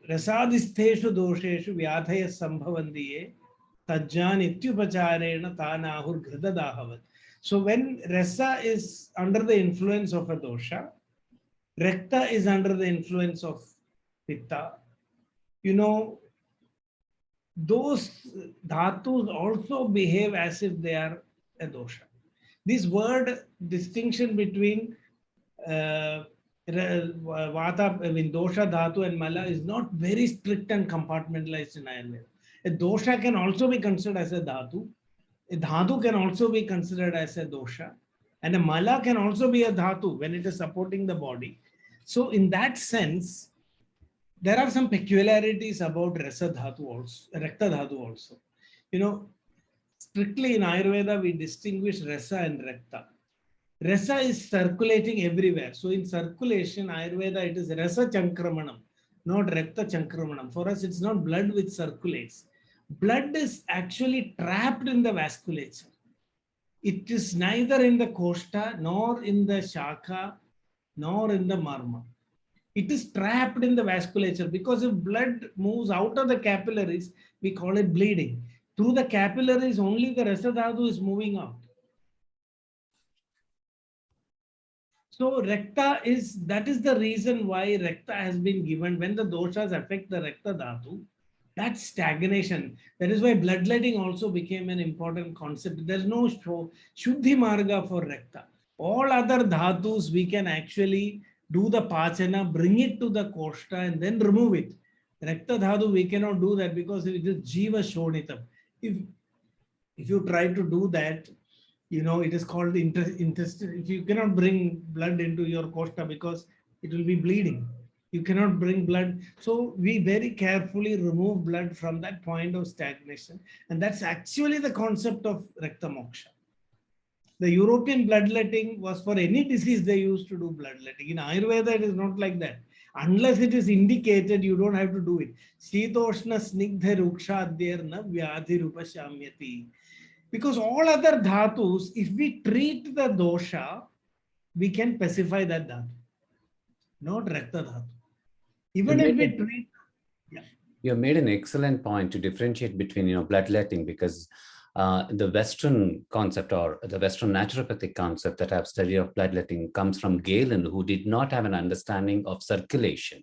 रसादिस्थेषु दोषेषु व्याधयः सम्भवन्ति ये तज्जान् इत्युपचारेण तान् आहुर्घृतदाहवत्. So when rasa is under the influence of a dosha, rakta is under the influence of pitta, those dhatus also behave as if they are a dosha. This word distinction between Vata, dosha, dhatu and mala is not very strict and compartmentalized in Ayurveda. A dosha can also be considered as a dhatu. A dhatu can also be considered as a dosha. And a mala can also be a dhatu when it is supporting the body. So in that sense, there are some peculiarities about rasa dhatu also, rakta dhatu also. Strictly in Ayurveda, we distinguish rasa and rakta. Rasa is circulating everywhere. So in circulation, Ayurveda, it is rasa chankramanam, not rakta chankramanam. For us, it's not blood which circulates. Blood is actually trapped in the vasculature. It is neither in the koshta, nor in the shaka, nor in the marma. It is trapped in the vasculature, because if blood moves out of the capillaries, we call it bleeding. Through the capillaries, only the rasa dhatu is moving out. So that is the reason why Rakta has been given. When the doshas affect the Rakta dhatu, that's stagnation. That is why bloodletting also became an important concept. There's no Shuddhi Marga for Rakta. All other dhatus, we can actually do the pachana, bring it to the koshta and then remove it. Rakta dhatu, we cannot do that because it is Jiva Shonitam. If you try to do that, it is called intestine. If you cannot bring blood into your koshta because it will be bleeding. You cannot bring blood. So we very carefully remove blood from that point of stagnation. And that's actually the concept of Rakta Moksha. The European bloodletting was for any disease they used to do bloodletting. In Ayurveda, it is not like that. Unless it is indicated, you don't have to do it. Shitoshna snigdha rukshadhyarna vyadhirupa shamyati. Because all other dhatus, if we treat the dosha, we can pacify that dhatu, not rakta dhatu. Even if we treat... Yeah. You made an excellent point to differentiate between bloodletting, because the Western concept, or the Western naturopathic concept that I've studied of bloodletting, comes from Galen, who did not have an understanding of circulation.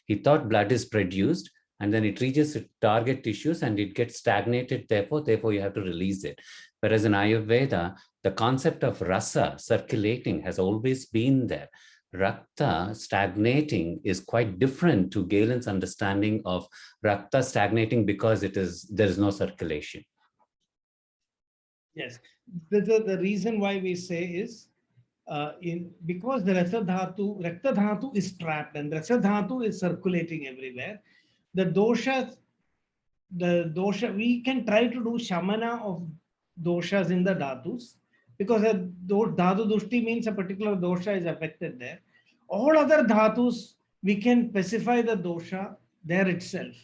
He thought blood is produced and then it reaches its target tissues and it gets stagnated, therefore you have to release it. Whereas in Ayurveda, the concept of rasa, circulating, has always been there. Rakta, stagnating, is quite different to Galen's understanding of Rakta stagnating because there is no circulation. Yes, the reason why we say is because the Rakta dhatu is trapped and Rasa dhatu is circulating everywhere. The dosha, we can try to do shamana of doshas in the dhatus, because a dhatu dushti means a particular dosha is affected there. All other dhatus, we can pacify the dosha there itself.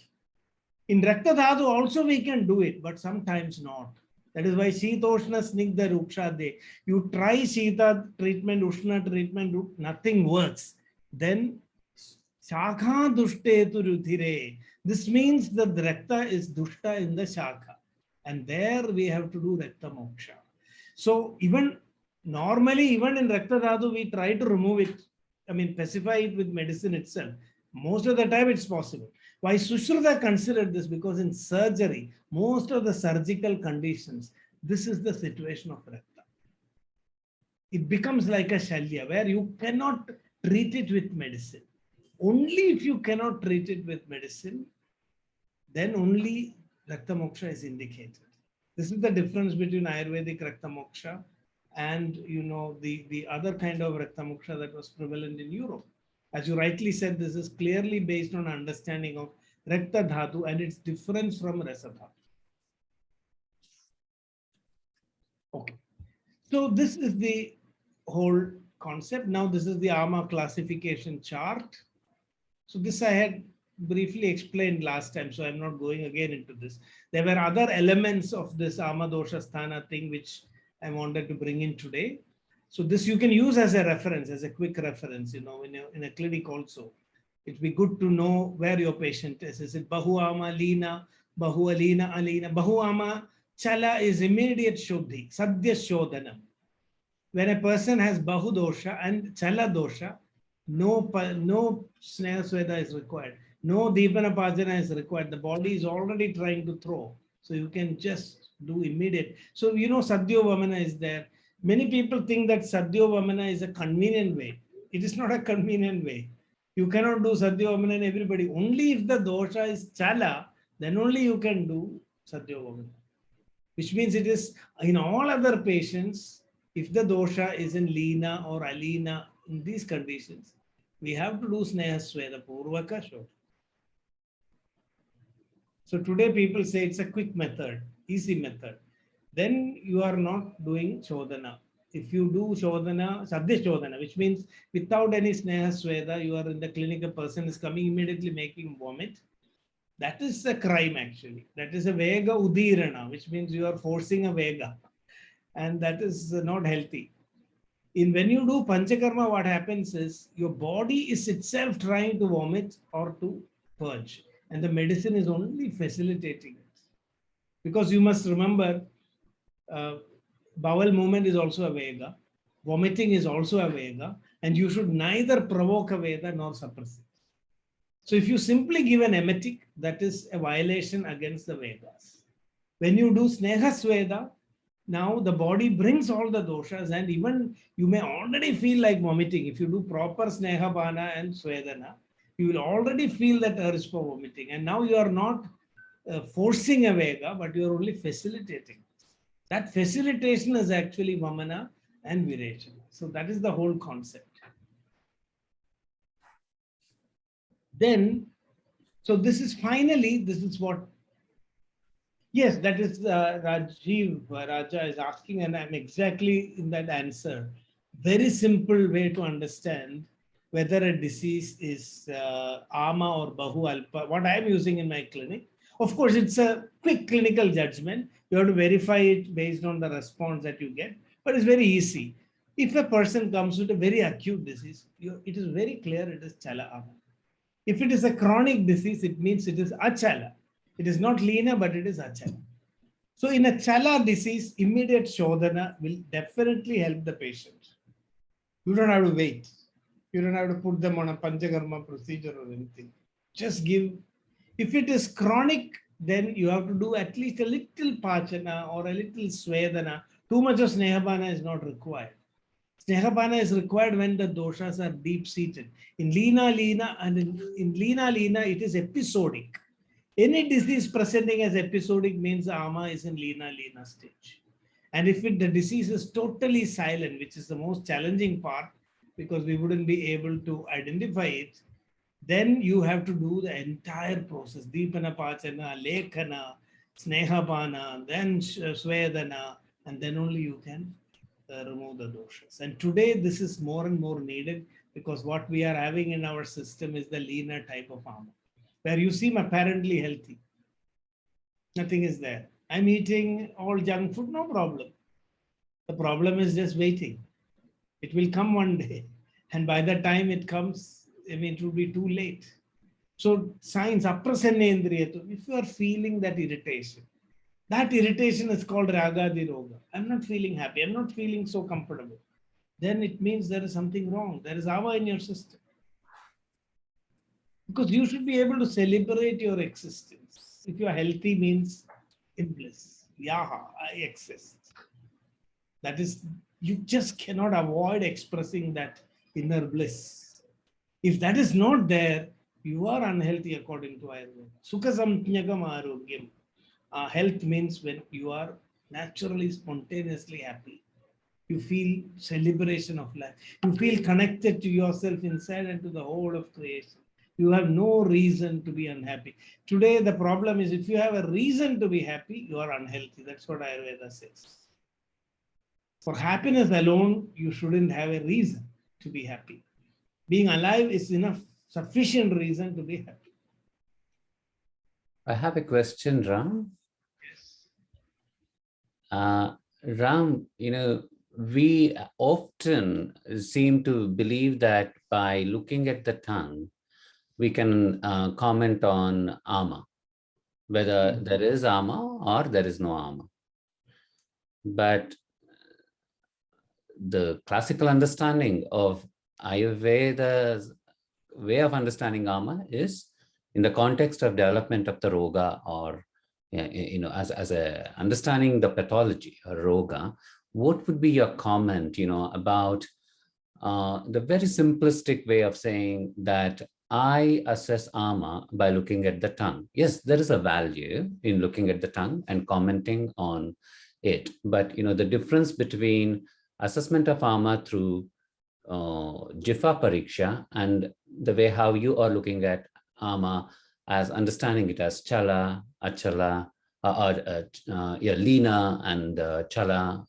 In Rakta dhatu also we can do it, but sometimes not. That is why Shitoshna Snigdha Rukshade. You try Shita treatment, Ushna treatment, nothing works. Then Shakha Dushte tu Rudhire. This means the Rakta is Dushta in the Shakha. And there we have to do Rakta Moksha. So normally, even in Rakta Dhatu, we try to remove it pacify it with medicine itself. Most of the time it's possible. Why Sushruta considered this? Because in surgery, most of the surgical conditions, this is the situation of Rakta. It becomes like a Shalya where you cannot treat it with medicine. Only if you cannot treat it with medicine, then only Rakta Moksha is indicated. This is the difference between Ayurvedic Rakta Moksha and the other kind of Rakta Moksha that was prevalent in Europe. As you rightly said, this is clearly based on understanding of Rakta Dhatu and its difference from Rasa Dhatu. Okay. So this is the whole concept. Now this is the AMA classification chart. So this I had briefly explained last time, so I'm not going again into this. There were other elements of this AMA Dosha Sthana thing which I wanted to bring in today. So this you can use as a reference, as a quick reference, in a clinic also. It'd be good to know where your patient is. Is it Bahu Ama Lina, Bahu Alina, Alina? Bahu Ama Chala is immediate Shuddhi, Sadhya Shodhanam. When a person has Bahu Dosha and Chala Dosha, no Sneha Sweda is required. No Deepana Pajana is required. The body is already trying to throw. So you can just do immediate. So Sadhyo Vamana is there. Many people think that Sadhyo Vamana is a convenient way. It is not a convenient way. You cannot do Sadhyo Vamana in everybody. Only if the dosha is Chala, then only you can do Sadhyo Vamana. Which means it is in all other patients, if the dosha is in Lina or Alina, in these conditions, we have to do Sneha Sweda Purvaka Shodha. So today people say it's a quick method, easy method. Then you are not doing Shodhana. If you do Shodhana, Sadhya Shodhana, which means without any Sneha Sweda, you are in the clinic, a person is coming immediately making vomit. That is a crime actually. That is a Vega Udirana, which means you are forcing a Vega. And that is not healthy. When you do Panchakarma, what happens is your body is itself trying to vomit or to purge. And the medicine is only facilitating it. Because you must remember, bowel movement is also a Vega. Vomiting is also a Vega. And you should neither provoke a Veda nor suppress it. So if you simply give an emetic, that is a violation against the Vedas. When you do Sneha Sweda, now the body brings all the doshas and even you may already feel like vomiting. If you do proper Sneha Bana and Swedana, you will already feel that urge for vomiting. And now you are not forcing a Vega, but you are only facilitating. That facilitation is actually Vamana and Virechana. So that is the whole concept. Then, so this is what, yes, that is Rajiv Raja is asking, and I'm exactly in that answer. Very simple way to understand whether a disease is Ama or Bahu Alpa, what I'm using in my clinic. Of course, it's a quick clinical judgment. You have to verify it based on the response that you get, but it's very easy. If a person comes with a very acute disease, it is very clear it is Chala Ama. If it is a chronic disease, it means it is Achala. It is not Lina, but it is Achala. So in a Chala disease, immediate Shodhana will definitely help the patient. You don't have to wait. You don't have to put them on a Panchakarma procedure or anything. Just give. If it is chronic, then you have to do at least a little Pachana or a little Swedana. Too much of Snehabana is not required. Snehabana is required when the doshas are deep-seated. In Lina, in Lina, it is episodic. Any disease presenting as episodic means Ama is in Lina stage. And if the disease is totally silent, which is the most challenging part, because we wouldn't be able to identify it, then you have to do the entire process. Deepana Pachana, Lekhana, Snehabana, then Swedana, and then only you can remove the doshas. And today this is more and more needed because what we are having in our system is the leaner type of Ama, where you seem apparently healthy. Nothing is there. I'm eating all junk food, no problem. The problem is just waiting. It will come one day. And by the time it comes, it will be too late. So signs, if you are feeling that irritation is called Ragadi Roga. I'm not feeling happy. I'm not feeling so comfortable. then it means there is something wrong. There is ama in your system. Because you should be able to celebrate your existence. If you are healthy means in bliss. Yaha, I exist. That is, you just cannot avoid expressing that inner bliss. If that is not there, you are unhealthy according to Ayurveda. Sukha samjnagam arogyam. Health means when you are naturally, spontaneously happy. You feel celebration of life. You feel connected to yourself inside and to the whole of creation. You have no reason to be unhappy. Today, the problem is if you have a reason to be happy, you are unhealthy. That's what Ayurveda says. For happiness alone, you shouldn't have a reason to be happy. Being alive is enough, sufficient reason to be happy. I have a question, Ram. Ram, we often seem to believe that by looking at the tongue, we can comment on ama, whether there is ama or there is no ama. But the classical understanding of Ayurveda's way of understanding ama is in the context of development of the roga, or as a understanding the pathology or roga. What would be your comment, about the very simplistic way of saying that I assess ama by looking at the tongue? Yes, there is a value in looking at the tongue and commenting on it, but the difference between assessment of ama through Jifa Pariksha and the way how you are looking at ama as understanding it as chala, achala, lina and chala.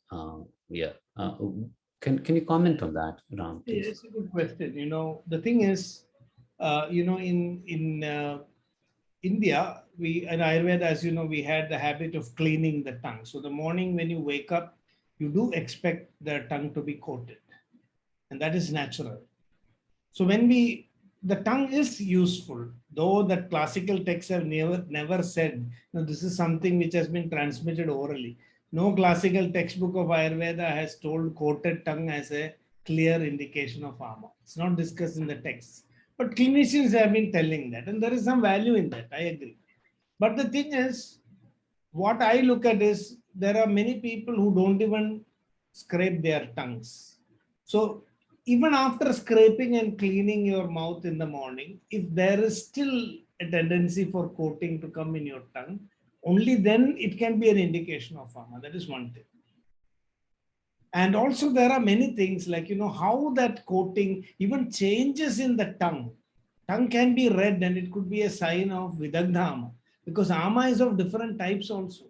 Can you comment on that, Ram, please? It's a good question. The thing is, in India, in Ayurveda, as you know, we had the habit of cleaning the tongue. So the morning when you wake up, you do expect the tongue to be coated, and that is natural. So the tongue is useful, though the classical texts have never said, this is something which has been transmitted orally. No classical textbook of Ayurveda has told coated tongue as a clear indication of ama. It's not discussed in the text. But clinicians have been telling that, and there is some value in that, I agree. But the thing is, what I look at is, there are many people who don't even scrape their tongues. So even after scraping and cleaning your mouth in the morning, if there is still a tendency for coating to come in your tongue, only then it can be an indication of ama. That is one thing. And also there are many things like, how that coating even changes in the tongue. Tongue can be red and it could be a sign of vidagdha ama, because ama is of different types also.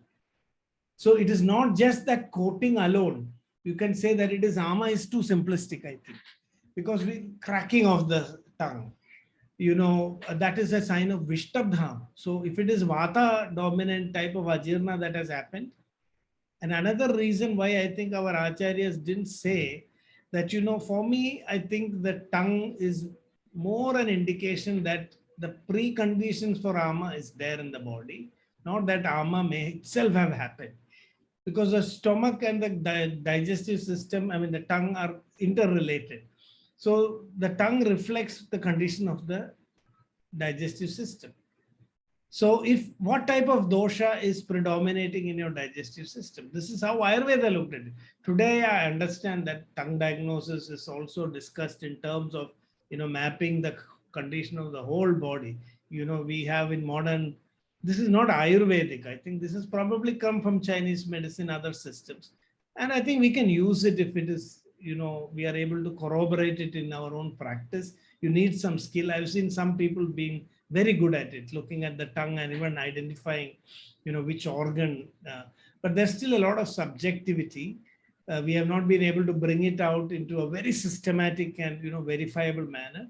So it is not just that coating alone. You can say that it is ama is too simplistic, I think, because cracking of the tongue, that is a sign of Vishtabdha. So if it is Vata dominant type of ajirna that has happened, and another reason why I think our acharyas didn't say that, for me, I think the tongue is more an indication that the preconditions for ama is there in the body, not that ama may itself have happened. Because the stomach and the digestive system, the tongue are interrelated. So the tongue reflects the condition of the digestive system. So what type of dosha is predominating in your digestive system? This is how Ayurveda looked at it. Today, I understand that tongue diagnosis is also discussed in terms of, mapping the condition of the whole body. We have in modern, this is not Ayurvedic. I think this has probably come from Chinese medicine, other systems. And I think we can use it if it is, we are able to corroborate it in our own practice. You need some skill. I've seen some people being very good at it, looking at the tongue and even identifying, which organ. But there's still a lot of subjectivity. We have not been able to bring it out into a very systematic and, verifiable manner.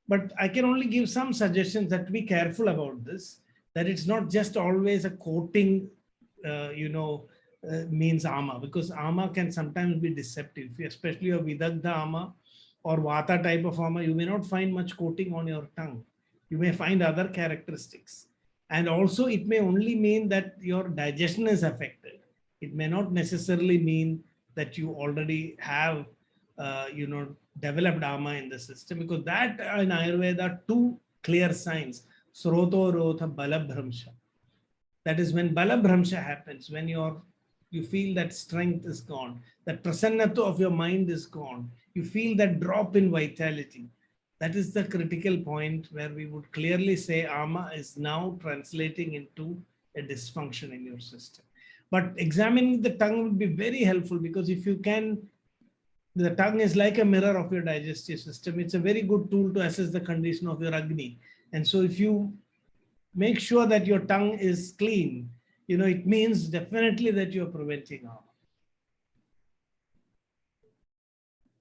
But I can only give some suggestions that to be careful about this, that it's not just always a coating, means ama, because ama can sometimes be deceptive, especially a vidagdha ama or vata type of ama. You may not find much coating on your tongue. You may find other characteristics. And also it may only mean that your digestion is affected. It may not necessarily mean that you already have developed ama in the system, because that in Ayurveda, two clear signs, sroto rotha balabhramsha. That is when balabhramsha happens, when you feel that strength is gone, that prasannata of your mind is gone, you feel that drop in vitality. That is the critical point where we would clearly say ama is now translating into a dysfunction in your system. But examining the tongue would be very helpful, because if you can, the tongue is like a mirror of your digestive system. It's a very good tool to assess the condition of your Agni. And so if you make sure that your tongue is clean, it means definitely that you're preventing ama.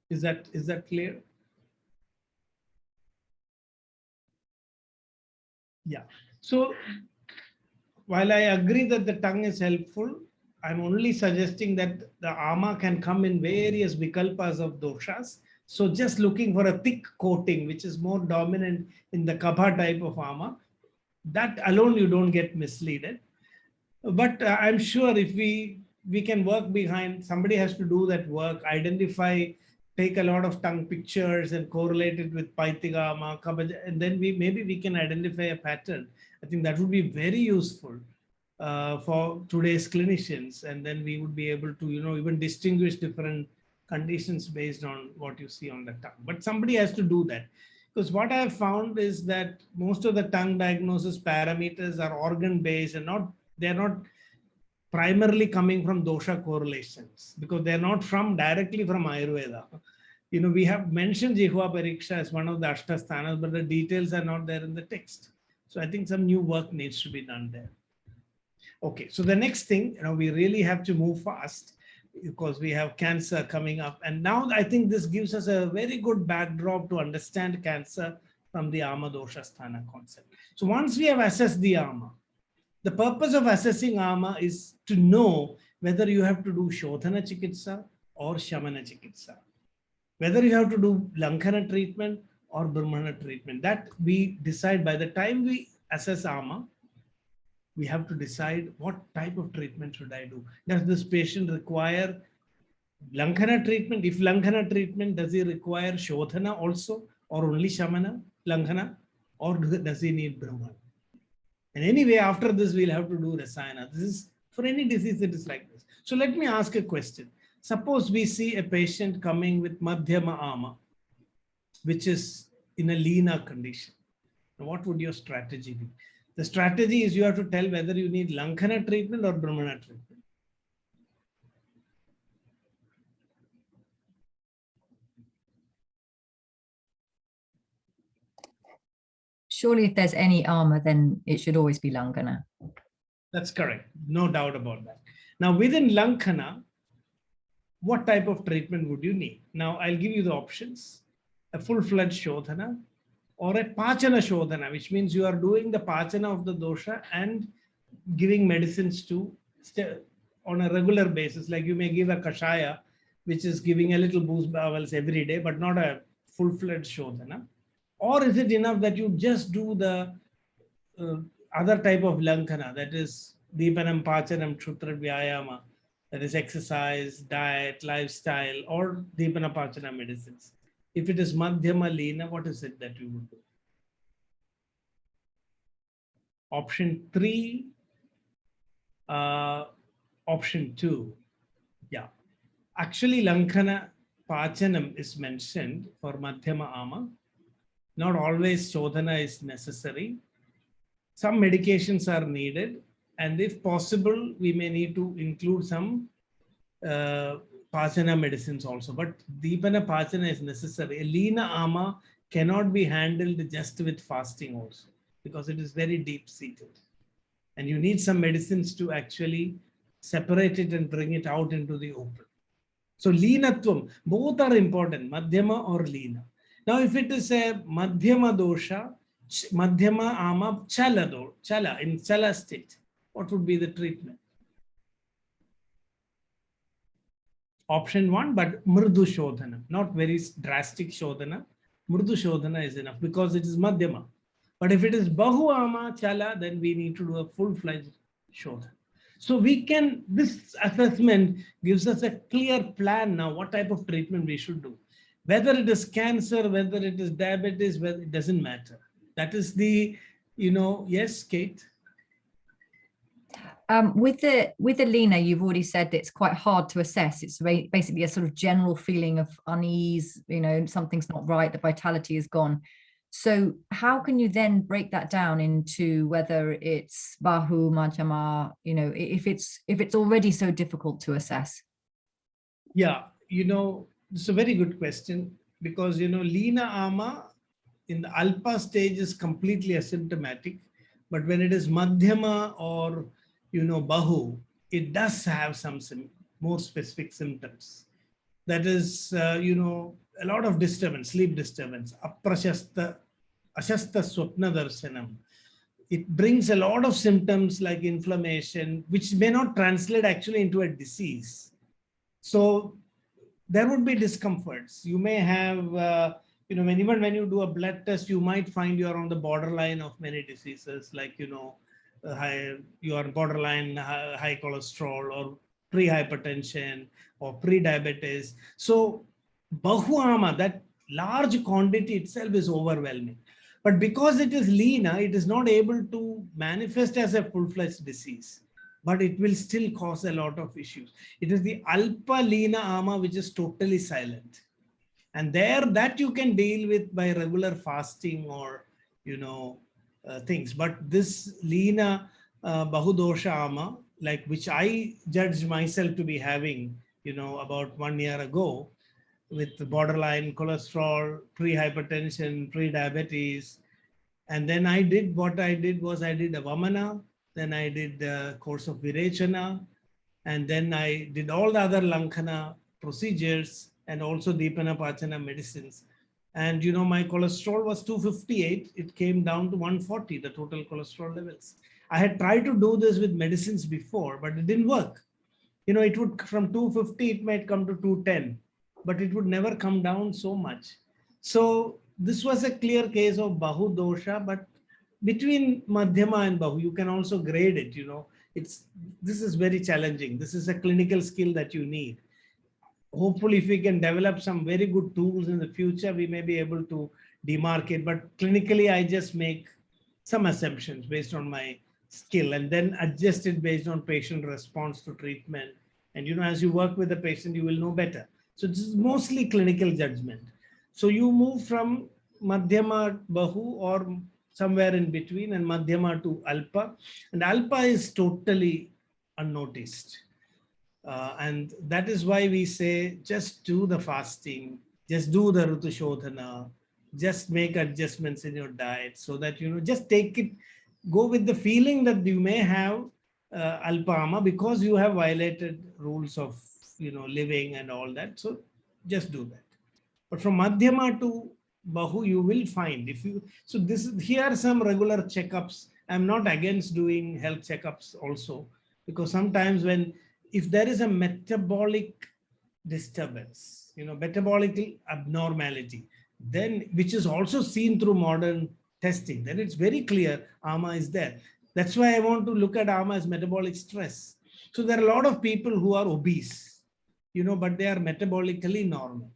Is that clear? Yeah. So while I agree that the tongue is helpful, I'm only suggesting that the ama can come in various vikalpas of doshas. So just looking for a thick coating, which is more dominant in the Kapha type of ama, that alone you don't get misleaded. But I'm sure if we can work behind, somebody has to do that work, identify, take a lot of tongue pictures and correlate it with Paitiga, Kapha, and then maybe we can identify a pattern. I think that would be very useful for today's clinicians, and then we would be able to even distinguish different conditions based on what you see on the tongue. But somebody has to do that, because what I have found is that most of the tongue diagnosis parameters are organ based, and they're not primarily coming from dosha correlations, because they're not directly from Ayurveda. We have mentioned Jihva Pariksha as one of the Ashta Sthanas, but the details are not there in the text. So I think some new work needs to be done there. Okay, so the next thing, we really have to move fast, because we have cancer coming up. And now I think this gives us a very good backdrop to understand cancer from the ama dosha sthana concept. So once we have assessed the ama, the purpose of assessing ama is to know whether you have to do shodhana chikitsa or shamana chikitsa, whether you have to do lankhana treatment or brahmana treatment. That we decide by the time we assess ama. We have to decide what type of treatment should I do. Does this patient require lankhana treatment? If lankhana treatment, does he require shodhana also, or only shamana, lankhana, or does he need brahmana? And anyway, after this, we'll have to do rasayana. This is for any disease that is like this. So let me ask a question. Suppose we see a patient coming with madhyama ama, which is in a leaner condition. Now, what would your strategy be? The strategy is you have to tell whether you need lankhana treatment or brahmana treatment. Surely if there's any ama, then it should always be lankhana. That's correct. No doubt about that. Now, within lankhana, what type of treatment would you need? Now, I'll give you the options. A full-fledged shodhana or a pachana shodhana, which means you are doing the pachana of the dosha and giving medicines to on a regular basis. Like you may give a kashaya, which is giving a little boost bowels every day, but not a full-fledged shodhana. Or is it enough that you just do the other type of lankhana, that is deepanam, pachanam, kshutra, vyayama, that is exercise, diet, lifestyle, or deepana, pachana medicines? If it is madhyama leena, what is it that you would do? Option 3, option 2. Yeah, actually lankhana pachanam is mentioned for madhyama ama. Not always shodhana is necessary. Some medications are needed, and if possible, we may need to include some pachana medicines also. But deepana pachana is necessary. A leena ama cannot be handled just with fasting also, because it is very deep-seated. And you need some medicines to actually separate it and bring it out into the open. So leenatvam, both are important, madhyama or leena. Now, if it is a madhyama dosha, madhyama ama chala, in chala state, what would be the treatment? Option 1, but mrudu shodhana, not very drastic shodhana. Mrudu shodhana is enough because it is madhyama. But if it is bahu ama chala, then we need to do a full-fledged shodhana. So this assessment gives us a clear plan now what type of treatment we should do. Whether it is cancer, whether it is diabetes, whether it doesn't matter. That is the, yes, Kate. With the Lena, you've already said that it's quite hard to assess. It's basically a sort of general feeling of unease, something's not right, the vitality is gone. So how can you then break that down into whether it's Bahu, Majjhima, if it's already so difficult to assess? Yeah, it's a very good question, because Lena Ama in the Alpa stage is completely asymptomatic, but when it is Madhyama or Bahu, it does have some more specific symptoms. That is, a lot of disturbance, sleep disturbance, aprashasta, ashasta swapna darshanam. It brings a lot of symptoms like inflammation, which may not translate actually into a disease. So there would be discomforts. You may have, even when you do a blood test, you might find you are on the borderline of many diseases, like, you are borderline high cholesterol or pre-hypertension or pre-diabetes. So Bahuama, that large quantity itself is overwhelming. But because it is Lena, it is not able to manifest as a full-fledged disease, but it will still cause a lot of issues. It is the Alpa Lena Ama which is totally silent. And that you can deal with by regular fasting or, things. But this Lena Bahudosha Ama, like which I judged myself to be having, about 1 year ago, with borderline cholesterol, pre-hypertension, pre-diabetes. And then I did a Vamana, then I did a course of Virechana, and then I did all the other Lankhana procedures and also Deepana Pachana medicines. And my cholesterol was 258. It came down to 140, the total cholesterol levels. I had tried to do this with medicines before, but it didn't work. It would, from 250, it might come to 210, but it would never come down so much. So this was a clear case of Bahu dosha, but between Madhyama and Bahu, you can also grade it, this is very challenging. This is a clinical skill that you need. Hopefully, if we can develop some very good tools in the future, we may be able to demarcate. But clinically, I just make some assumptions based on my skill and then adjust it based on patient response to treatment. And, as you work with the patient, you will know better. So this is mostly clinical judgment. So you move from Madhyama, Bahu, or somewhere in between, and Madhyama to Alpa. And Alpa is totally unnoticed. And that is why we say, just do the fasting, just do the Rutu Shodhana, just make adjustments in your diet so that, just take it, go with the feeling that you may have Alpama because you have violated rules of, living and all that. So just do that. But from Madhyama to Bahu, you will find here are some regular checkups. I'm not against doing health checkups also, because sometimes if there is a metabolic disturbance, metabolic abnormality, then which is also seen through modern testing, then it's very clear AMA is there. That's why I want to look at AMA as metabolic stress. So there are a lot of people who are obese, but they are metabolically normal.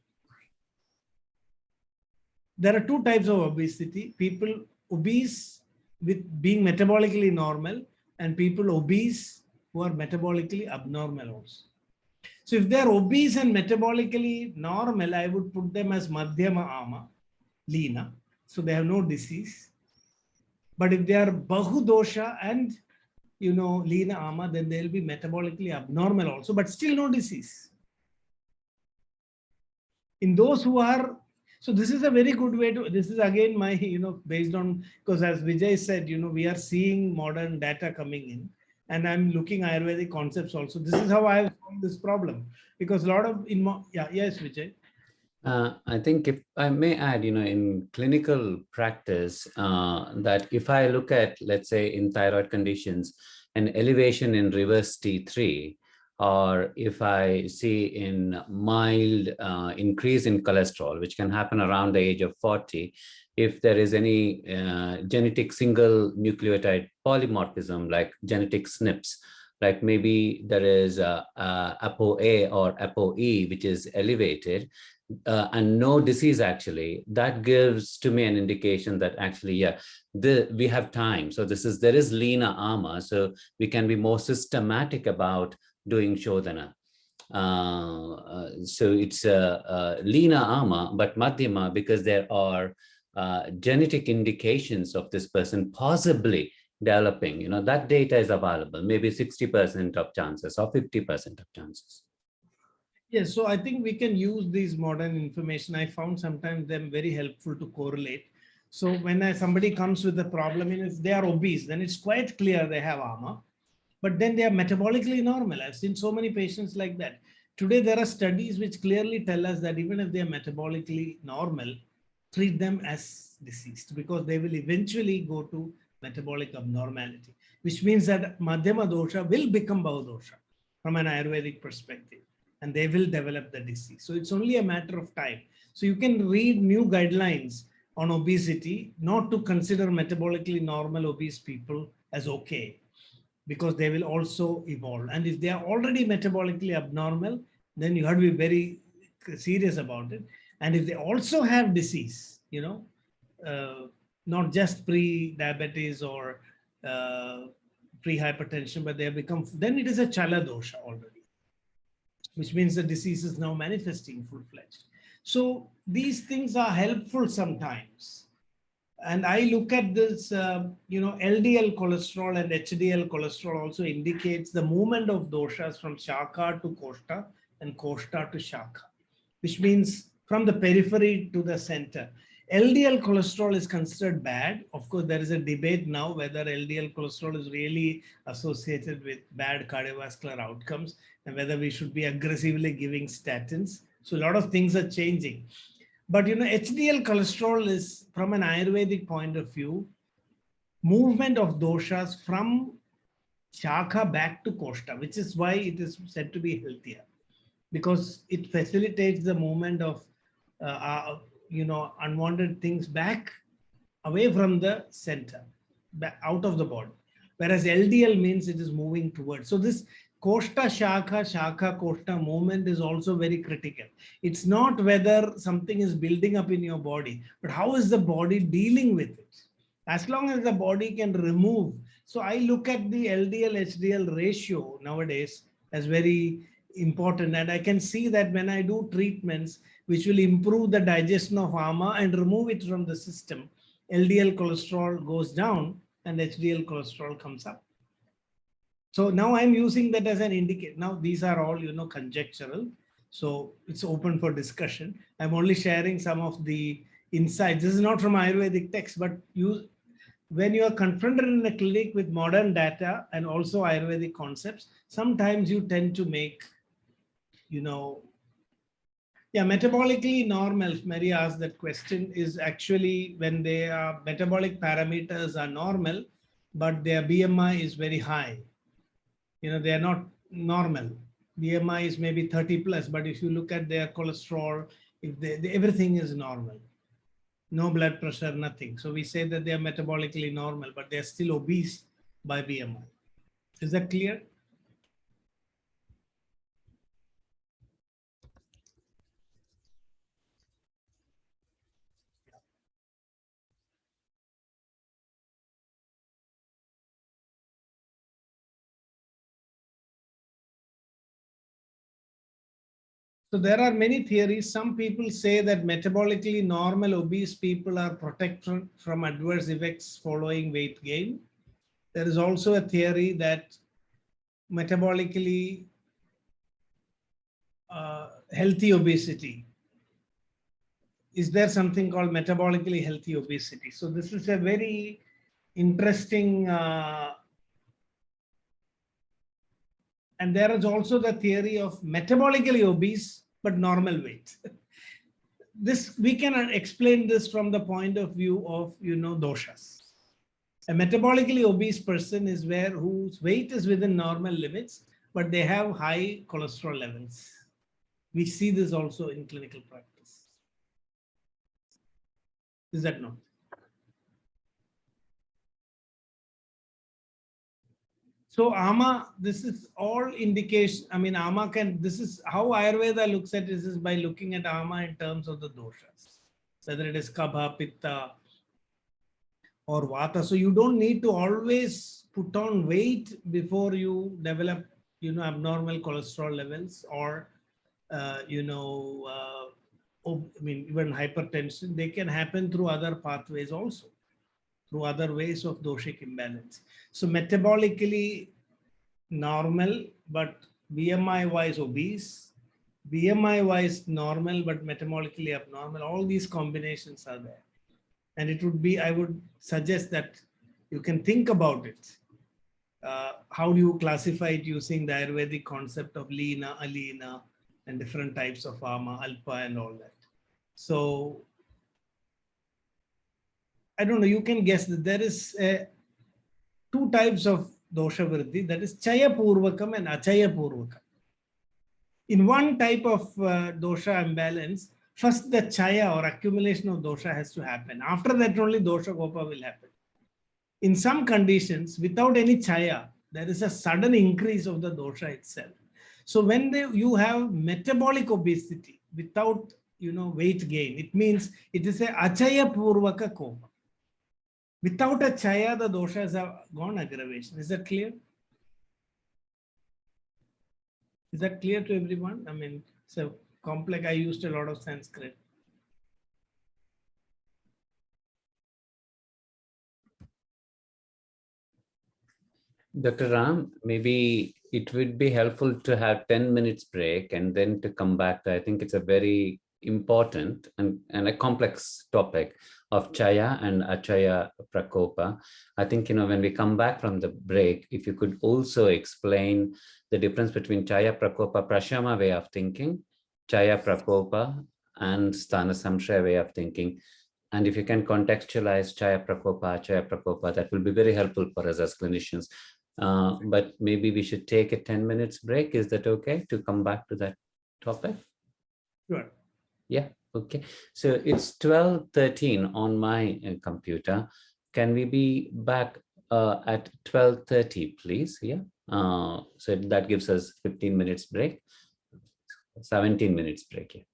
There are two types of obesity: people obese with being metabolically normal, and people obese who are metabolically abnormal also. So if they are obese and metabolically normal, I would put them as Madhyama Ama, Lena. So they have no disease. But if they are Bahu dosha and Lena Ama, then they'll be metabolically abnormal also, but still no disease. In those who are, so this is a very good way to, this is again my, based on, because as Vijay said, we are seeing modern data coming in, and I'm looking Ayurvedic concepts also. This is how I have solved this problem, because a lot of, yes, Vijay. I think if I may add, in clinical practice, that if I look at, let's say, in thyroid conditions, an elevation in reverse T3, or if I see in mild increase in cholesterol, which can happen around the age of 40, if there is any genetic single nucleotide polymorphism, like genetic SNPs, like maybe there is a ApoA or ApoE, which is elevated, and no disease actually, that gives to me an indication that actually, yeah, we have time. So there is leaner ama, so we can be more systematic about doing Shodhana. So it's a leaner ama, but madhyama, because there are genetic indications of this person possibly developing, that data is available, maybe 60% of chances or 50% of chances. Yes, so I think we can use these modern information. I found sometimes them very helpful to correlate. So when somebody comes with a problem, if they are obese, then it's quite clear they have ama, but then they are metabolically normal. I've seen so many patients like that. Today, there are studies which clearly tell us that even if they are metabolically normal, treat them as diseased, because they will eventually go to metabolic abnormality, which means that Madhyama dosha will become Bhava dosha from an Ayurvedic perspective, and they will develop the disease. So it's only a matter of time. So you can read new guidelines on obesity, not to consider metabolically normal obese people as okay, because they will also evolve. And if they are already metabolically abnormal, then you have to be very serious about it. And if they also have disease, not just pre-diabetes or pre-hypertension, but they have become, then it is a chala dosha already, which means the disease is now manifesting full-fledged. So these things are helpful sometimes. And I look at this, LDL cholesterol and HDL cholesterol also indicates the movement of doshas from Shaka to Koshta and Koshta to Shaka, which means from the periphery to the center. LDL cholesterol is considered bad. Of course, there is a debate now whether LDL cholesterol is really associated with bad cardiovascular outcomes and whether we should be aggressively giving statins. So a lot of things are changing. But HDL cholesterol is, from an Ayurvedic point of view, movement of doshas from Shaka back to Koshta, which is why it is said to be healthier, because it facilitates the movement of unwanted things back away from the center, back out of the body. Whereas LDL means it is moving towards. So this Koshta Shaka, Shaka Koshta movement is also very critical. It's not whether something is building up in your body, but how is the body dealing with it? As long as the body can remove. So I look at the LDL HDL ratio nowadays as very important. And I can see that when I do treatments which will improve the digestion of ama and remove it from the system, LDL cholesterol goes down and HDL cholesterol comes up. So now I'm using that as an indicator. Now these are all, conjectural. So it's open for discussion. I'm only sharing some of the insights. This is not from Ayurvedic text, but when you are confronted in a clinic with modern data and also Ayurvedic concepts, sometimes you tend to make, metabolically normal, Mary asked that question, is actually when their metabolic parameters are normal, but their BMI is very high. They are not normal. BMI is maybe 30 plus, but if you look at their cholesterol, everything is normal. No blood pressure, nothing. So we say that they are metabolically normal, but they are still obese by BMI. Is that clear? So there are many theories. Some people say that metabolically normal obese people are protected from adverse effects following weight gain. There is also a theory that metabolically healthy obesity. Is there something called metabolically healthy obesity? So this is a very interesting, and there is also the theory of metabolically obese but normal weight. This we can explain this from the point of view of doshas. A metabolically obese person is whose weight is within normal limits, but they have high cholesterol levels. We see this also in clinical practice. Is that not? So Ama, this is all indication. I mean, Ama can, this is how Ayurveda looks at this is by looking at Ama in terms of the doshas, whether it is Kapha, Pitta, or Vata. So you don't need to always put on weight before you develop, abnormal cholesterol levels or, I mean, even hypertension. They can happen through other pathways also, through other ways of doshic imbalance. So metabolically normal, but BMI wise obese, BMI wise normal, but metabolically abnormal. All these combinations are there. And it would be, I would suggest that you can think about it. How do you classify it using the Ayurvedic concept of Lina, Alina, and different types of Ama, Alpa, and all that. So, I don't know, you can guess that there is two types of dosha vriddhi, that is Chaya Purvakam and Achaya Purvakam. In one type of dosha imbalance, first the Chaya or accumulation of dosha has to happen. After that only dosha kopa will happen. In some conditions, without any Chaya, there is a sudden increase of the dosha itself. So when you have metabolic obesity without weight gain, it means it is a Achaya Purvaka kopa. Without a Chaya, the doshas have gone aggravation. Is that clear? Is that clear to everyone? I mean, so complex. I used a lot of Sanskrit. Dr. Ram, maybe it would be helpful to have 10 minutes break and then to come back. I think it's a very important and a complex topic of Chaya and Achaya Prakopa. I think, when we come back from the break, if you could also explain the difference between Chaya Prakopa Prashama way of thinking, Chaya Prakopa and Sthana Samshaya way of thinking. And if you can contextualize Chaya Prakopa, Achaya Prakopa, that will be very helpful for us as clinicians. But maybe we should take a 10 minutes break. Is that okay to come back to that topic? Sure. Yeah, okay. So it's 12:13 on my computer. Can we be back at 12:30, please? Yeah. So that gives us 15 minutes break, 17 minutes break.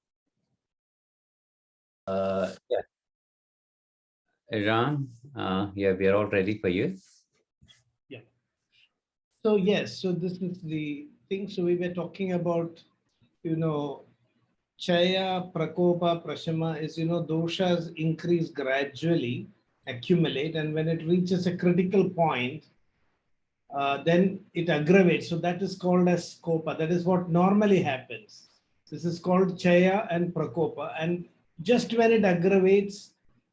Yeah. Ram, yeah, we are all ready for you. Yeah. So yes, so this is the thing. So we were talking about, Chaya, Prakopa, Prashama is, doshas increase gradually, accumulate, and when it reaches a critical point, then it aggravates. So that is called as Kopa. That is what normally happens. This is called Chaya and Prakopa. And just when it aggravates,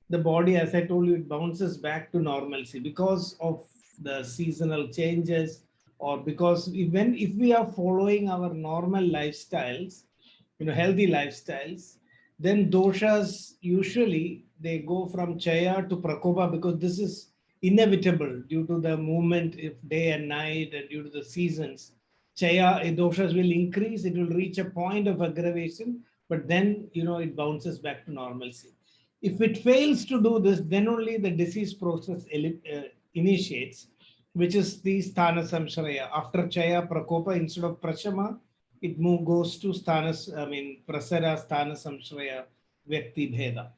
the body, as I told you, it bounces back to normalcy because of the seasonal changes, or because if we are following our normal lifestyles, healthy lifestyles, then doshas usually they go from Chaya to Prakopa because this is inevitable due to the movement of day and night and due to the seasons. Chaya doshas will increase, it will reach a point of aggravation, but then it bounces back to normalcy. If it fails to do this, then only the disease process initiates, which is the Sthana Samshraya. After Chaya Prakopa, instead of Prashama, it goes to Prasara Sthana Samshraya Vyakti Bheda.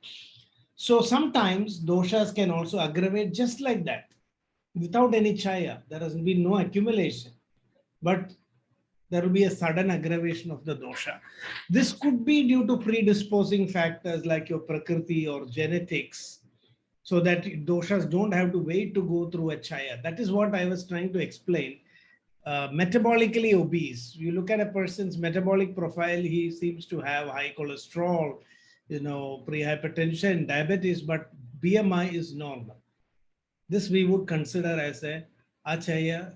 So sometimes doshas can also aggravate just like that, without any Chaya. There has been no accumulation, but there will be a sudden aggravation of the dosha. This could be due to predisposing factors like your prakriti or genetics, so that doshas don't have to wait to go through a Chaya. That is what I was trying to explain. Metabolically obese, you look at a person's metabolic profile, he seems to have high cholesterol, pre-hypertension, diabetes, but BMI is normal. This we would consider as a Achaya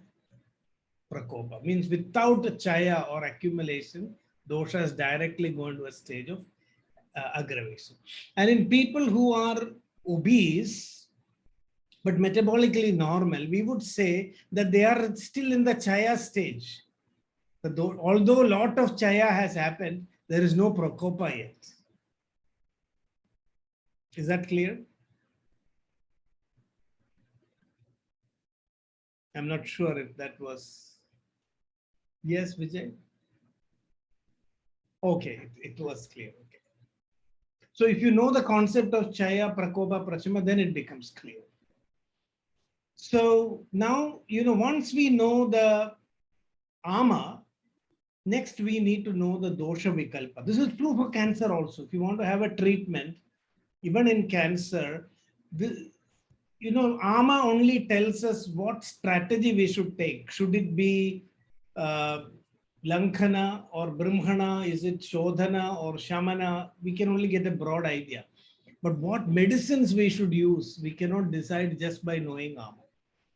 Prakopa. Means without a Chaya or accumulation, dosha is directly going to a stage of aggravation. And in people who are obese, but metabolically normal, we would say that they are still in the Chaya stage. Although a lot of Chaya has happened, there is no Prakopa yet. Is that clear? I'm not sure if that was, yes, Vijay? Okay, it was clear. Okay. So if you know the concept of Chaya, Prakopa, Prachama, then it becomes clear. So now, once we know the Ama, next we need to know the Dosha Vikalpa. This is true for cancer also. If you want to have a treatment, even in cancer, Ama only tells us what strategy we should take. Should it be Lankhana or Brahmana? Is it Shodhana or Shamana? We can only get a broad idea. But what medicines we should use, we cannot decide just by knowing Ama.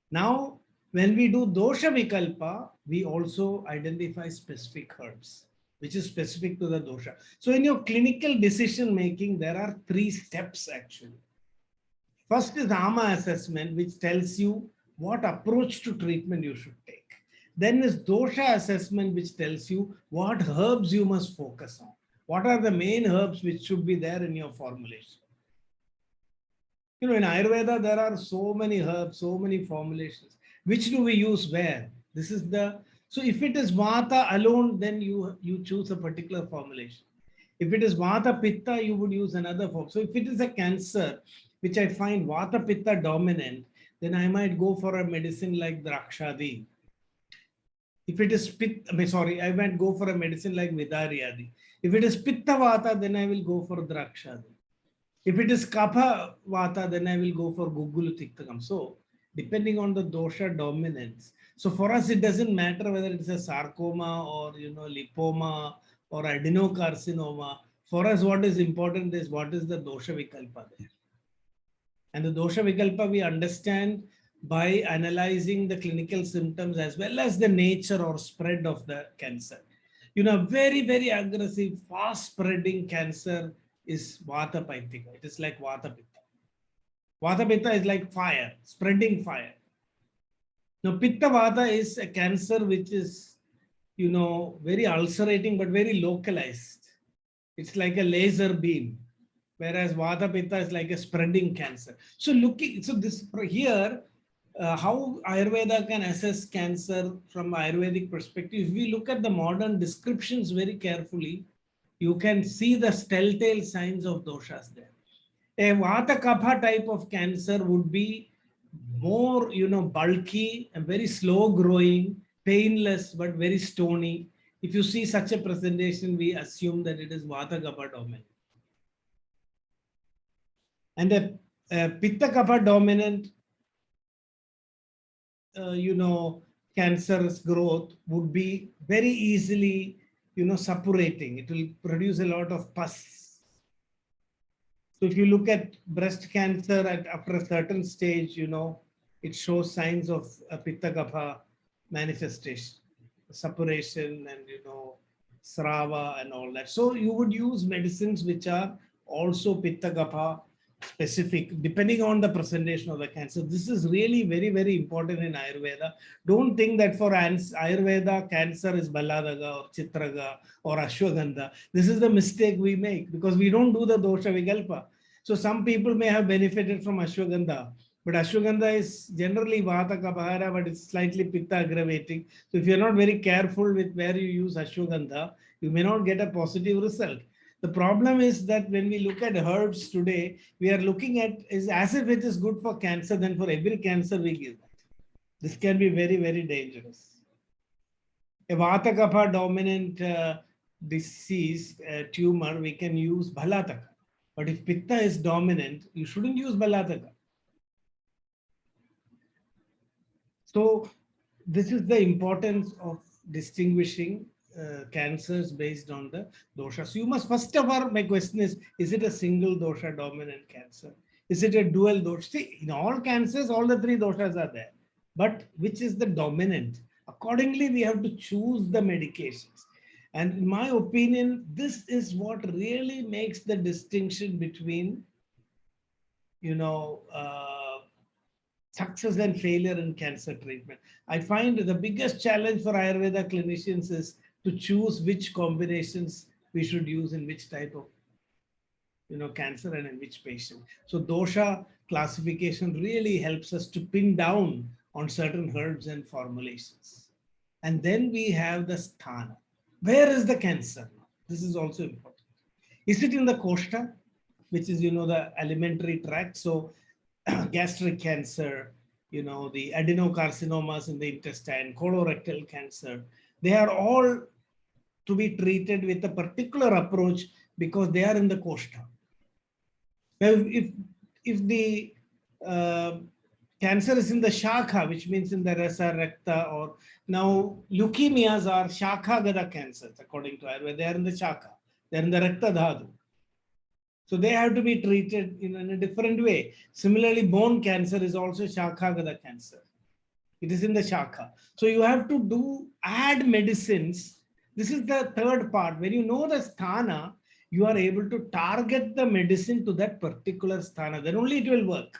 Now, when we do Dosha Vikalpa, we also identify specific herbs, which is specific to the dosha. So in your clinical decision making, there are 3 steps actually. First is Ama assessment, which tells you what approach to treatment you should take. Then is Dosha assessment, which tells you what herbs you must focus on. What are the main herbs which should be there in your formulation? In Ayurveda, there are so many herbs, so many formulations. Which do we use where? This is so if it is Vata alone, then you choose a particular formulation. If it is Vata Pitta, you would use another form. So if it is a cancer, which I find Vata Pitta dominant, then I might go for a medicine like Drakshadi. If it is Pitta, I might go for a medicine like Vidaryadi. If it is Pitta Vata, then I will go for Drakshadi. If it is Kapha Vata, then I will go for Gugulu Tiktakam. So depending on the dosha dominance. So for us, it doesn't matter whether it's a sarcoma or lipoma or adenocarcinoma. For us, what is important is what is the dosha vikalpa there. And the dosha vikalpa we understand by analyzing the clinical symptoms as well as the nature or spread of the cancer. Very, very aggressive, fast spreading cancer is Vata Paitika. It is like Vata Pitta. Vata Pitta is like fire, spreading fire. Now, Pitta Vata is a cancer which is, very ulcerating but very localized. It's like a laser beam, whereas Vata Pitta is like a spreading cancer. So this here, how Ayurveda can assess cancer from Ayurvedic perspective, if we look at the modern descriptions very carefully, you can see the telltale signs of doshas there. A Vata Kapha type of cancer would be more, bulky and very slow growing, painless, but very stony. If you see such a presentation, we assume that it is Vata Kapha dominant. And a Pitta Kapha dominant, cancerous growth would be very easily, suppurating. It will produce a lot of pus. So if you look at breast cancer after a certain stage, it shows signs of a Pitta Kapha manifestation, suppuration and, srava and all that. So you would use medicines which are also Pitta Kapha specific, depending on the presentation of the cancer. This is really very, very important in Ayurveda. Don't think that for Ayurveda, cancer is Balladaga or Chitraga or Ashwagandha. This is the mistake we make because we don't do the dosha vikalpa. So some people may have benefited from Ashwagandha, but Ashwagandha is generally Vata Kapahara, but it's slightly Pitta aggravating. So if you're not very careful with where you use Ashwagandha, you may not get a positive result. The problem is that when we look at herbs today, we are looking at is as if it is good for cancer, then for every cancer we give that. This can be very, very dangerous. A Vata Kapha dominant disease, tumor, we can use Bhalataka. But if Pitta is dominant, you shouldn't use Bhalataka. So this is the importance of distinguishing cancers based on the dosha. So you must, first of all, my question is it a single dosha dominant cancer? Is it a dual dosha? See, in all cancers, all the 3 doshas are there. But which is the dominant? Accordingly, we have to choose the medications. And in my opinion, this is what really makes the distinction between, success and failure in cancer treatment. I find the biggest challenge for Ayurveda clinicians is to choose which combinations we should use in which type of cancer and in which patient. So dosha classification really helps us to pin down on certain herbs and formulations. And then we have the sthana. Where is the cancer? This is also important. Is it in the kosha, which is, the alimentary tract? So gastric cancer, the adenocarcinomas in the intestine, colorectal cancer, they are all to be treated with a particular approach because they are in the kosha. Now, if the cancer is in the shakha, which means in the rasa, rakta, or now leukemias are shakha-gada cancers, according to Ayurveda. They are in the shakha, they are in the rakta dhatu. So they have to be treated in a different way. Similarly, bone cancer is also shakha-gada cancer. It is in the shakha. So you have to add medicines. This is the third part. When you know the sthana, you are able to target the medicine to that particular sthana. Then only it will work.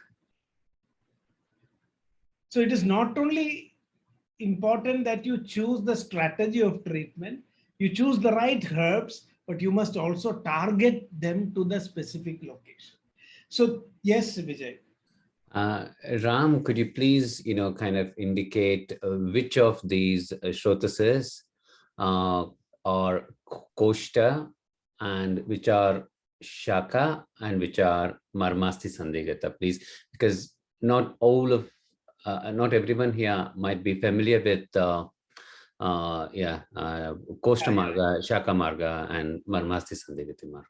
So it is not only important that you choose the strategy of treatment, you choose the right herbs, but you must also target them to the specific location. So yes, Vijay. Ram, could you please, kind of indicate which of these shrotases are koshta and which are shaka and which are marmasti sandhigata, please, because not everyone here might be familiar with Kosha marga, shaka marga, and marmasti sandhigati marga.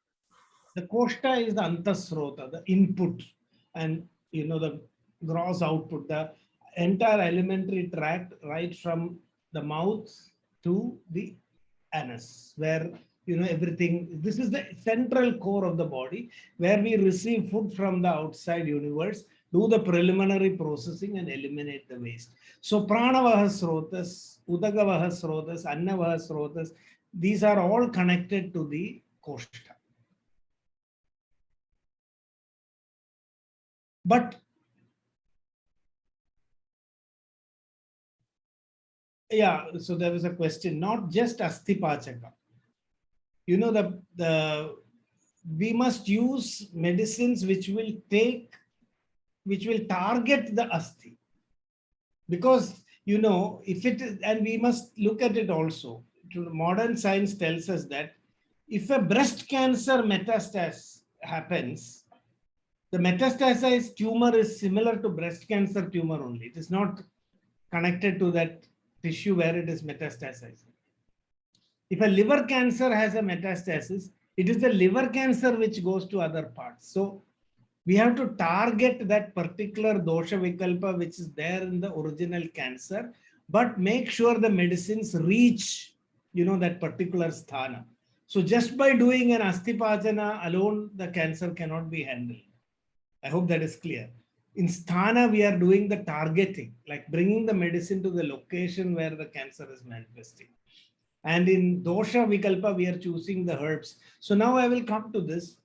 The kosha is the antasrota, the input, and the gross output, the entire alimentary tract, right from the mouth to the anus, where everything. This is the central core of the body, where we receive food from the outside universe, do the preliminary processing, and eliminate the waste. So pranavaha srotas, udagavaha srotas, annavaha srotas, these are all connected to the kosha. But yeah, so there was a question, not just asthipachaka. We must use medicines which will target the asthi. Because, if it is, and we must look at it also. Modern science tells us that if a breast cancer metastasis happens, the metastasized tumor is similar to breast cancer tumor only. It is not connected to that tissue where it is metastasized. If a liver cancer has a metastasis, it is the liver cancer which goes to other parts. So we have to target that particular dosha vikalpa which is there in the original cancer, but make sure the medicines reach, that particular sthana. So just by doing an asthipachana alone, the cancer cannot be handled. I hope that is clear. In sthana, we are doing the targeting, like bringing the medicine to the location where the cancer is manifesting. And in dosha vikalpa, we are choosing the herbs. So now I will come to this.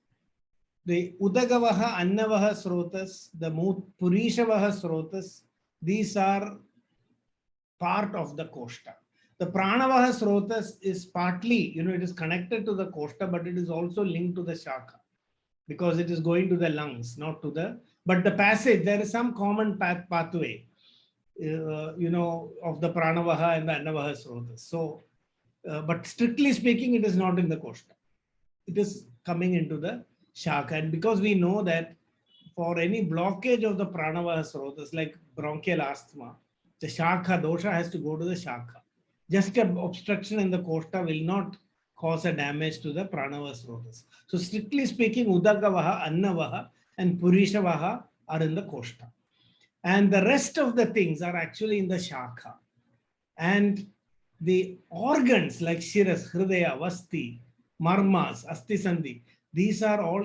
The udagavaha, annavaha srotas, the purishavaha srotas, these are part of the kosha. The pranavaha srotas is partly, it is connected to the kosha, but it is also linked to the shaka, because it is going to the lungs, not to the, but the passage, there is some common pathway, of the pranavaha and the annavaha srotas. So, but strictly speaking, it is not in the kosha. It is coming into the shaka. And because we know that for any blockage of the pranavaha srotas, like bronchial asthma, the shaka dosha has to go to the shaka. Just an obstruction in the kosha will not cause a damage to the pranavaha srotas. So strictly speaking, udagavaha, annavaha, and purishavaha are in the kosha. And the rest of the things are actually in the shaka. And the organs like shiras, hridaya, vasti, marmas, asti sandhi, these are all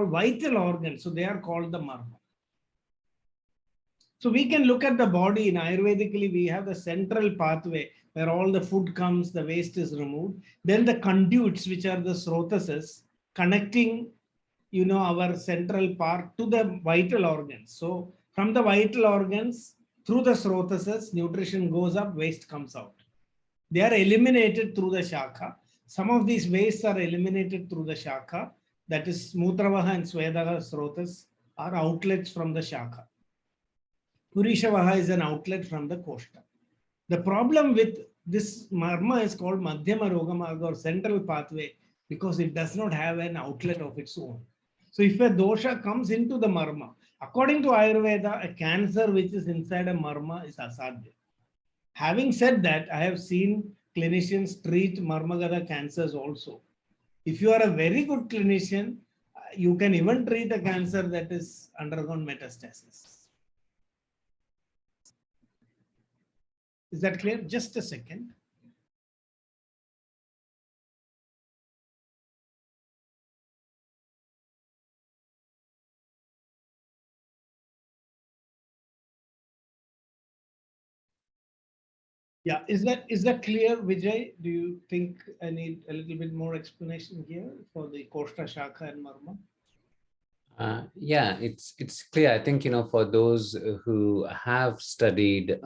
vital organs. So they are called the marma. So we can look at the body in Ayurvedically, we have the central pathway where all the food comes, the waste is removed. Then the conduits, which are the srotases, connecting, our central part to the vital organs. So from the vital organs, through the srotases, nutrition goes up, waste comes out. They are eliminated through the shaka. Some of these wastes are eliminated through the shaka. That is, mutravaha and swedavaha srotas are outlets from the shaka. Purishavaha is an outlet from the koshta. The problem with this marma is called Madhyama Rogamarga or central pathway because it does not have an outlet of its own. So if a dosha comes into the marma, according to Ayurveda, a cancer which is inside a marma is asadhya. Having said that, I have seen clinicians treat marmagada cancers also. If you are a very good clinician, you can even treat a cancer that is undergone metastasis. Is that clear? Just a second. Yeah, is that clear, Vijay? Do you think I need a little bit more explanation here for the Koshta, Shaka and Marma? Yeah, it's clear. I think, for those who have studied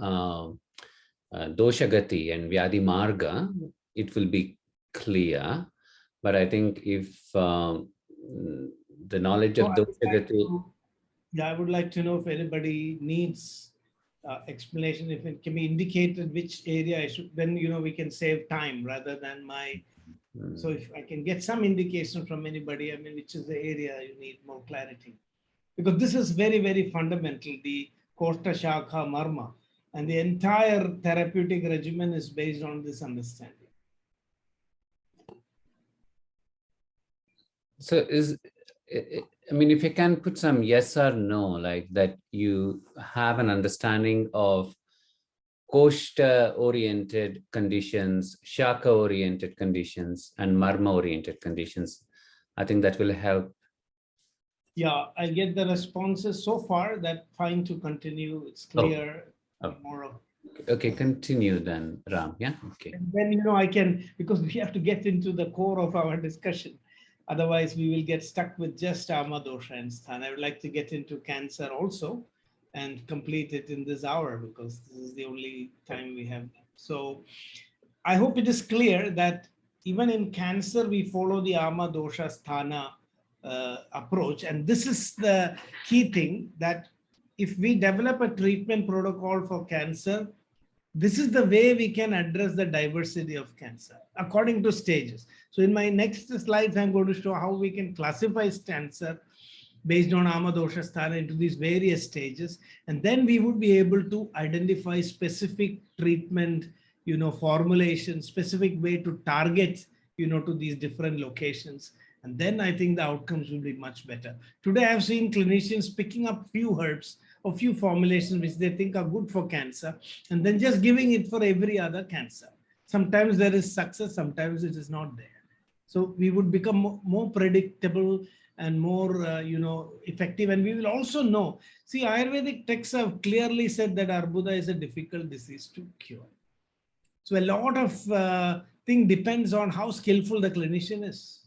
Dosha Gati and Vyadhi Marga, it will be clear. But I think if the knowledge of Dosha Gati... Yeah, I would like to know if anybody needs explanation, if it can be indicated which area I should, then, we can save time rather than my... So if I can get some indication from anybody, I mean, which is the area you need more clarity. Because this is very, very fundamental, the Koshta, Shaka, Marma. And the entire therapeutic regimen is based on this understanding. So if you can put some yes or no, like that you have an understanding of Koshta-oriented conditions, Shaka-oriented conditions, and Marma-oriented conditions, I think that will help. Yeah, I get the responses so far that fine to continue. It's clear. More of... Okay, continue then, Ram. Yeah, okay. And then, I can, because we have to get into the core of our discussion. Otherwise, we will get stuck with just Ama, Dosha and Sthana. I would like to get into cancer also and complete it in this hour because this is the only time we have. So I hope it is clear that even in cancer, we follow the Ama, Dosha, Sthana approach. And this is the key thing, that if we develop a treatment protocol for cancer, this is the way we can address the diversity of cancer according to stages. So in my next slides, I'm going to show how we can classify cancer based on Ama, Dosha, Sthana into these various stages. And then we would be able to identify specific treatment, formulation, specific way to target, to these different locations. And then I think the outcomes will be much better. Today, I've seen clinicians picking up few herbs or few formulations which they think are good for cancer, and then just giving it for every other cancer. Sometimes there is success, sometimes it is not there. So we would become more predictable and more, effective. And we will also know, see, Ayurvedic texts have clearly said that Arbuda is a difficult disease to cure. So a lot of thing depends on how skillful the clinician is.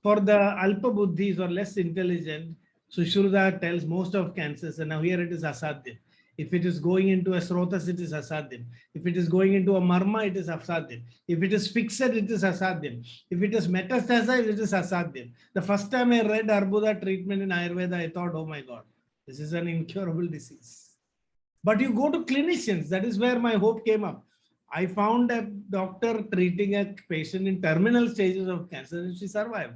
For the Alpa Buddhis or less intelligent, Sushruta tells most of cancers, and now here it is asadhyam. If it is going into a srotas, it is asadhyam. If it is going into a marma, it is asadhyam. If it is fixed, it is asadhyam. If it is metastasized, it is asadhyam. The first time I read Arbuda treatment in Ayurveda, I thought, oh my God, this is an incurable disease. But you go to clinicians, that is where my hope came up. I found a doctor treating a patient in terminal stages of cancer and she survived.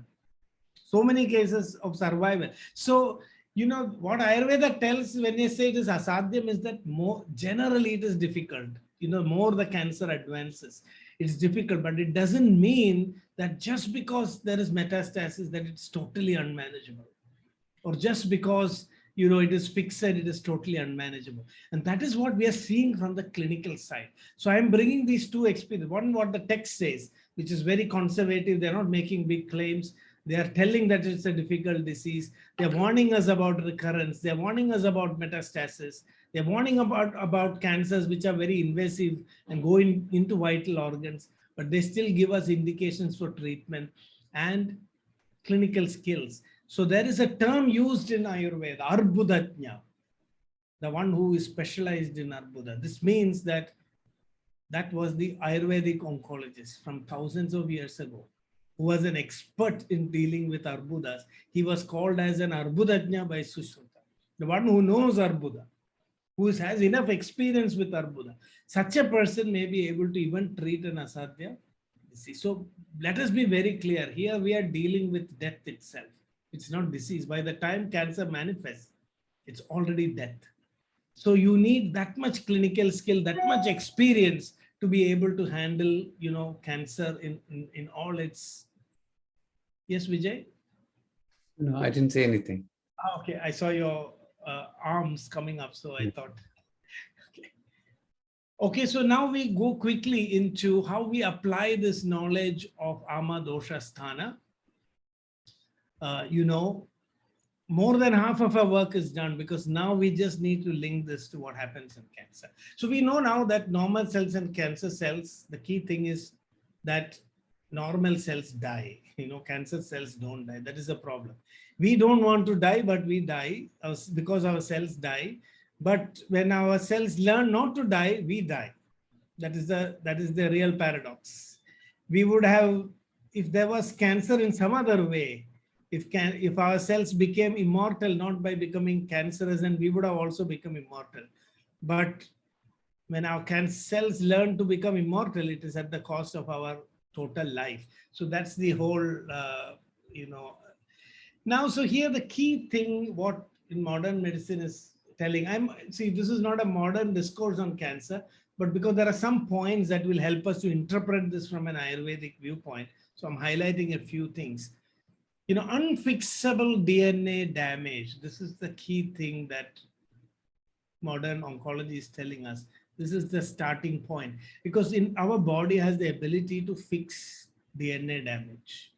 So many cases of survival. So, what Ayurveda tells when they say it is asadhyam is that more generally it is difficult. More the cancer advances, it's difficult, but it doesn't mean that just because there is metastasis that it's totally unmanageable, or just because it is fixed, it is totally unmanageable. And that is what we are seeing from the clinical side. So I'm bringing these two experiences. One, what the text says, which is very conservative. They're not making big claims. They are telling that it's a difficult disease. They're warning us about recurrence. They're warning us about metastasis. They're warning about cancers which are very invasive and go into vital organs, but they still give us indications for treatment and clinical skills. So there is a term used in Ayurveda, Arbudajna, the one who is specialized in Arbuda. This means that was the Ayurvedic oncologist from thousands of years ago, who was an expert in dealing with Arbudas. He was called as an Arbudajna by Sushruta, the one who knows Arbuda. who has enough experience with Arbuda. Such a person may be able to even treat an asadhya disease. So let us be very clear. Here we are dealing with death itself. It's not disease. By the time cancer manifests, it's already death. So you need that much clinical skill, that much experience to be able to handle, cancer in all its. Yes, Vijay? No, I didn't say anything. Okay, I saw your arms coming up, so I thought. Okay, so now we go quickly into how we apply this knowledge of Ama Dosha Sthana. More than half of our work is done, because now we just need to link this to what happens in cancer. So we know now that normal cells and cancer cells, the key thing is that normal cells die. Cancer cells don't die. That is the problem. We don't want to die, but we die because our cells die. But when our cells learn not to die, we die. That is the real paradox. We would have, if there was cancer in some other way, if our cells became immortal, not by becoming cancerous, and we would have also become immortal. But when our cells learn to become immortal, it is at the cost of our total life. So that's the whole, Now, so here the key thing, what in modern medicine is telling, this is not a modern discourse on cancer, but because there are some points that will help us to interpret this from an Ayurvedic viewpoint. So I'm highlighting a few things. Unfixable DNA damage. This is the key thing that modern oncology is telling us. This is the starting point, because our body has the ability to fix DNA damage.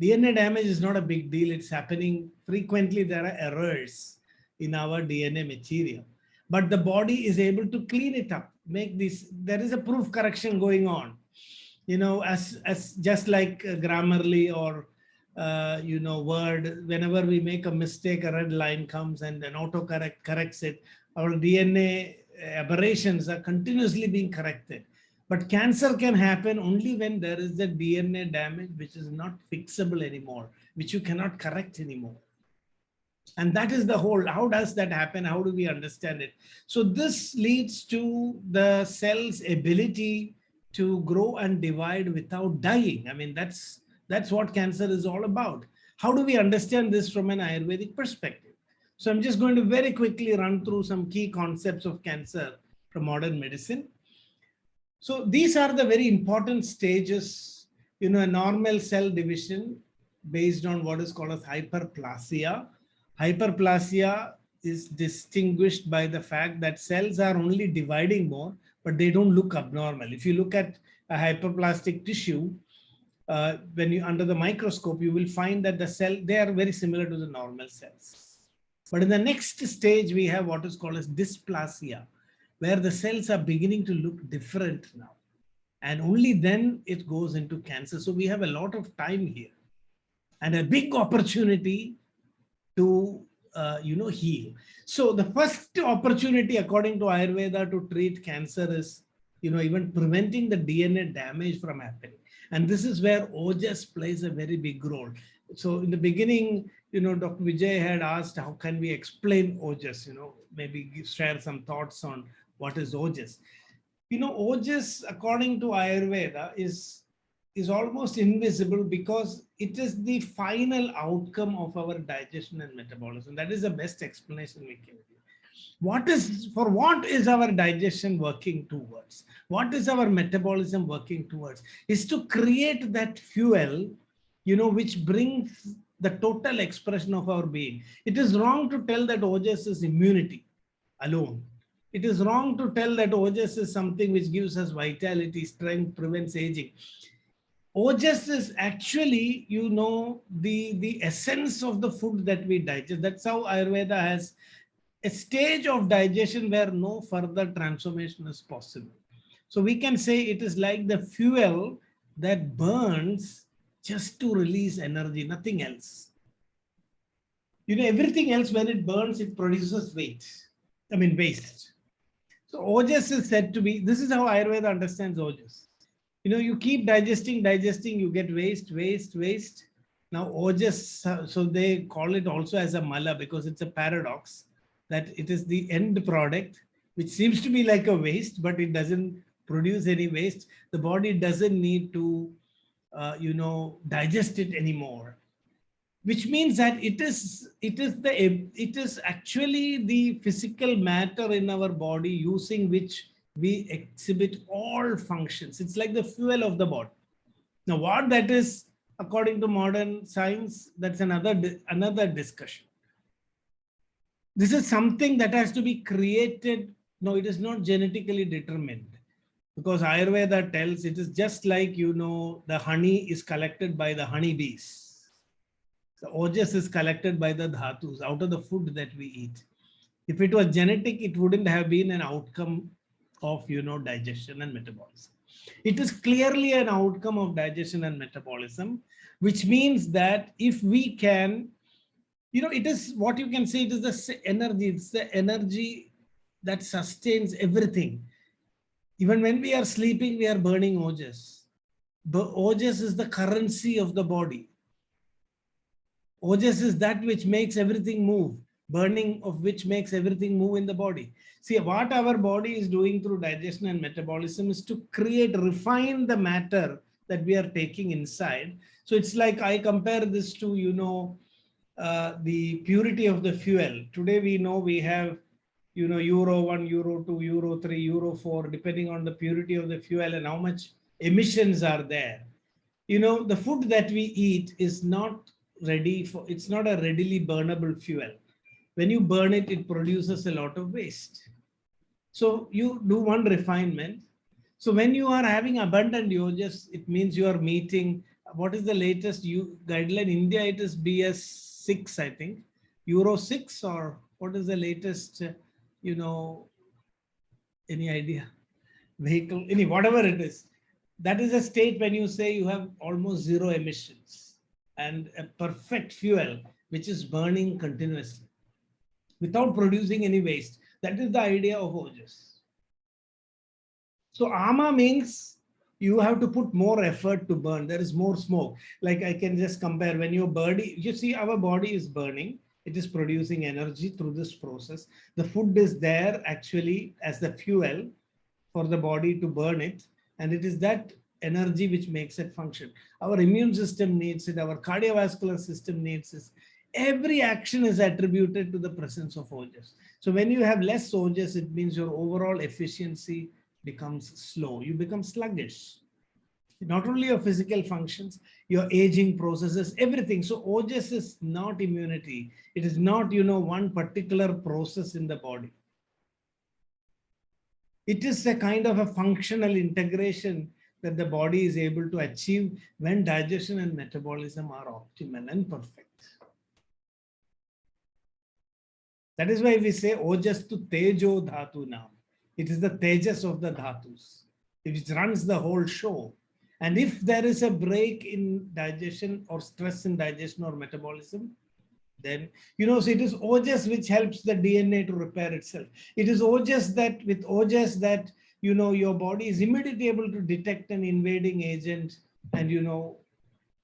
DNA damage is not a big deal. It's happening frequently. There are errors in our DNA material, but the body is able to clean it up, there is a proof correction going on, as just like Grammarly or Word, whenever we make a mistake, a red line comes and an autocorrect corrects it. Our DNA aberrations are continuously being corrected. But cancer can happen only when there is the DNA damage which is not fixable anymore, which you cannot correct anymore. And that is the whole, how does that happen? How do we understand it? So this leads to the cell's ability to grow and divide without dying. I mean, that's what cancer is all about. How do we understand this from an Ayurvedic perspective? So I'm just going to very quickly run through some key concepts of cancer from modern medicine. So these are the very important stages, a normal cell division based on what is called as hyperplasia. Hyperplasia is distinguished by the fact that cells are only dividing more, but they don't look abnormal. If you look at a hyperplastic tissue, when you under the microscope, you will find that they are very similar to the normal cells. But in the next stage, we have what is called as dysplasia, where the cells are beginning to look different now. And only then it goes into cancer. So we have a lot of time here and a big opportunity to heal. So the first opportunity, according to Ayurveda, to treat cancer is even preventing the DNA damage from happening. And this is where Ojas plays a very big role. So in the beginning, Dr. Vijay had asked, how can we explain Ojas? Maybe share some thoughts on what is Ojas. Ojas, according to Ayurveda, is almost invisible because it is the final outcome of our digestion and metabolism. That is the best explanation we can give. What is our digestion working towards? What is our metabolism working towards? Is to create that fuel, which brings the total expression of our being. It is wrong to tell that Ojas is immunity alone. It is wrong to tell that Ojas is something which gives us vitality, strength, prevents aging. Ojas is actually, the essence of the food that we digest. That's how Ayurveda has a stage of digestion where no further transformation is possible. So we can say it is like the fuel that burns just to release energy, nothing else. Everything else, when it burns, it produces waste. So Ojas is said to be, this is how Ayurveda understands Ojas. You keep digesting, you get waste. Now Ojas, so they call it also as a mala because it's a paradox. that it is the end product, which seems to be like a waste, but it doesn't produce any waste. The body doesn't need to, digest it anymore, which means that it is actually the physical matter in our body using which we exhibit all functions. It's like the fuel of the body. Now, what that is, according to modern science, that's another discussion. This is something that has to be created. No, it is not genetically determined, because Ayurveda tells it is just like, the honey is collected by the honeybees. The ojas is collected by the dhatus out of the food that we eat. If it was genetic, it wouldn't have been an outcome of, digestion and metabolism. It is clearly an outcome of digestion and metabolism, which means that if we can, it is what you can say, it is the energy, it's the energy that sustains everything. Even when we are sleeping, we are burning ojas. But ojas is the currency of the body. Ojas is that which makes everything move, burning of which makes everything move in the body. See, what our body is doing through digestion and metabolism is to refine the matter that we are taking inside. So it's like, I compare this to, the purity of the fuel. Today we know we have, Euro 1, Euro 2, Euro 3, Euro 4, depending on the purity of the fuel and how much emissions are there. The food that we eat is not ready for, it's not a readily burnable fuel. When you burn it, it produces a lot of waste. So you do one refinement. So when you are having abundant ojas, it means you are meeting, what is the latest guideline? India, it is BS 6, I think. Euro 6, or what is the latest, any idea? Vehicle, whatever it is. That is a state when you say you have almost zero emissions and a perfect fuel, which is burning continuously without producing any waste. That is the idea of ojas. So ama means you have to put more effort to burn. There is more smoke. Like I can just compare when your body, you see our body is burning. It is producing energy through this process. The food is there actually as the fuel for the body to burn it. And it is that energy which makes it function. Our immune system needs it. Our cardiovascular system needs it. Every action is attributed to the presence of ojas. So when you have less ojas, it means your overall efficiency becomes slow. You become sluggish. Not only your physical functions, your aging processes, everything. So ojas is not immunity. It is not, one particular process in the body. It is a kind of a functional integration that the body is able to achieve when digestion and metabolism are optimal and perfect. That is why we say ojas to tejo dhatu now. It is the tejas of the dhatus, which runs the whole show. And if there is a break in digestion or stress in digestion or metabolism, then, so it is ojas which helps the DNA to repair itself. It is ojas that, with ojas that, your body is immediately able to detect an invading agent and,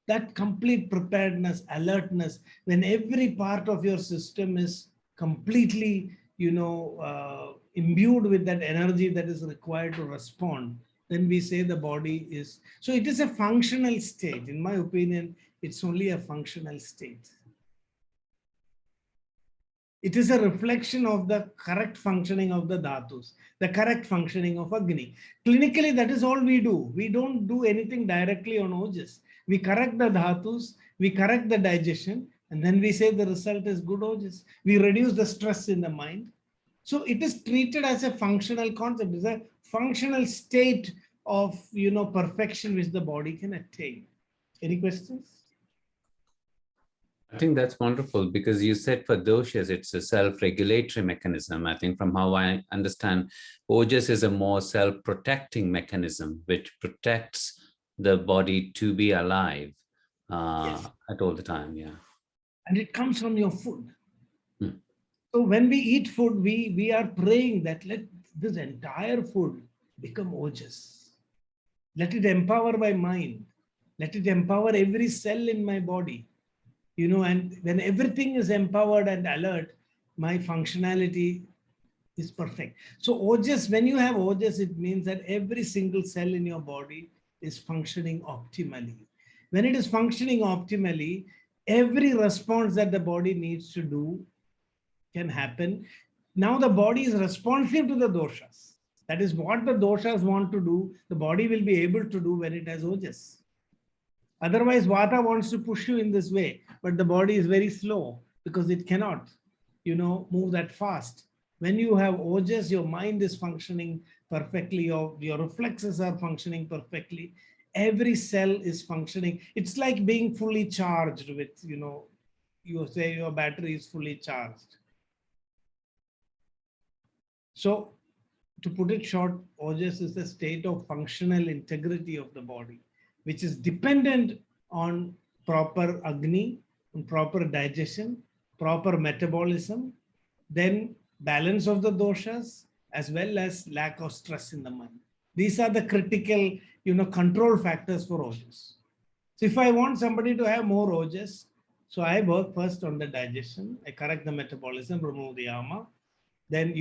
that complete preparedness, alertness, when every part of your system is completely, imbued with that energy that is required to respond, then we say the body is, so it is a functional state. In my opinion, it's only a functional state. It is a reflection of the correct functioning of the dhatus, the correct functioning of Agni. Clinically, that is all we do. We don't do anything directly on ojas. We correct the dhatus, we correct the digestion, and then we say the result is good ojas. We reduce the stress in the mind. So it is treated as a functional concept. It's a functional state of, perfection which the body can attain. Any questions? I think that's wonderful, because you said for doshas, it's a self-regulatory mechanism. I think from how I understand, ojas is a more self-protecting mechanism, which protects the body to be alive Yes. at all the time. Yeah. And it comes from your food. So when we eat food, we are praying that let this entire food become ojas. Let it empower my mind. Let it empower every cell in my body. And when everything is empowered and alert, my functionality is perfect. So Ojas, when you have Ojas, it means that every single cell in your body is functioning optimally. When it is functioning optimally, every response that the body needs to do can happen. Now the body is responsive to the doshas. That is what the doshas want to do. The body will be able to do when it has Ojas. Otherwise, Vata wants to push you in this way, but the body is very slow because it cannot, move that fast. When you have Ojas, your mind is functioning perfectly, your reflexes are functioning perfectly. Every cell is functioning. It's like being fully charged with, you say your battery is fully charged. So to put it short, Ojas is the state of functional integrity of the body, which is dependent on proper Agni, on proper digestion, proper metabolism, then balance of the doshas, as well as lack of stress in the mind. These are the critical, control factors for Ojas. So if I want somebody to have more Ojas, so I work first on the digestion, I correct the metabolism, remove the ama, then,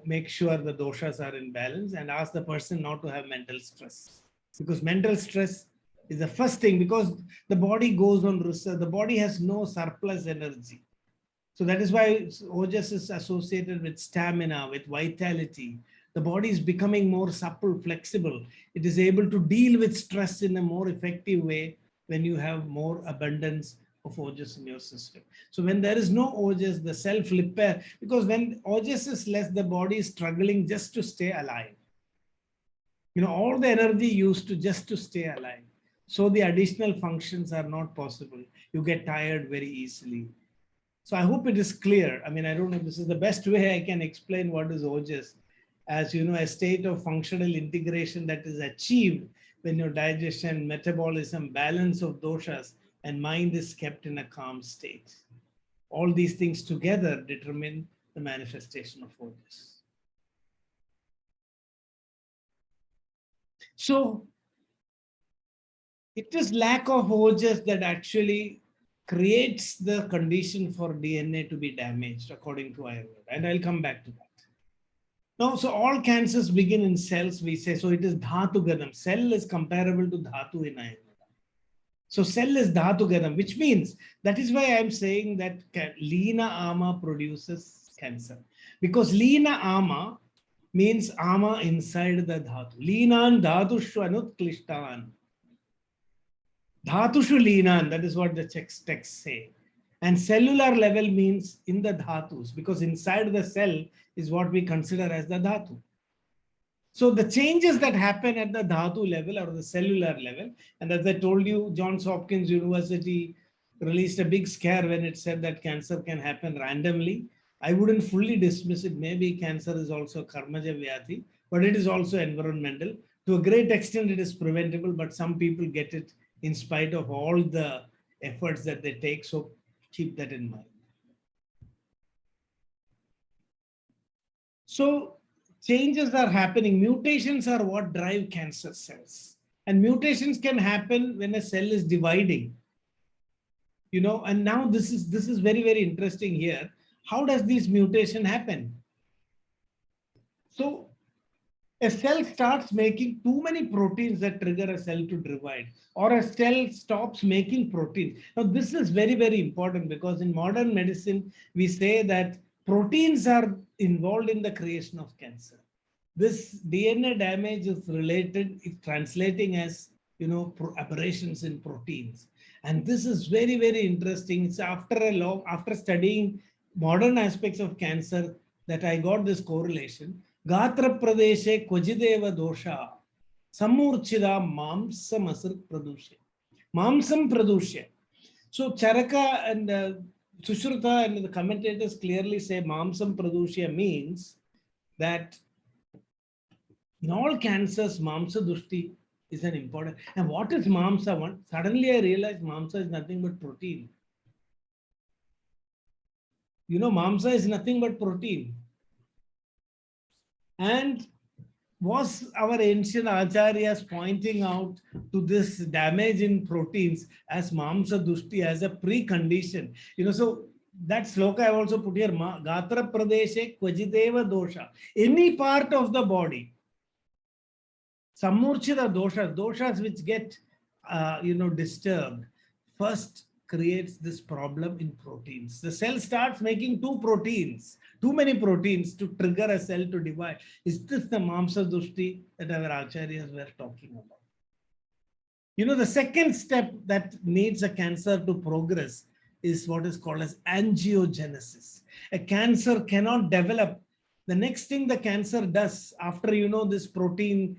make sure the doshas are in balance and ask the person not to have mental stress. Because mental stress is the first thing, because the body goes on reserve, the body has no surplus energy. So that is why Ojas is associated with stamina, with vitality. The body is becoming more supple, flexible. It is able to deal with stress in a more effective way when you have more abundance of Ojas in your system. So when there is no Ojas, the self-repair, because when Ojas is less, the body is struggling just to stay alive. All the energy used to just to stay alive. So the additional functions are not possible. You get tired very easily. So I hope it is clear. I mean, I don't know if this is the best way I can explain what is Ojas. As a state of functional integration that is achieved when your digestion, metabolism, balance of doshas, and mind is kept in a calm state. All these things together determine the manifestation of Ojas. So it is lack of Ojas that actually creates the condition for DNA to be damaged, according to Ayurveda. And I'll come back to that. Now, so all cancers begin in cells, we say. So it is Dhatu Gadam. Cell is comparable to Dhatu in Ayurveda. So cell is Dhatu Gadam, which means, that is why I'm saying that Lina Ama produces cancer. Because Lina Ama means Ama inside the Dhatu. Linan Dhatushu Anutklistan. Dhatushu Linan, that is what the texts say. And cellular level means in the dhatus, because inside the cell is what we consider as the dhatu. So the changes that happen at the dhatu level or the cellular level, and as I told you, Johns Hopkins University released a big scare when it said that cancer can happen randomly. I wouldn't fully dismiss it. Maybe cancer is also karmaja vyati, but it is also environmental. To a great extent, it is preventable, but some people get it in spite of all the efforts that they take. So keep that in mind. So changes are happening. Mutations are what drive cancer cells. And mutations can happen when a cell is dividing. And now this is very, very interesting here. How does this mutation happen? So a cell starts making too many proteins that trigger a cell to divide, or a cell stops making proteins. Now, this is very, very important, because in modern medicine, we say that proteins are involved in the creation of cancer. This DNA damage is related, it's translating as, aberrations in proteins. And this is very, very interesting. It's after studying modern aspects of cancer that I got this correlation. Gatra Pradeshe Kwajideva Dosha Samurchida Mamsam Asr Pradushe. Mamsam Pradushe. So Caraka and Sushruta and the commentators clearly say Mamsam Pradushe means that in all cancers, Mamsa Dushti is an important. And what is Mamsa? Suddenly I realized Mamsa is nothing but protein. Mamsa is nothing but protein. And was our ancient acharyas pointing out to this damage in proteins as Mamsa Dushti, as a precondition? So that sloka I have also put here, Gatra Pradeshe Kvajideva Dosha. Any part of the body, Samurchita doshas which get, disturbed, first creates this problem in proteins. The cell starts making too many proteins to trigger a cell to divide. Is this the Mamsa Dushti that our acharyas were talking about? The second step that needs a cancer to progress is what is called as angiogenesis. A cancer cannot develop. The next thing the cancer does after, this protein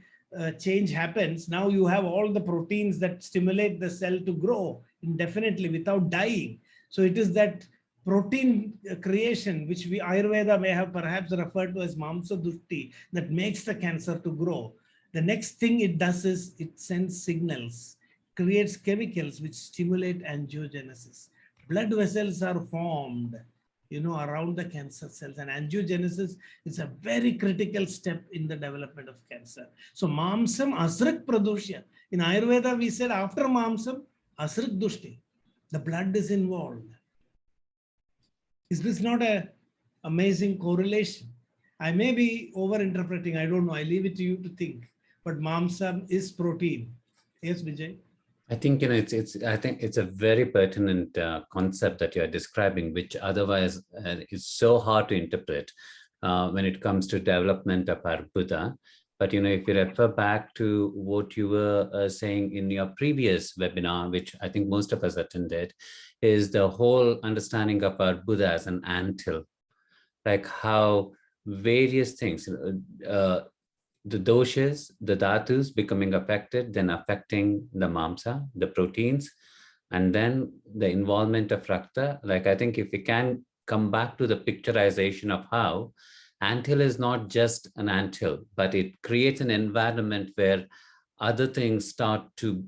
change happens, now you have all the proteins that stimulate the cell to grow indefinitely without dying. So it is that protein creation, which we Ayurveda may have perhaps referred to as Mamsa Dushti, that makes the cancer to grow. The next thing it does is it sends signals, creates chemicals which stimulate angiogenesis. Blood vessels are formed, around the cancer cells, and angiogenesis is a very critical step in the development of cancer. So Mamsam Asrik Pradushya. In Ayurveda, we said after Mamsam, Asrik Dushti. The blood is involved. Is this not an amazing correlation? I may be over-interpreting, I don't know. I leave it to you to think. But Mamsam is protein. Yes, Vijay? I think, I think it's a very pertinent concept that you're describing, which otherwise is so hard to interpret when it comes to development of Arbuda. But, if you refer back to what you were saying in your previous webinar, which I think most of us attended, is the whole understanding of Arbuda as an anthill, like how various things, the doshas, the dhatus becoming affected, then affecting the mamsa, the proteins, and then the involvement of rakta. Like, I think if we can come back to the picturization of how anthill is not just an anthill, but it creates an environment where other things start to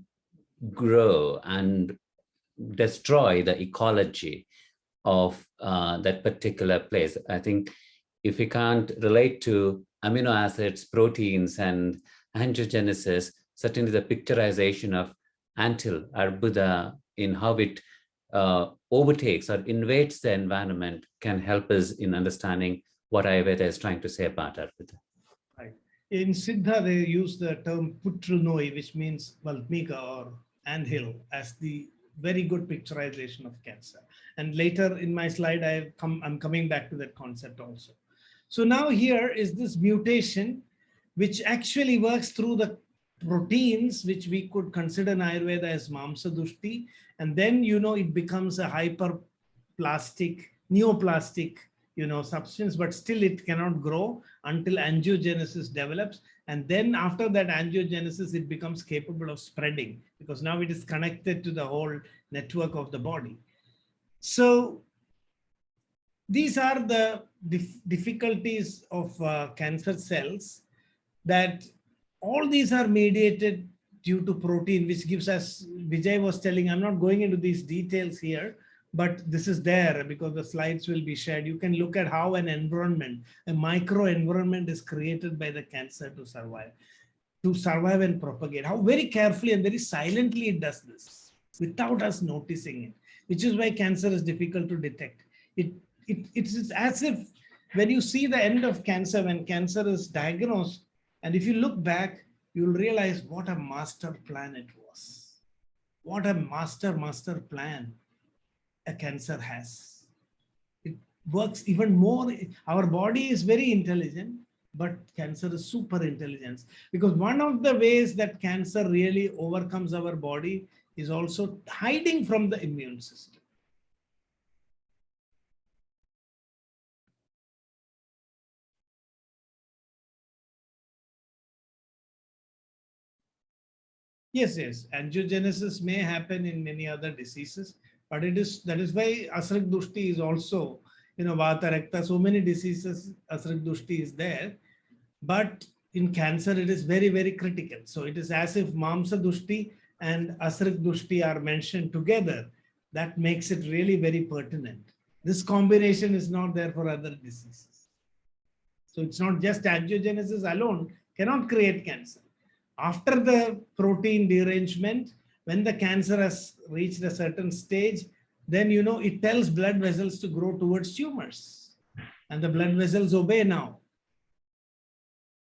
grow and destroy the ecology of that particular place. I think if we can't relate to amino acids, proteins, and angiogenesis, certainly the picturization of anthill, Arbuda, in how it overtakes or invades the environment can help us in understanding what Ayurveda is trying to say about Arbuda. Right. In Siddha, they use the term putrunoi, which means Valmika or anthill, as the very good picturization of cancer. And later in my slide, I'm coming back to that concept also. So now here is this mutation, which actually works through the proteins, which we could consider in Ayurveda as Mamsa Dushti. And then, it becomes a hyperplastic, neoplastic, substance, but still it cannot grow until angiogenesis develops. And then after that angiogenesis, it becomes capable of spreading because now it is connected to the whole network of the body. So these are the difficulties of cancer cells, that all these are mediated due to protein, which gives us, Vijay was telling, I'm not going into these details here, but this is there because the slides will be shared. You can look at how an environment, a micro environment is created by the cancer to survive and propagate. How very carefully and very silently it does this without us noticing it, which is why cancer is difficult to detect. It's as if when you see the end of cancer, when cancer is diagnosed, and if you look back, you'll realize what a master plan it was. What a master plan a cancer has. It works even more. Our body is very intelligent, but cancer is super intelligence. Because one of the ways that cancer really overcomes our body is also hiding from the immune system. Yes. Angiogenesis may happen in many other diseases, but that is why Asrik Dushti is also, Vata, Rakta, so many diseases, Asrik Dushti is there. But in cancer, it is very, very critical. So it is as if Mamsa Dushti and Asrik Dushti are mentioned together. That makes it really very pertinent. This combination is not there for other diseases. So it's not just angiogenesis alone cannot create cancer. After the protein derangement, when the cancer has reached a certain stage, then, it tells blood vessels to grow towards tumors. And the blood vessels obey now.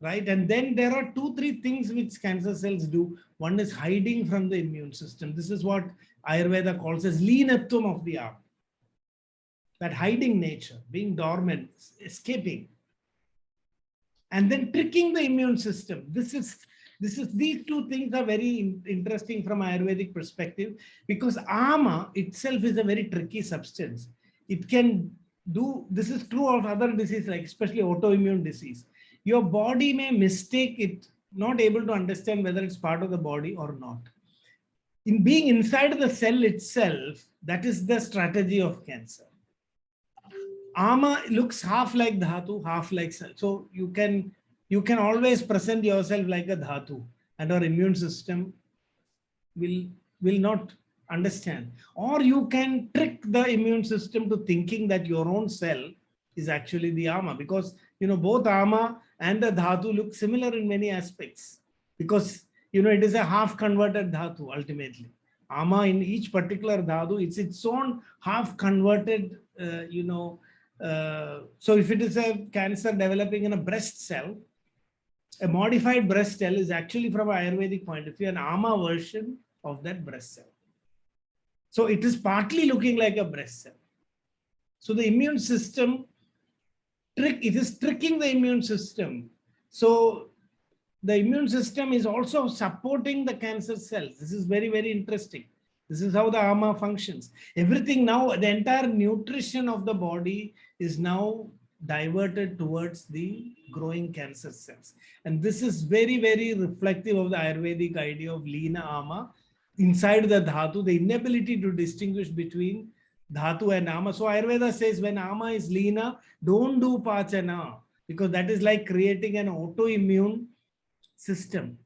Right? And then there are 2-3 things which cancer cells do. One is hiding from the immune system. This is what Ayurveda calls as leanatvam of the arm. That hiding nature, being dormant, escaping. And then tricking the immune system. These 2 things are very interesting from Ayurvedic perspective, because ama itself is a very tricky substance. It can do, this is true of other diseases, like especially autoimmune disease. Your body may mistake it, not able to understand whether it's part of the body or not. In being inside the cell itself, that is the strategy of cancer. Ama looks half like dhatu, half like cell. So you can always present yourself like a dhatu, and our immune system will not understand. Or you can trick the immune system to thinking that your own cell is actually the ama, because both ama and the dhatu look similar in many aspects, because it is a half converted dhatu ultimately. Ama in each particular dhatu, it's its own half converted, so if it is a cancer developing in a breast cell, a modified breast cell is actually, from an Ayurvedic point of view, an ama version of that breast cell. So it is partly looking like a breast cell. So the immune system, it is tricking the immune system. So the immune system is also supporting the cancer cells. This is very, very interesting. This is how the ama functions. Everything now, the entire nutrition of the body is now diverted towards the growing cancer cells. And this is very, very reflective of the Ayurvedic idea of Leena ama. Inside the dhatu, the inability to distinguish between dhatu and ama. So Ayurveda says when ama is Leena, don't do pachana, because that is like creating an autoimmune system,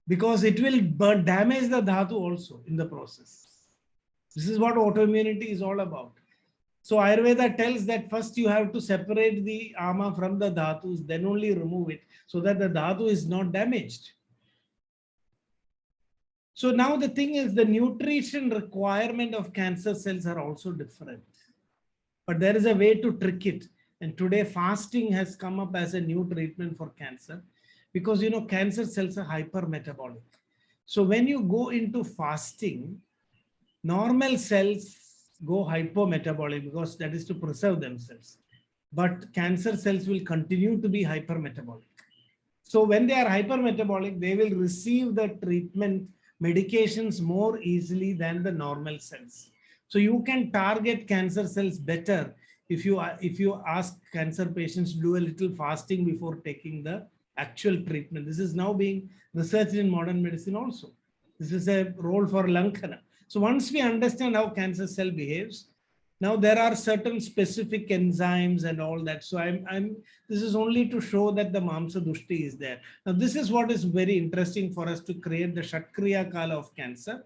because it will damage the dhatu also in the process. This is what autoimmunity is all about. So Ayurveda tells that first you have to separate the ama from the dhatus, then only remove it, so that the dhatu is not damaged. So now the thing is, the nutrition requirement of cancer cells are also different. But there is a way to trick it. And today fasting has come up as a new treatment for cancer, because cancer cells are hypermetabolic. So when you go into fasting, normal cells go hypometabolic, because that is to preserve themselves. But cancer cells will continue to be hypermetabolic. So when they are hypermetabolic, they will receive the treatment medications more easily than the normal cells. So you can target cancer cells better if you ask cancer patients to do a little fasting before taking the actual treatment. This is now being researched in modern medicine also. This is a role for Lankhana. So once we understand how cancer cell behaves, now there are certain specific enzymes and all that. So this is only to show that the Mamsa Dushti is there. Now this is what is very interesting for us to create the Shatkriya Kala of cancer.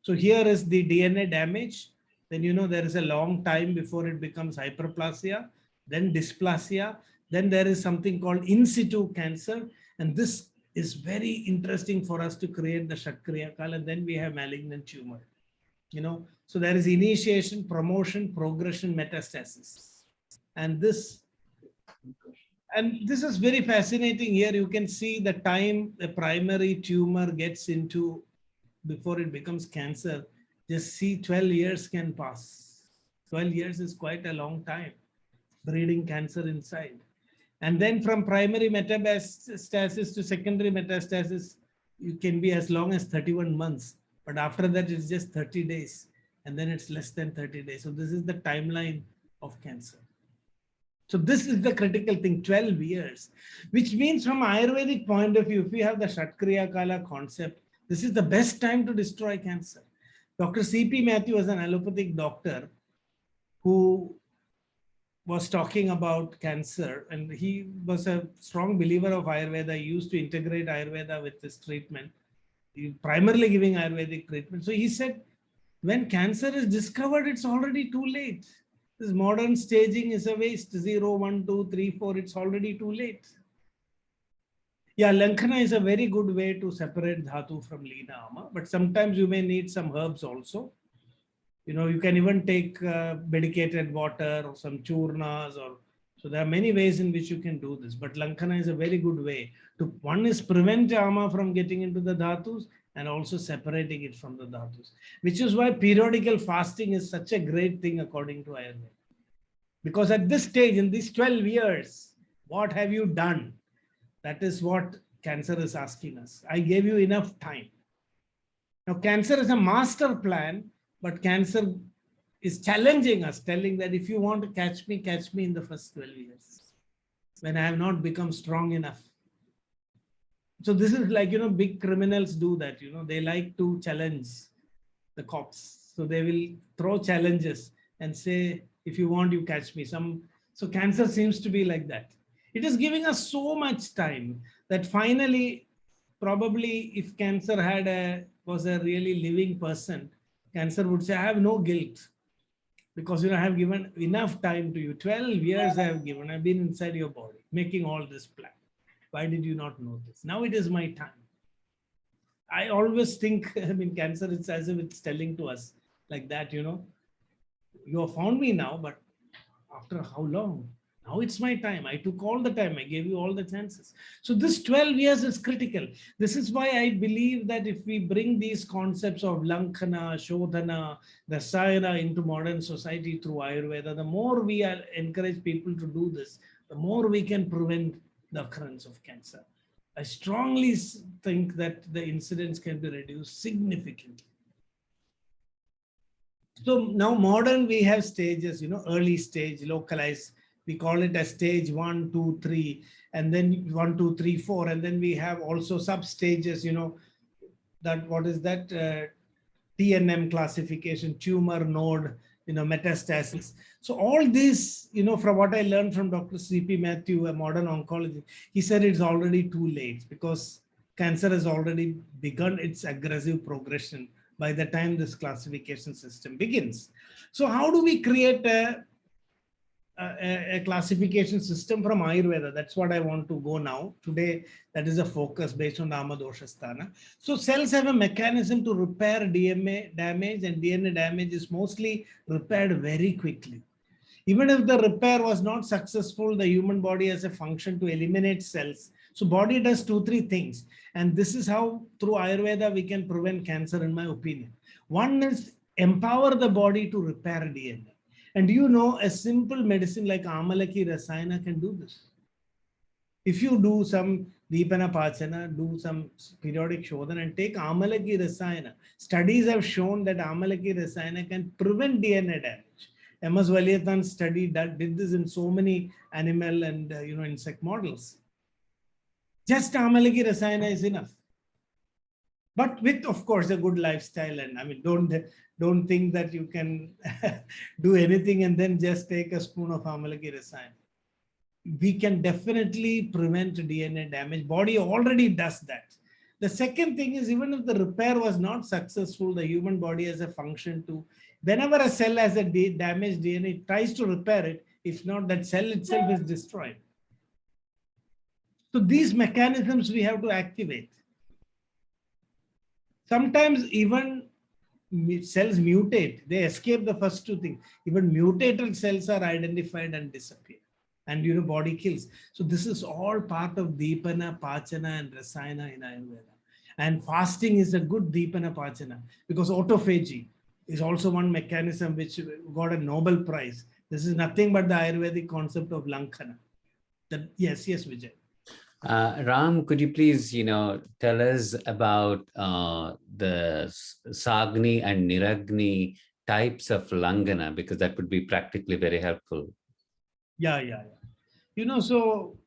So here is the DNA damage. Then there is a long time before it becomes hyperplasia, then dysplasia. Then there is something called in situ cancer. And this is very interesting for us to create the Shatkriya Kala. And then we have malignant tumor. So there is initiation, promotion, progression, metastasis. And this is very fascinating. Here you can see the time the primary tumor gets into before it becomes cancer. Just see 12 years can pass. 12 years is quite a long time, breeding cancer inside. And then from primary metastasis to secondary metastasis, it can be as long as 31 months. But after that, it's just 30 days. And then it's less than 30 days. So this is the timeline of cancer. So this is the critical thing, 12 years, which means from Ayurvedic point of view, if we have the Shatkriya Kala concept, this is the best time to destroy cancer. Dr. C.P. Matthew was an allopathic doctor who was talking about cancer, and he was a strong believer of Ayurveda. He used to integrate Ayurveda with this treatment, primarily giving Ayurvedic treatment. So he said, when cancer is discovered, it's already too late. This modern staging is a waste. 0, 1, 2, 3, 4, it's already too late. Yeah, Lankhana is a very good way to separate dhatu from Leena ama, but sometimes you may need some herbs also. You can even take medicated water or some churnas, or so there are many ways in which you can do this. But Lankana is a very good way to, one is prevent ama from getting into the dhatus and also separating it from the dhatus, which is why periodical fasting is such a great thing according to Ayurveda. Because at this stage, in these 12 years, what have you done? That is what cancer is asking us. I gave you enough time. Now, cancer is a master plan, but cancer is challenging us, telling that if you want to catch me in the first 12 years, when I have not become strong enough. So this is like, big criminals do that, they like to challenge the cops. So they will throw challenges and say, if you want, you catch me. So cancer seems to be like that. It is giving us so much time that finally, probably if cancer was a really living person, cancer would say, I have no guilt because I have given enough time to you. 12 years I have given. I've been inside your body making all this plan. Why did you not know this? Now it is my time. I always think, cancer, it's as if it's telling to us like that, you have found me now, but after how long? Now it's my time. I took all the time. I gave you all the chances. So this 12 years is critical. This is why I believe that if we bring these concepts of Lankana, Shodhana, Rasayana into modern society through Ayurveda, the more we encourage people to do this, the more we can prevent the occurrence of cancer. I strongly think that the incidence can be reduced significantly. So now modern, we have stages, early stage, localized. We call it as stage 1, 2, 3, and then 1, 2, 3, 4. And then we have also sub-stages, that what is that? TNM classification, tumor, node, metastasis. So all this, from what I learned from Dr. C.P. Matthew, a modern oncologist, he said it's already too late because cancer has already begun its aggressive progression by the time this classification system begins. So how do we create a classification system from Ayurveda? That's what I want to go now. Today, that is a focus based on Ama Dosha Sthana. So cells have a mechanism to repair DNA damage, and DNA damage is mostly repaired very quickly. Even if the repair was not successful, the human body has a function to eliminate cells. So body does 2-3 things. And this is how through Ayurveda we can prevent cancer, in my opinion. One is empower the body to repair DNA. And a simple medicine like Amalaki Rasayana can do this. If you do some Deepana Pachana, do some periodic Shodhana and take Amalaki Rasayana, studies have shown that Amalaki Rasayana can prevent DNA damage. M.S. Valiathan's study did this in so many animal and insect models. Just Amalaki Rasayana is enough. But with, of course, a good lifestyle. And don't think that you can do anything and then just take a spoon of Amalaki Rasayana. We can definitely prevent DNA damage. Body already does that. The second thing is, even if the repair was not successful, the human body has a function to, whenever a cell has a damaged DNA, it tries to repair it. If not, that cell itself is destroyed. So these mechanisms we have to activate. Sometimes even cells mutate. They escape the first 2 things. Even mutated cells are identified and disappear. And body kills. So this is all part of Deepana, Pachana and Rasayana in Ayurveda. And fasting is a good Deepana, Pachana because autophagy is also one mechanism which got a Nobel Prize. This is nothing but the Ayurvedic concept of Lankana. Yes, Vijay. Ram, could you please, tell us about the Sagni and Niragni types of Langana, because that would be practically very helpful. Yeah. So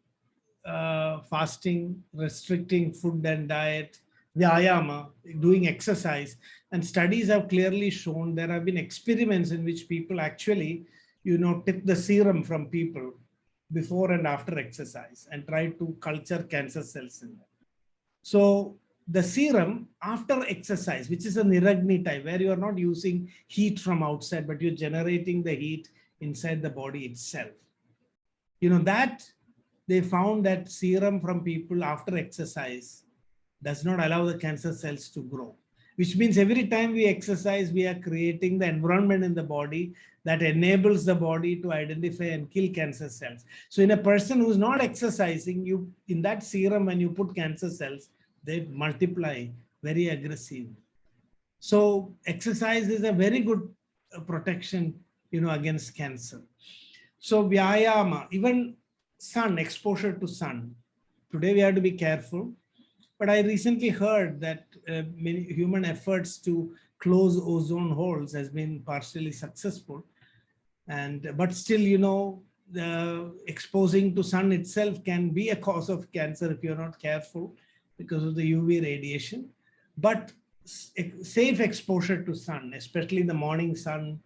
fasting, restricting food and diet, vyayama, doing exercise, and studies have clearly shown, there have been experiments in which people actually, tip the serum from people before and after exercise and try to culture cancer cells in them. So the serum after exercise, which is a Niragni type, where you are not using heat from outside, but you're generating the heat inside the body itself. That they found that serum from people after exercise does not allow the cancer cells to grow. which means every time we exercise, we are creating the environment in the body that enables the body to identify and kill cancer cells. So in a person who's not exercising, in that serum, when you put cancer cells, they multiply very aggressively. So exercise is a very good protection, against cancer. So vyayama, even sun, exposure to sun. Today we have to be careful. But I recently heard that many human efforts to close ozone holes has been partially successful. But still, the exposing to sun itself can be a cause of cancer if you're not careful because of the UV radiation. But safe exposure to sun, especially in the morning sun,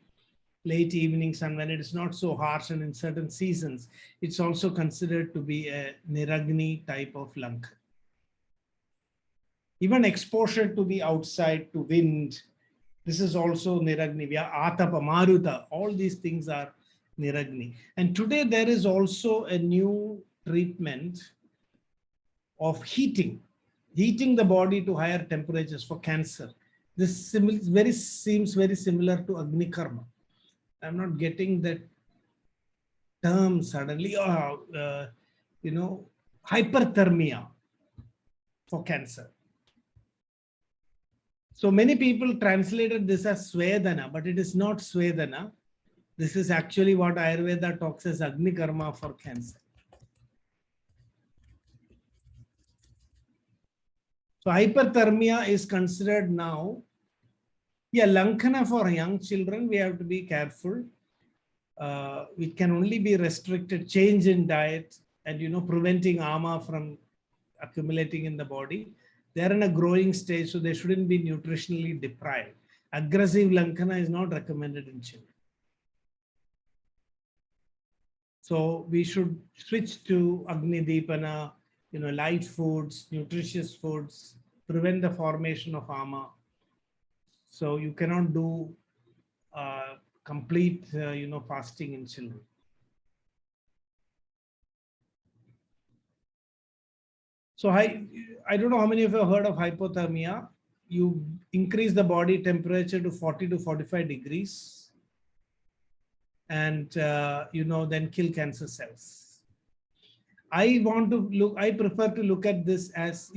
late evening sun, when it is not so harsh, and in certain seasons, it's also considered to be a niragni type of lung. Even exposure to the outside, to wind, this is also niragni. Atapa, maruta, all these things are niragni. And today there is also a new treatment of heating the body to higher temperatures for cancer. This seems very similar to Agni Karma. I'm not getting that term suddenly. Hyperthermia for cancer. So many people translated this as Swedana, but it is not Swedana. This is actually what Ayurveda talks as Agni Karma for cancer. So hyperthermia is considered now, Lankana for young children, we have to be careful. It can only be restricted, change in diet, and preventing ama from accumulating in the body. They're in a growing stage, so they shouldn't be nutritionally deprived. Aggressive Lankana is not recommended in children. So we should switch to Agni Deepana, light foods, nutritious foods, prevent the formation of ama. So you cannot do complete, fasting in children. So I don't know how many of you have heard of hypothermia. You increase the body temperature to 40 to 45 degrees and, then kill cancer cells. I prefer to look at this as,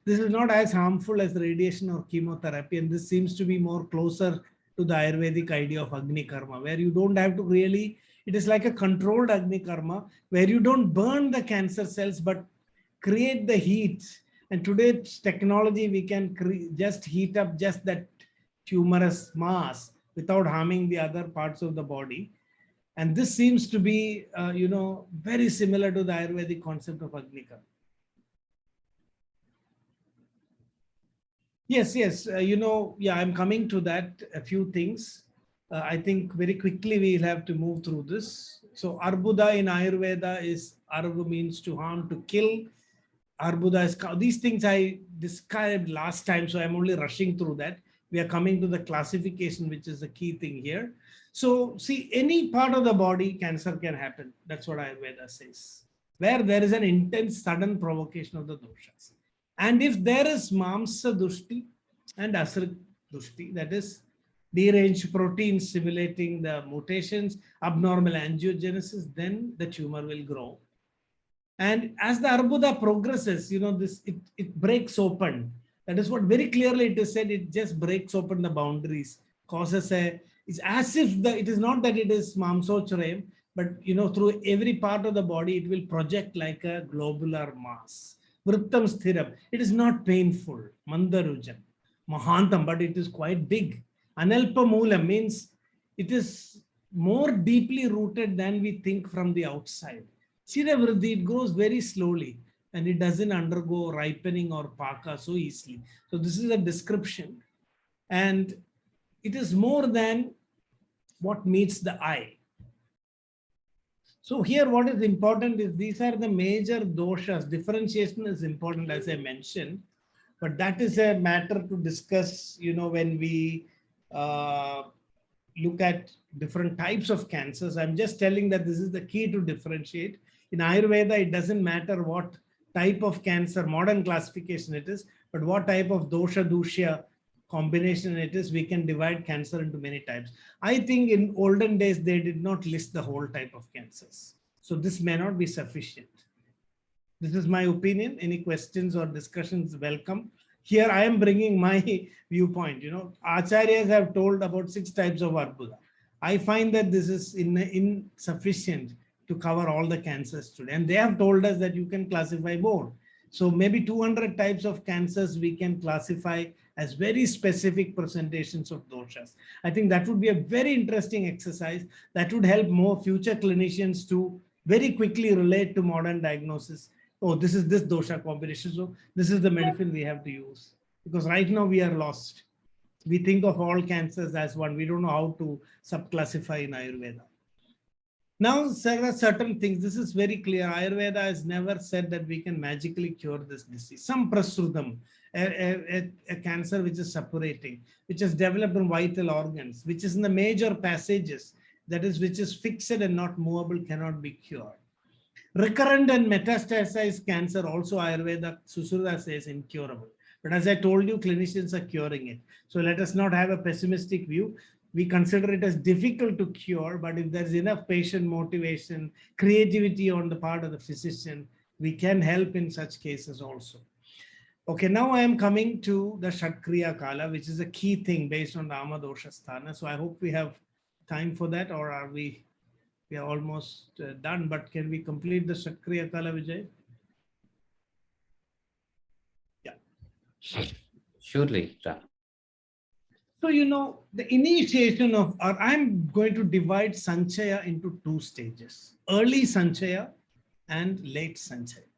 this is not as harmful as radiation or chemotherapy. And this seems to be more closer to the Ayurvedic idea of Agni Karma, where you don't have to really, it is like a controlled Agni Karma, where you don't burn the cancer cells, but create the heat. And today's technology, we can just heat up just that tumorous mass without harming the other parts of the body. And this seems to be, very similar to the Ayurvedic concept of Agni Karma. Yes, I'm coming to that, a few things. I think very quickly we'll have to move through this. So Arbuda in Ayurveda is, Arbu means to harm, to kill. Arbuda is, these things I described last time, so I'm only rushing through that. We are coming to the classification, which is the key thing here. So see, any part of the body, cancer can happen. That's what Ayurveda says, where there is an intense sudden provocation of the doshas. And if there is mamsa dushti and asrik dushti, that is deranged proteins stimulating the mutations, abnormal angiogenesis, then the tumor will grow. And as the Arbuda progresses, it breaks open. That is what very clearly it is said, it just breaks open the boundaries, causes it's as if it is not that it is mamsochraim, but through every part of the body, it will project like a globular mass. Vrittam sthiram, it is not painful, mandarujam, mahantam, but it is quite big. Analpa moolam means it is more deeply rooted than we think from the outside. Shiravriddhi, it grows very slowly and it doesn't undergo ripening or paka so easily. So this is a description, and it is more than what meets the eye. So here what is important is these are the major doshas. Differentiation is important, as I mentioned, but that is a matter to discuss, when we look at different types of cancers. I'm just telling that this is the key to differentiate. In Ayurveda, it doesn't matter what type of cancer, modern classification it is, but what type of dosha, dushya combination it is, we can divide cancer into many types. I think in olden days, they did not list the whole type of cancers. So this may not be sufficient. This is my opinion. Any questions or discussions, welcome. Here I am bringing my viewpoint. Acharyas have told about 6 types of Arbuda. I find that this is insufficient to cover all the cancers today. And they have told us that you can classify more. So maybe 200 types of cancers we can classify as very specific presentations of doshas. I think that would be a very interesting exercise that would help more future clinicians to very quickly relate to modern diagnosis. Oh, this is this dosha combination, so this is the medicine we have to use. Because right now we are lost. We think of all cancers as one. We don't know how to subclassify in Ayurveda. Now, there are certain things. This is very clear. Ayurveda has never said that we can magically cure this disease. Some prasrutam, a cancer which is separating, which is developed in vital organs, which is in the major passages, that is, which is fixed and not movable, cannot be cured. Recurrent and metastasized cancer, also Ayurveda, Sushruta says incurable. But as I told you, clinicians are curing it. So let us not have a pessimistic view. We consider it as difficult to cure, but if there's enough patient motivation, creativity on the part of the physician, we can help in such cases also. Okay, now I am coming to the Shatkriya Kala, which is a key thing based on the Dosha Sthana. So I hope we have time for that, or are we are almost done, but can we complete the Shatkriya Kala, Vijay? Yeah. Surely. So, the initiation of, or I'm going to divide Sanchaya into 2 stages, early Sanchaya and late Sanchaya.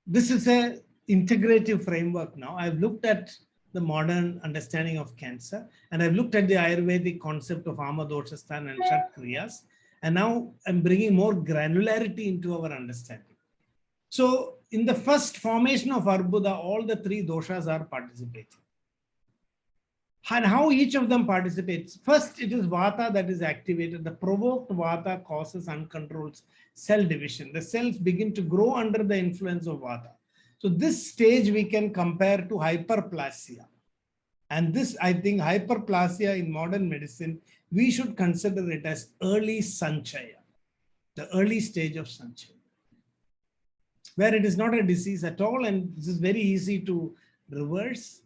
This is an integrative framework now. I've looked at the modern understanding of cancer, and I've looked at the Ayurvedic concept of Dosha Sthana and Shatkriyas, and now I'm bringing more granularity into our understanding. So in the first formation of Arbuda, all the 3 doshas are participating. And how each of them participates. First, it is Vata that is activated. The provoked Vata causes uncontrolled cell division. The cells begin to grow under the influence of Vata. So this stage we can compare to hyperplasia. And this, I think, hyperplasia in modern medicine, we should consider it as early Sanchaya, the early stage of Sanchaya, where it is not a disease at all, and this is very easy to reverse.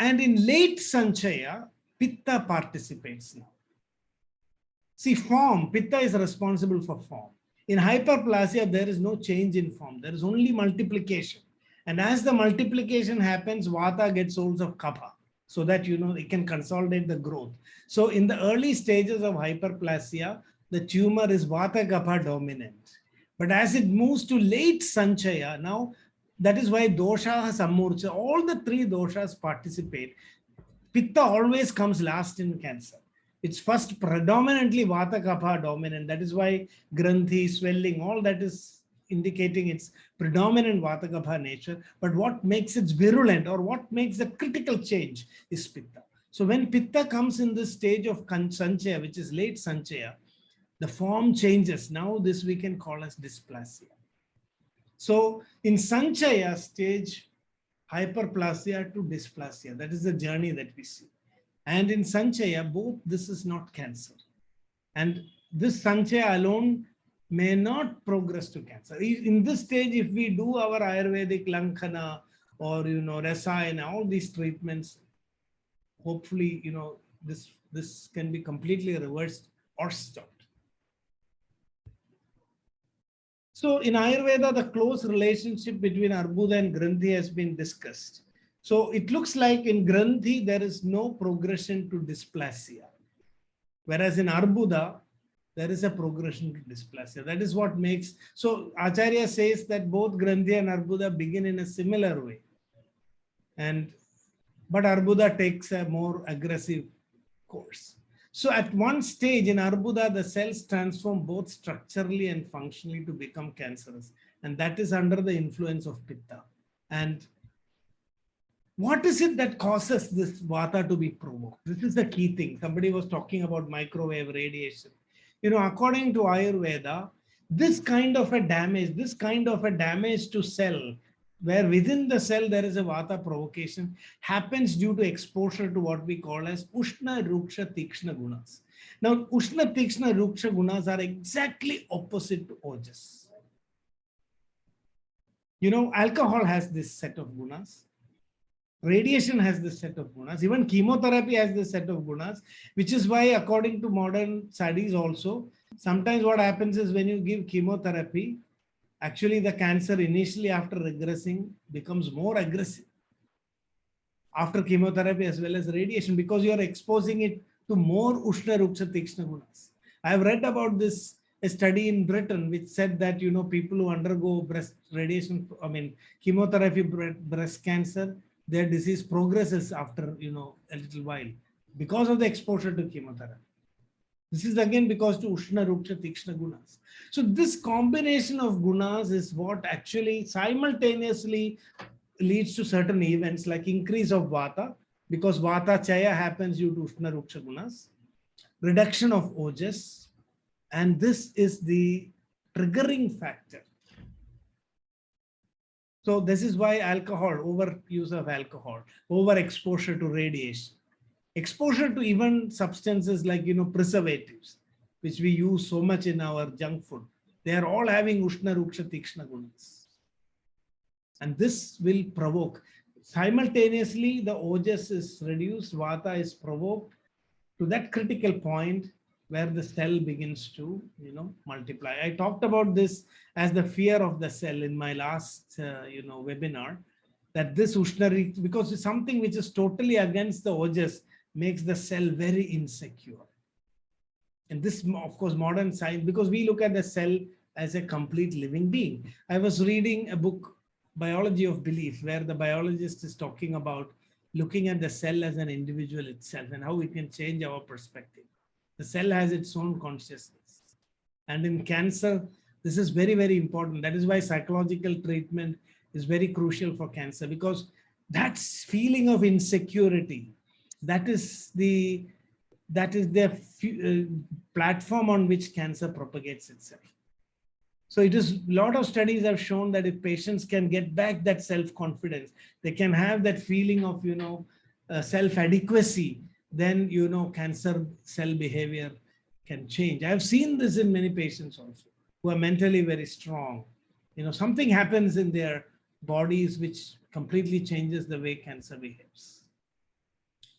And in late Sanchaya, Pitta participates now. See, form, Pitta is responsible for form. In hyperplasia, there is no change in form. There is only multiplication. And as the multiplication happens, Vata gets hold of Kapha, so that, it can consolidate the growth. So in the early stages of hyperplasia, the tumor is Vata Kapha dominant. But as it moves to late Sanchaya, now, that is why dosha samurcha, all the 3 doshas participate. Pitta always comes last in cancer. It's first predominantly Vata Kapha dominant. That is why Granthi, swelling, all that is indicating its predominant Vata Kapha nature. But what makes it virulent, or what makes the critical change, is Pitta. So when Pitta comes in this stage of Sanchaya, which is late Sanchaya, the form changes. Now this we can call as dysplasia. So in Sanchaya stage, hyperplasia to dysplasia, that is the journey that we see. And in Sanchaya, both this is not cancer. And this Sanchaya alone may not progress to cancer. In this stage, if we do our Ayurvedic Lankhana or, Rasayana, all these treatments, hopefully, this can be completely reversed or stopped. So in Ayurveda, the close relationship between Arbuda and Granthi has been discussed. So it looks like in Granthi, there is no progression to dysplasia. Whereas in Arbuda, there is a progression to dysplasia. That is what makes, so Acharya says that both Granthi and Arbuda begin in a similar way. But Arbuda takes a more aggressive course. So at one stage in Arbuda, the cells transform both structurally and functionally to become cancerous. And that is under the influence of Pitta. And what is it that causes this Vata to be provoked? This is the key thing. Somebody was talking about microwave radiation. According to Ayurveda, this kind of a damage to cell, where within the cell there is a Vata provocation, happens due to exposure to what we call as Ushna, Ruksha, Tikshna gunas. Now, Ushna, Tikshna, Ruksha gunas are exactly opposite to Ojas. You know, alcohol has this set of gunas. Radiation has this set of gunas. Even chemotherapy has this set of gunas, which is why, according to modern studies also, sometimes what happens is when you give chemotherapy, actually the cancer initially after regressing becomes more aggressive after chemotherapy as well as radiation, because you are exposing it to more Ushna, Ruksha, Tikshna gunas. I have read about this, a study in Britain, which said that, you know, people who undergo breast radiation, chemotherapy, breast cancer, their disease progresses after, you know, a little while because of the exposure to chemotherapy. This is again because to Ushna, Ruksha, Tikshna gunas. So this combination of gunas is what actually simultaneously leads to certain events like increase of Vata, because Vata Chaya happens due to Ushna, Ruksha gunas, reduction of Ojas, and this is the triggering factor. So this is why alcohol, overuse of alcohol, overexposure to radiation, exposure to even substances like, you know, preservatives, which we use so much in our junk food. They are all having Ushna, Ruksha, Tikshna gunas. And this will provoke. Simultaneously, the Ojas is reduced, Vata is provoked to that critical point where the cell begins to, you know, multiply. I talked about this as the fear of the cell in my last, webinar, that this Ushna, because it's something which is totally against the Ojas, makes the cell very insecure. And this, of course, modern science, because we look at the cell as a complete living being. I was reading a book, Biology of Belief, where the biologist is talking about looking at the cell as an individual itself and how it can change our perspective. The cell has its own consciousness. And in cancer, this is very, very important. That is why psychological treatment is very crucial for cancer, because that feeling of insecurity, that is the platform on which cancer propagates itself. So it is, a lot of studies have shown that if patients can get back that self-confidence, they can have that feeling of, you know, self-adequacy, then, you know, cancer cell behavior can change. I have seen this in many patients also who are mentally very strong. You know, something happens in their bodies which completely changes the way cancer behaves.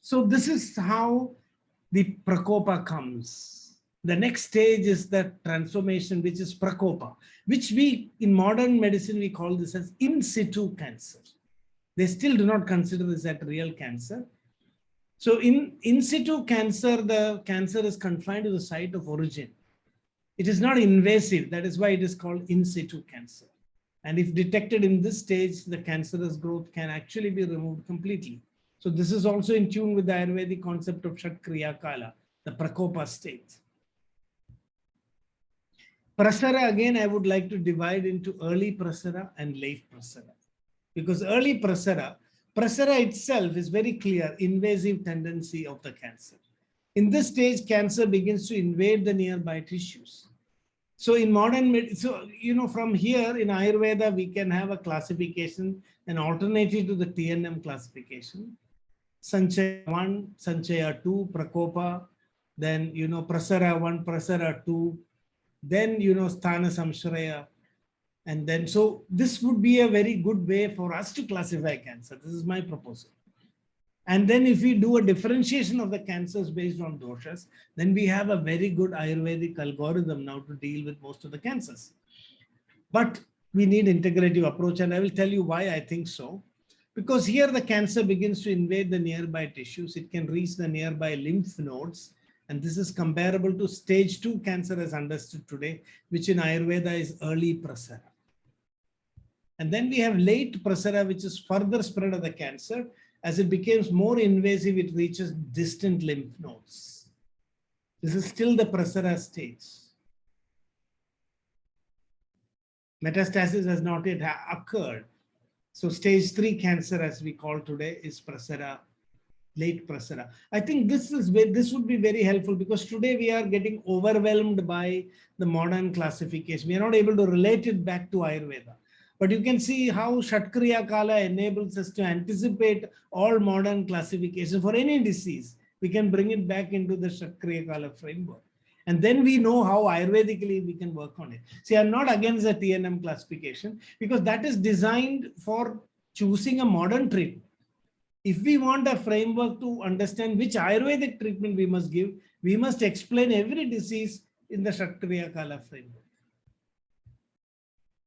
So this is how the prakopa comes. The next stage is the transformation, which is prakopa, which we, in modern medicine, we call this as in situ cancer. They still do not consider this as real cancer. So in situ cancer, the cancer is confined to the site of origin. It is not invasive. That is why it is called in situ cancer. And if detected in this stage, the cancerous growth can actually be removed completely. So this is also in tune with the Ayurvedic concept of Shat Kriya Kala, the prakopa state. Prasara, again, I would like to divide into early prasara and late prasara. Because early prasara itself is very clear, invasive tendency of the cancer. In this stage, cancer begins to invade the nearby tissues. So in modern medicine, so, you know, from here in Ayurveda, we can have a classification, an alternative to the TNM classification. Sanchaya 1, Sanchaya 2, Prakopa, then, you know, Prasara 1, Prasara 2, then, you know, Sthana Samshraya. And then, so this would be a very good way for us to classify cancer. This is my proposal. And then if we do a differentiation of the cancers based on doshas, then we have a very good Ayurvedic algorithm now to deal with most of the cancers. But we need integrative approach, and I will tell you why I think so. Because here the cancer begins to invade the nearby tissues. It can reach the nearby lymph nodes. And this is comparable to stage 2 cancer as understood today, which in Ayurveda is early prasara. And then we have late prasara, which is further spread of the cancer. As it becomes more invasive, it reaches distant lymph nodes. This is still the prasara stage. Metastasis has not yet occurred. So stage 3 cancer, as we call today, is prasara, late prasara. I think this would be very helpful, because today we are getting overwhelmed by the modern classification. We are not able to relate it back to Ayurveda. But you can see how Shatkriya Kala enables us to anticipate all modern classification for any disease. We can bring it back into the Shatkriya Kala framework. And then we know how Ayurvedically we can work on it. See, I'm not against the TNM classification because that is designed for choosing a modern treatment. If we want a framework to understand which Ayurvedic treatment we must give, we must explain every disease in the Shatkriya Kala framework.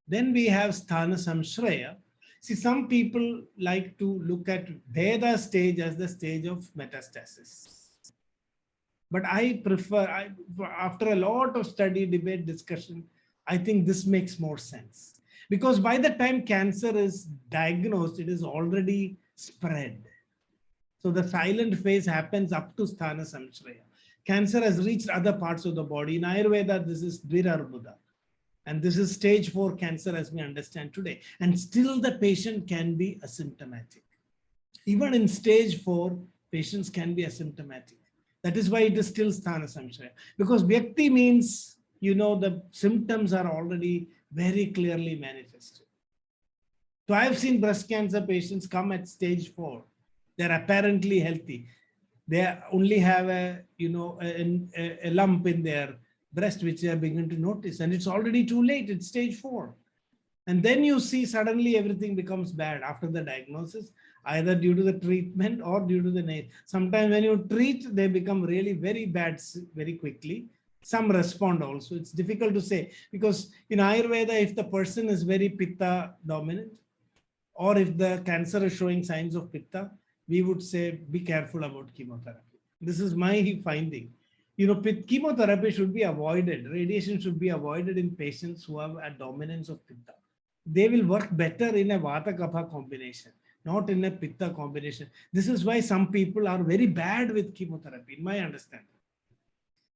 Then we have Sthana Samshraya. See, some people like to look at Veda stage as the stage of metastasis. But I prefer, after a lot of study, debate, discussion, I think this makes more sense. Because by the time cancer is diagnosed, it is already spread. So the silent phase happens up to Sthana Samshraya. Cancer has reached other parts of the body. In Ayurveda, this is dvirarbuda. And this is stage 4 cancer as we understand today. And still the patient can be asymptomatic. Even in stage 4, patients can be asymptomatic. That is why it is still Sthana Samshraya. Because Vyakti means, you know, the symptoms are already very clearly manifested. So I have seen breast cancer patients come at stage 4. They're apparently healthy. They only have a, you know, a lump in their breast, which they are beginning to notice. And it's already too late. It's stage 4. And then you see suddenly everything becomes bad after the diagnosis, either due to the treatment or due to the sometimes when you treat, they become really very bad very quickly. Some respond also. It's difficult to say because in Ayurveda, if the person is very Pitta dominant, or if the cancer is showing signs of Pitta, we would say, be careful about chemotherapy. This is my finding. You know, chemotherapy should be avoided. Radiation should be avoided in patients who have a dominance of Pitta. They will work better in a Vata Kapha combination, not in a Pitta combination. This is why some people are very bad with chemotherapy, in my understanding.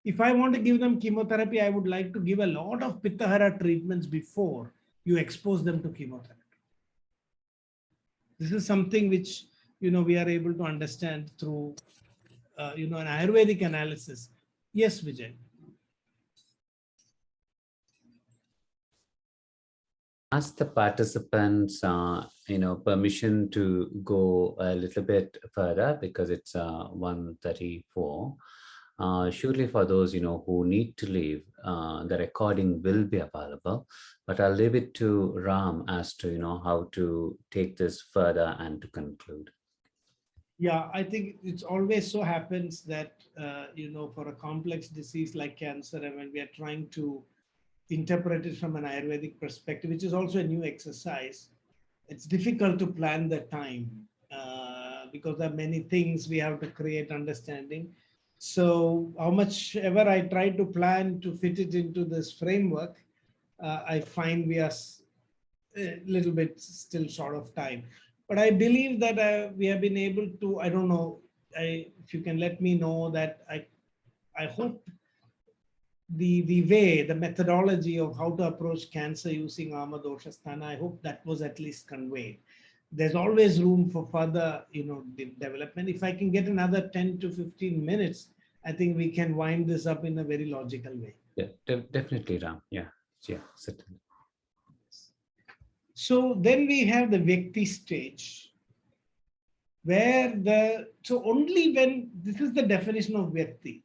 If I want to give them chemotherapy, I would like to give a lot of Pitta-Hara treatments before you expose them to chemotherapy. This is something which, you know, we are able to understand through, you know, an Ayurvedic analysis. Yes, Vijay. Ask the participants, you know, permission to go a little bit further because it's 1:34. Surely for those, you know, who need to leave, the recording will be available, but I'll leave it to Ram as to, you know, how to take this further and to conclude. Yeah, I think it's always so happens that, you know, for a complex disease like cancer, and when we are trying to interpret it from an Ayurvedic perspective, which is also a new exercise, it's difficult to plan the time because there are many things we have to create understanding. So how much ever I try to plan to fit it into this framework, I find we are a little bit still short of time. But I believe that we have been able to, I don't know, if you can let me know that I hope the way, the methodology of how to approach cancer using Ama Dosha Sthana, I hope that was at least conveyed. There's always room for further, you know, development. If I can get another 10 to 15 minutes, I think we can wind this up in a very logical way. Yeah, definitely, Ram. Yeah, certainly. So then we have the Vyakti stage, where so only when, this is the definition of Vyakti.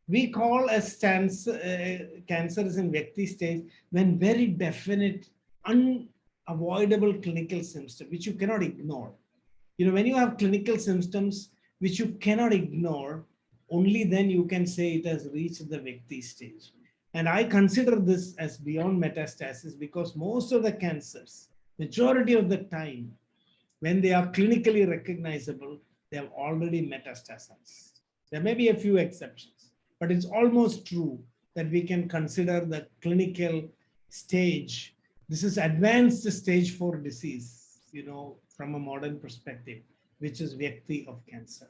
We call as cancer is in Vyakti stage when very definite, unavoidable clinical symptom, which you cannot ignore. You know, when you have clinical symptoms which you cannot ignore, only then you can say it has reached the Vyakti stage. And I consider this as beyond metastasis because most of the cancers, majority of the time, when they are clinically recognizable, they have already metastasized. There may be a few exceptions, but it's almost true that we can consider the clinical stage. This is advanced stage 4 disease, you know, from a modern perspective, which is Vyakti of cancer.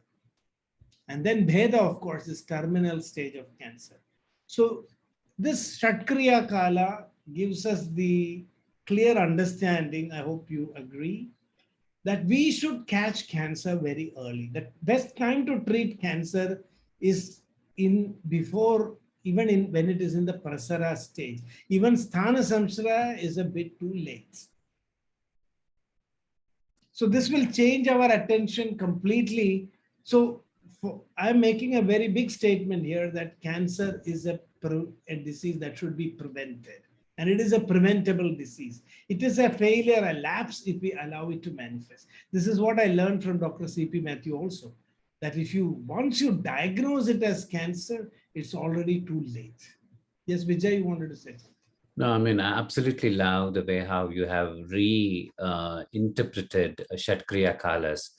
And then Bheda, of course, is terminal stage of cancer. So this Shatkriya Kala gives us the clear understanding, I hope you agree, that we should catch cancer very early. The best time to treat cancer is before, even when it is in the prasara stage. Even Sthana Samshraya is a bit too late. So this will change our attention completely. So I'm making a very big statement here that cancer is a disease that should be prevented. And it is a preventable disease. It is a failure, a lapse if we allow it to manifest. This is what I learned from Dr. C.P. Matthew also, that if once you diagnose it as cancer, it's already too late. Yes, Vijay, you wanted to say something? No, I mean, I absolutely love the way how you have reinterpreted Shatkriya Kalas,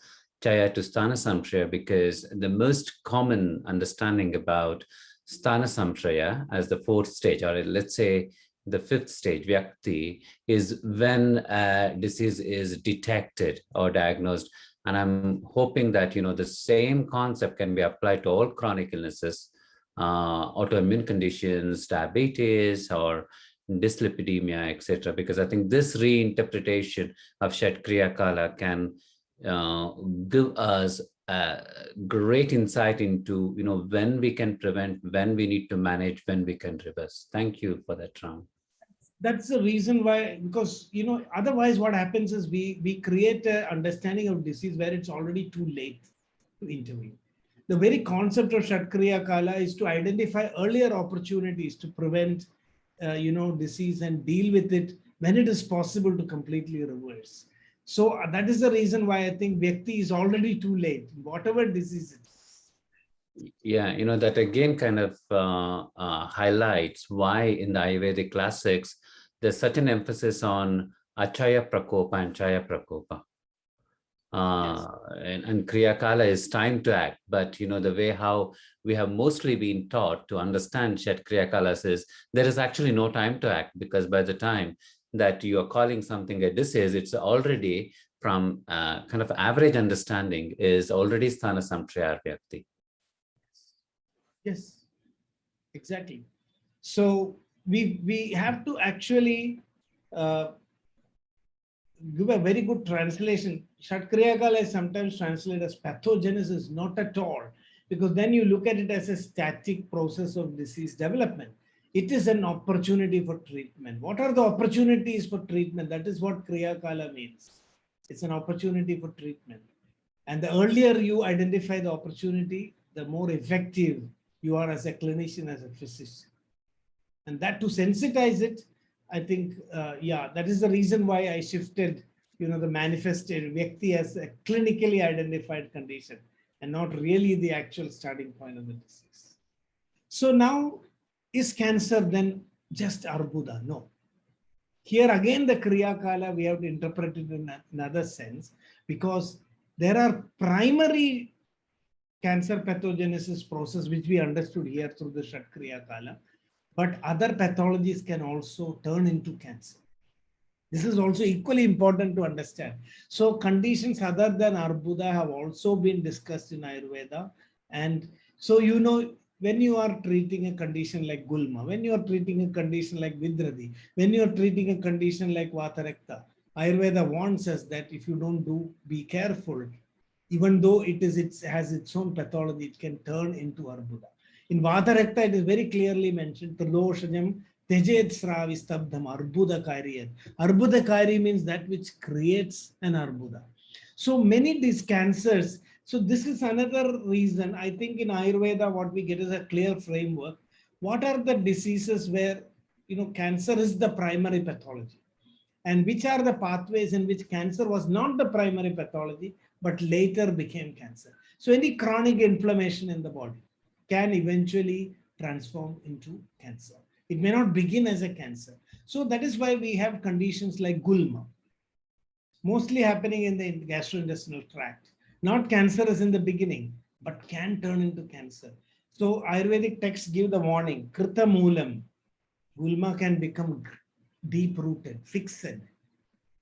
Chaya to Sthana Samshaya, because the most common understanding about Sthana Samshaya as the fourth stage, or let's say the fifth stage, Vyakti, is when a disease is detected or diagnosed. And I'm hoping that, the same concept can be applied to all chronic illnesses, autoimmune conditions, diabetes, or dyslipidemia, etc. Because I think this reinterpretation of Shatkriya Kala can give us great insight into, when we can prevent, when we need to manage, when we can reverse. Thank you for that, Ram. That's the reason why, because, otherwise what happens is we create an understanding of disease where it's already too late to intervene. The very concept of Shatkriya Kala is to identify earlier opportunities to prevent, disease and deal with it when it is possible to completely reverse. So that is the reason why I think Vyakti is already too late, whatever disease it is. Yeah, that again kind of highlights why in the Ayurvedic classics, there's such an emphasis on Achaya Prakopa and Chaya Prakopa. Yes. And Kriya Kala is time to act, but the way how we have mostly been taught to understand Shatkriya Kalas is there is actually no time to act, because by the time that you are calling something a disease, it's already from kind of average understanding is already Sthana Samshaya Vyakti. Yes, exactly. So we have to actually give a very good translation. Shatkriya Kala is sometimes translated as pathogenesis, not at all, because then you look at it as a static process of disease development. It is an opportunity for treatment. What are the opportunities for treatment? That is what Kriya Kala means. It's an opportunity for treatment. And the earlier you identify the opportunity, the more effective you are as a clinician, as a physician. And that to sensitize it, I think, that is the reason why I shifted, the manifested Vyakti as a clinically identified condition and not really the actual starting point of the disease. So now, is cancer then just Arbuda? No. Here again, the Kriya Kala, we have to interpret it in another sense, because there are primary cancer pathogenesis process, which we understood here through the Shatkriya Kala, but other pathologies can also turn into cancer. This is also equally important to understand. So conditions other than Arbuda have also been discussed in Ayurveda. And so, when you are treating a condition like Gulma, when you are treating a condition like Vidradi, when you are treating a condition like Vata, Ayurveda warns us that if you don't be careful, even though it has its own pathology, it can turn into Arbuda. In Vata, it is very clearly mentioned, Doshajam Tejet Sravistabdham Arbudakari. Arbudakari means that which creates an Arbuda. So many these cancers. So this is another reason. I think in Ayurveda, what we get is a clear framework. What are the diseases where cancer is the primary pathology? And which are the pathways in which cancer was not the primary pathology, but later became cancer? So any chronic inflammation in the body can eventually transform into cancer. It may not begin as a cancer. So that is why we have conditions like Gulma, mostly happening in the gastrointestinal tract. Not cancerous in the beginning, but can turn into cancer. So Ayurvedic texts give the warning, Krita Moolam, Gulma can become deep-rooted, fixed.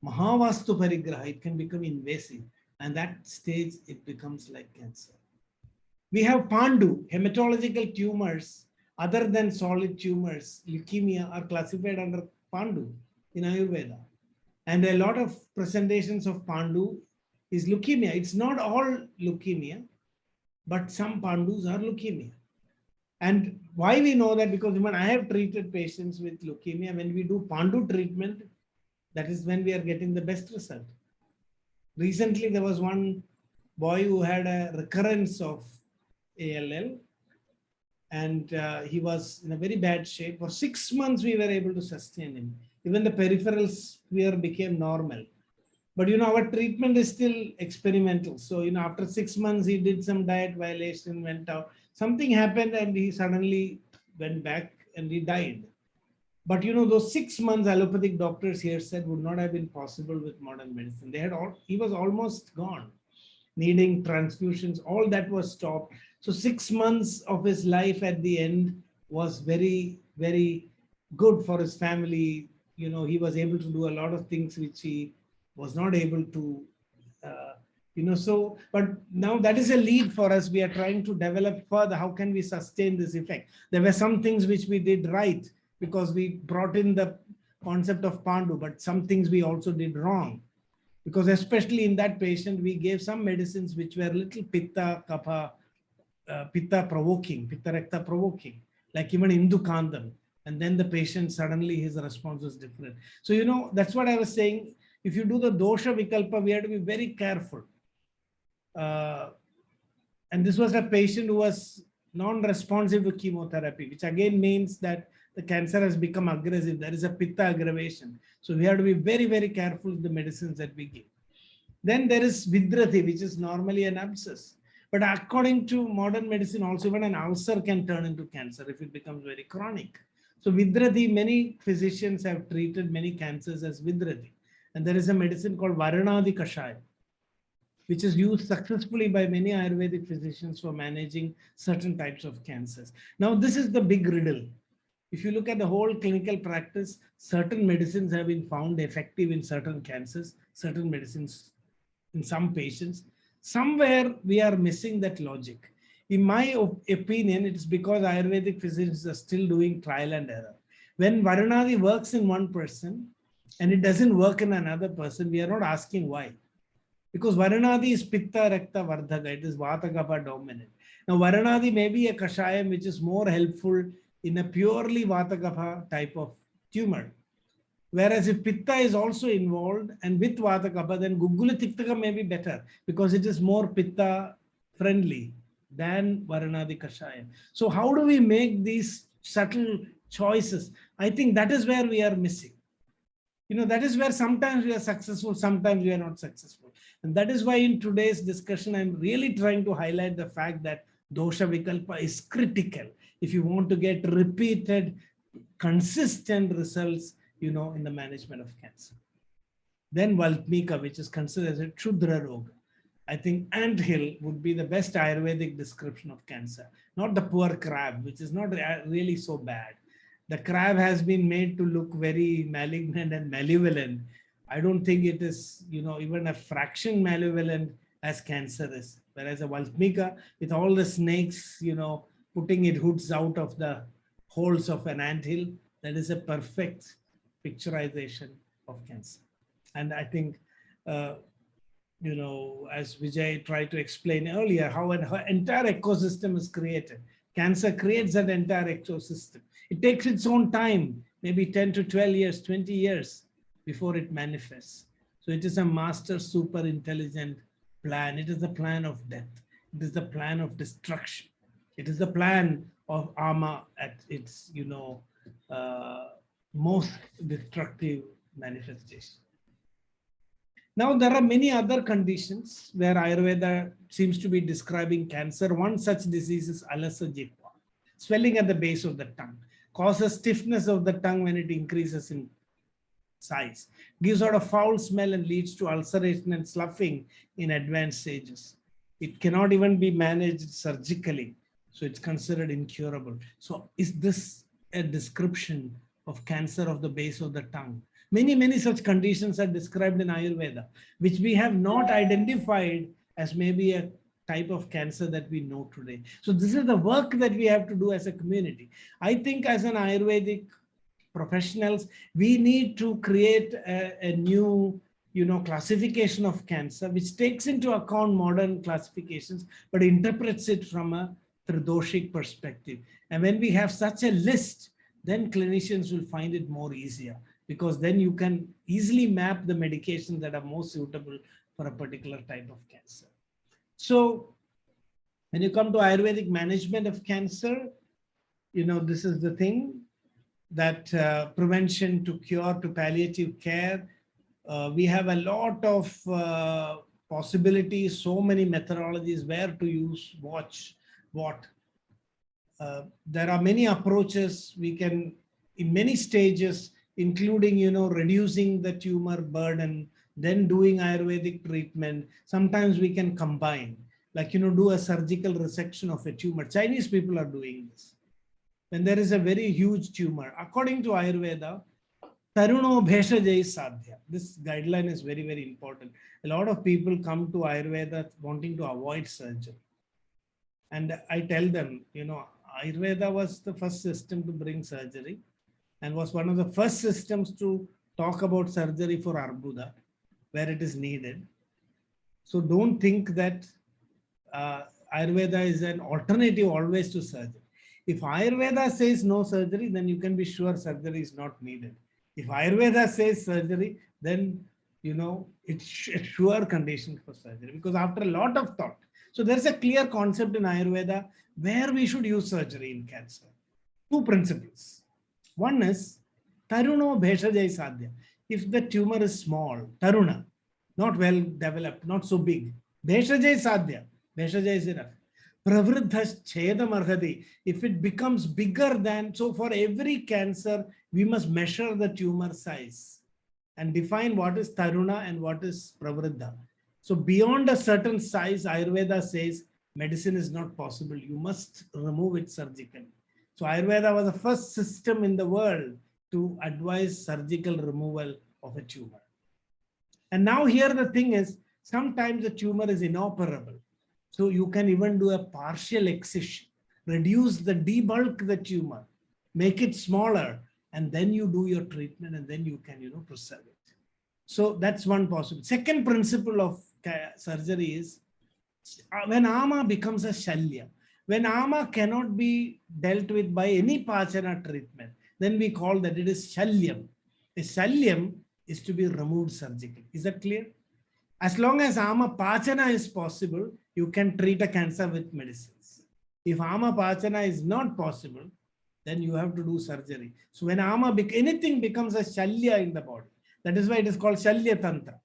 Mahavastu Parigraha, it can become invasive. And that stage, it becomes like cancer. We have Pandu, hematological tumors, other than solid tumors, leukemia are classified under Pandu in Ayurveda. And a lot of presentations of Pandu is leukemia. It's not all leukemia, but some Pandus are leukemia. And why we know that? Because when I have treated patients with leukemia, when we do Pandu treatment, that is when we are getting the best result. Recently, there was one boy who had a recurrence of ALL, and he was in a very bad shape. For 6 months, we were able to sustain him. Even the peripheral sphere became normal. But, our treatment is still experimental. So, after 6 months, he did some diet violation, went out. Something happened and he suddenly went back and he died. But, those 6 months, allopathic doctors here said would not have been possible with modern medicine. He was almost gone, needing transfusions. All that was stopped. So 6 months of his life at the end was very, very good for his family. He was able to do a lot of things which he was not able to, but now that is a lead for us. We are trying to develop further. How can we sustain this effect? There were some things which we did right because we brought in the concept of Pandu, but some things we also did wrong. Because especially in that patient, we gave some medicines which were little Pitta, Kapha, Pitta provoking, Pitta Rakta provoking, like even Indukandam. And then the patient, suddenly his response was different. So, that's what I was saying. If you do the dosha vikalpa, we have to be very careful. And this was a patient who was non-responsive to chemotherapy, which again means that the cancer has become aggressive. There is a Pitta aggravation. So we have to be very, very careful with the medicines that we give. Then there is Vidrati, which is normally an abscess. But according to modern medicine, also even an ulcer can turn into cancer if it becomes very chronic. So Vidrati, many physicians have treated many cancers as Vidrati. And there is a medicine called Varanadi Kashaya, which is used successfully by many Ayurvedic physicians for managing certain types of cancers. Now, this is the big riddle. If you look at the whole clinical practice, certain medicines have been found effective in certain cancers, certain medicines in some patients. Somewhere we are missing that logic. In my opinion, it's because Ayurvedic physicians are still doing trial and error. When Varanadi works in one person and it doesn't work in another person, we are not asking why. Because Varanadi is Pitta Rakta Vardhaka, it is Vata Kapha dominant. Now Varanadi may be a Kashayam which is more helpful in a purely Vata Kapha type of tumor. Whereas if Pitta is also involved and with Vata Kapha, then Gugula Tiktaka may be better because it is more Pitta friendly than Varanadi Kashayam. So how do we make these subtle choices? I think that is where we are missing. That is where sometimes we are successful, sometimes we are not successful. And that is why in today's discussion, I'm really trying to highlight the fact that dosha vikalpa is critical if you want to get repeated, consistent results, in the management of cancer. Then Valmika, which is considered as a Kshudra Roga. I think anthill would be the best Ayurvedic description of cancer, not the poor crab, which is not really so bad. The crab has been made to look very malignant and malevolent. I don't think it is, even a fraction malevolent as cancer is. Whereas a Valmika, with all the snakes, putting its hoods out of the holes of an anthill, that is a perfect picturization of cancer. And I think, as Vijay tried to explain earlier, how an entire ecosystem is created. Cancer creates that entire ecosystem. It takes its own time, maybe 10 to 12 years, 20 years before it manifests. So it is a master super intelligent plan. It is the plan of death. It is the plan of destruction. It is the plan of Ama at its, most destructive manifestation. Now, there are many other conditions where Ayurveda seems to be describing cancer. One such disease is alasa jihva, swelling at the base of the tongue, causes stiffness of the tongue when it increases in size, gives out a foul smell and leads to ulceration and sloughing in advanced stages. It cannot even be managed surgically, so it's considered incurable. So is this a description of cancer of the base of the tongue? Many, many such conditions are described in Ayurveda, which we have not identified as maybe a type of cancer that we know today. So this is the work that we have to do as a community. I think as an Ayurvedic professionals, we need to create a new, classification of cancer, which takes into account modern classifications, but interprets it from a tridoshic perspective. And when we have such a list, then clinicians will find it more easier, because then you can easily map the medications that are most suitable for a particular type of cancer. So when you come to Ayurvedic management of cancer, this is the thing that prevention to cure to palliative care, we have a lot of possibilities, so many methodologies where to use, watch, what. There are many approaches we can, in many stages, including, reducing the tumor burden, then doing Ayurvedic treatment. Sometimes we can combine, like, do a surgical resection of a tumor. Chinese people are doing this. When there is a very huge tumor, according to Ayurveda, Taruno Bheshajai Sadhya. This guideline is very, very important. A lot of people come to Ayurveda wanting to avoid surgery. And I tell them, Ayurveda was the first system to bring surgery and was one of the first systems to talk about surgery for Arbuda, where it is needed. So don't think that Ayurveda is an alternative always to surgery. If Ayurveda says no surgery, then you can be sure surgery is not needed. If Ayurveda says surgery, then, it's a sure condition for surgery, because after a lot of thought. So there's a clear concept in Ayurveda where we should use surgery in cancer. Two principles. One is Taruno Bheshajai Sadhya. If the tumor is small, Taruna, not well developed, not so big, Bheshajai Sadhya. Bheshajai is enough. Pravriddhas Chedam Arhati. If it becomes bigger than, so for every cancer, we must measure the tumor size and define what is Taruna and what is Pravriddha. So beyond a certain size, Ayurveda says medicine is not possible. You must remove it surgically. So Ayurveda was the first system in the world to advise surgical removal of a tumor. And now here the thing is, sometimes the tumor is inoperable. So you can even do a partial excision, reduce debulk the tumor, make it smaller, and then you do your treatment, and then you can, preserve it. So that's one possibility. Second principle of surgery is when ama becomes a shalya, when ama cannot be dealt with by any pachana treatment, then we call that it is shalyam. A shalyam is to be removed surgically. Is that clear? As long as ama pachana is possible, you can treat a cancer with medicines. If ama pachana is not possible, then you have to do surgery. So when anything becomes a shalya in the body, that is why it is called shalya tantra,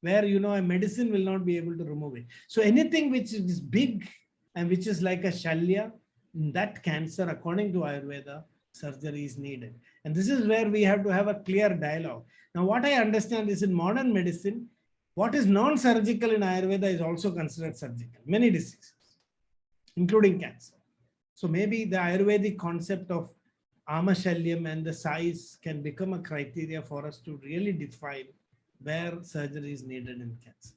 where a medicine will not be able to remove it. So anything which is big and which is like a shalya, in that cancer, according to Ayurveda, surgery is needed. And this is where we have to have a clear dialogue. Now, what I understand is in modern medicine, what is non-surgical in Ayurveda is also considered surgical, many diseases, including cancer. So maybe the Ayurvedic concept of amashalyam and the size can become a criteria for us to really define where surgery is needed in cancer.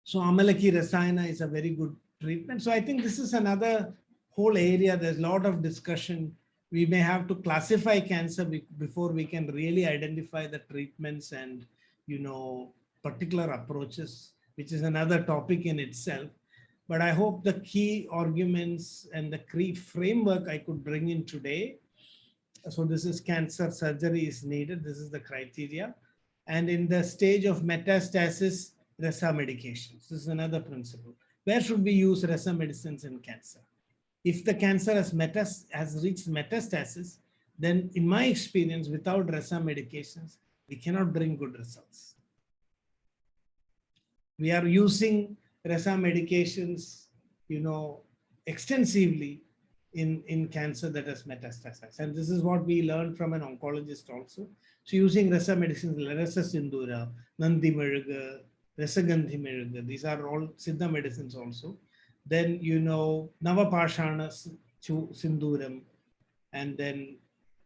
So Amalaki Rasayana is a very good treatment. So I think this is another whole area. There's a lot of discussion. We may have to classify cancer before we can really identify the treatments and, particular approaches, which is another topic in itself. But I hope the key arguments and the key framework I could bring in today. So this is cancer surgery is needed. This is the criteria. And in the stage of metastasis, resa medications. This is another principle. Where should we use resa medicines in cancer? If the cancer has reached metastasis, then in my experience, without resa medications, we cannot bring good results. We are using resa medications, extensively in cancer that has metastasized. And this is what we learned from an oncologist also. So using resa medicines, resa sindura, nandi meruga, resa gandhi meruga, these are all siddha medicines also. Then, navapashana sinduram, and then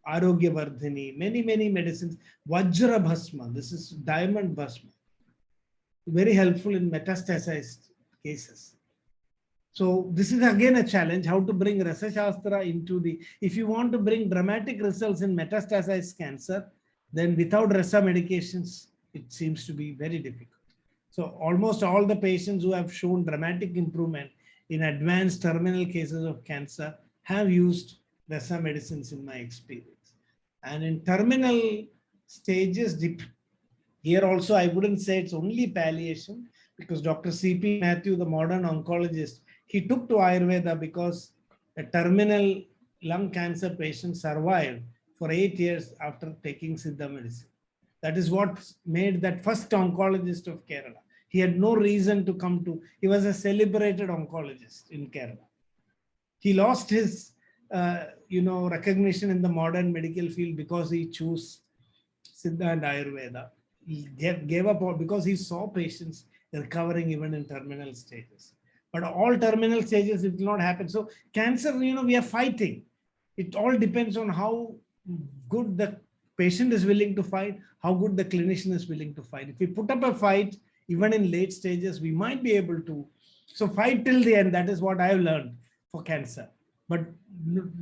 arogya vardhini, many medicines. Vajra bhasma, this is diamond bhasma. Very helpful in metastasized cases. So this is again a challenge, how to bring Rasa Shastra into if you want to bring dramatic results in metastasized cancer, then without Rasa medications, it seems to be very difficult. So almost all the patients who have shown dramatic improvement in advanced terminal cases of cancer have used Rasa medicines in my experience. And in terminal stages, Here also, I wouldn't say it's only palliation, because Dr. C.P. Matthew, the modern oncologist, he took to Ayurveda because a terminal lung cancer patient survived for 8 years after taking Siddha medicine. That is what made that first oncologist of Kerala. He had no reason to come to, he was a celebrated oncologist in Kerala. He lost his recognition in the modern medical field because he chose Siddha and Ayurveda. He gave up because he saw patients recovering even in terminal stages. But all terminal stages, it will not happen. So cancer, we are fighting. It all depends on how good the patient is willing to fight, how good the clinician is willing to fight. If we put up a fight, even in late stages, we might be able to. So fight till the end. That is what I've learned for cancer. But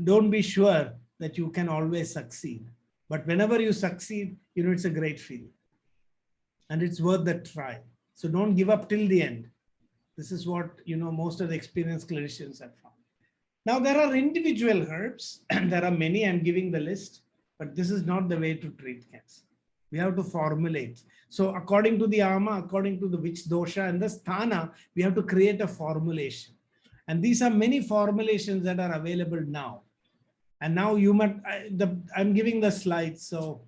don't be sure that you can always succeed. But whenever you succeed, it's a great feeling. And it's worth the try. So don't give up till the end. This is what, most of the experienced clinicians have found. Now, there are individual herbs, and there are many. I'm giving the list, but this is not the way to treat cancer. We have to formulate. So according to the ama, according to the which dosha and the sthana, we have to create a formulation. And these are many formulations that are available now. And now I'm giving the slides, so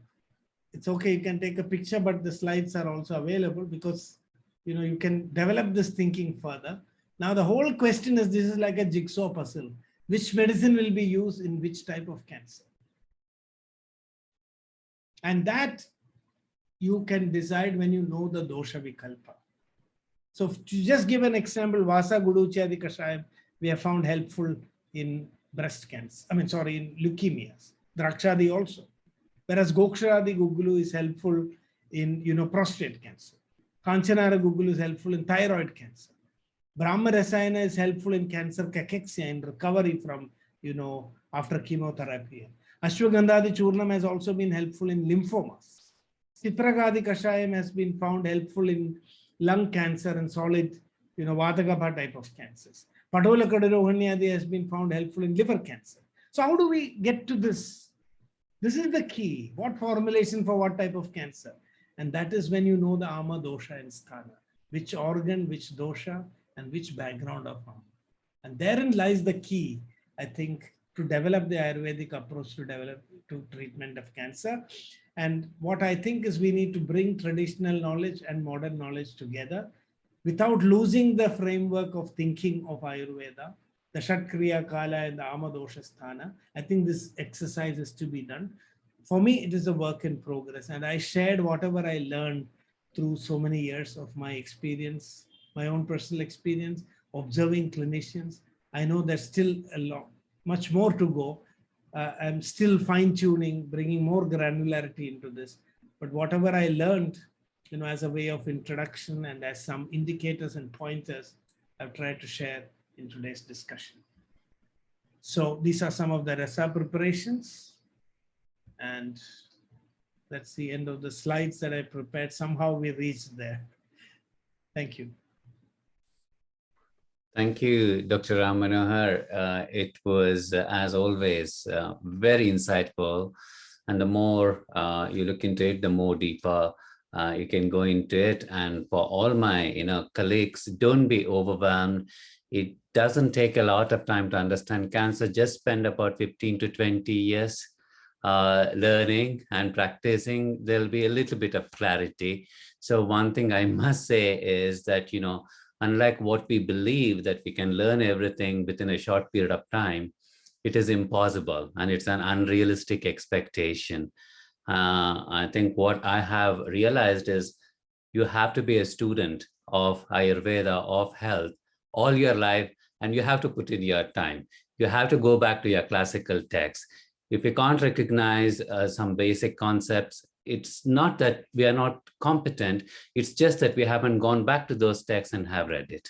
it's okay. You can take a picture, but the slides are also available because, you can develop this thinking further. Now, the whole question is, this is like a jigsaw puzzle. Which medicine will be used in which type of cancer? And that you can decide when you know the dosha vikalpa. So to just give an example, Vasa Guduchadi Kashayam, we have found helpful in breast cancer. In leukemias. Drakshadi also. Whereas Gokshadi Gugulu is helpful in, prostate cancer. Kanchanara Gugulu is helpful in thyroid cancer. Brahma Rasayana is helpful in cancer cachexia, in recovery from, after chemotherapy. Ashwagandhadi Churnam has also been helpful in lymphomas. Citragadi Kashayam has been found helpful in lung cancer and solid, Vata Kapha type of cancers. Patola Kadarohanyadi has been found helpful in liver cancer. So how do we get to this? This is the key. What formulation for what type of cancer? And that is when you know the ama, dosha, and sthana. Which organ, which dosha, and which background of ama. And therein lies the key, I think, to develop the Ayurvedic approach to treatment of cancer. And what I think is we need to bring traditional knowledge and modern knowledge together without losing the framework of thinking of Ayurveda, the Shatkriya Kala and the ama, dosha, sthana. I think this exercise is to be done. For me, it is a work in progress. And I shared whatever I learned through so many years of my experience, my own personal experience, observing clinicians. I know there's still much more to go. I'm still fine-tuning, bringing more granularity into this. But whatever I learned, as a way of introduction and as some indicators and pointers, I've tried to share in today's discussion. So these are some of the rasa preparations. And that's the end of the slides that I prepared. Somehow we reached there. Thank you. Thank you, Dr. Ram Manohar. It was, as always, very insightful. And the more you look into it, the more deeper you can go into it. And for all my colleagues, don't be overwhelmed. It doesn't take a lot of time to understand cancer. Just spend about 15 to 20 years learning and practicing. There'll be a little bit of clarity. So one thing I must say is that, unlike what we believe that we can learn everything within a short period of time, it is impossible and it's an unrealistic expectation. I think what I have realized is you have to be a student of Ayurveda, of health, all your life, and you have to put in your time. You have to go back to your classical texts. If you can't recognize some basic concepts, it's not that we are not competent, it's just that we haven't gone back to those texts and have read it.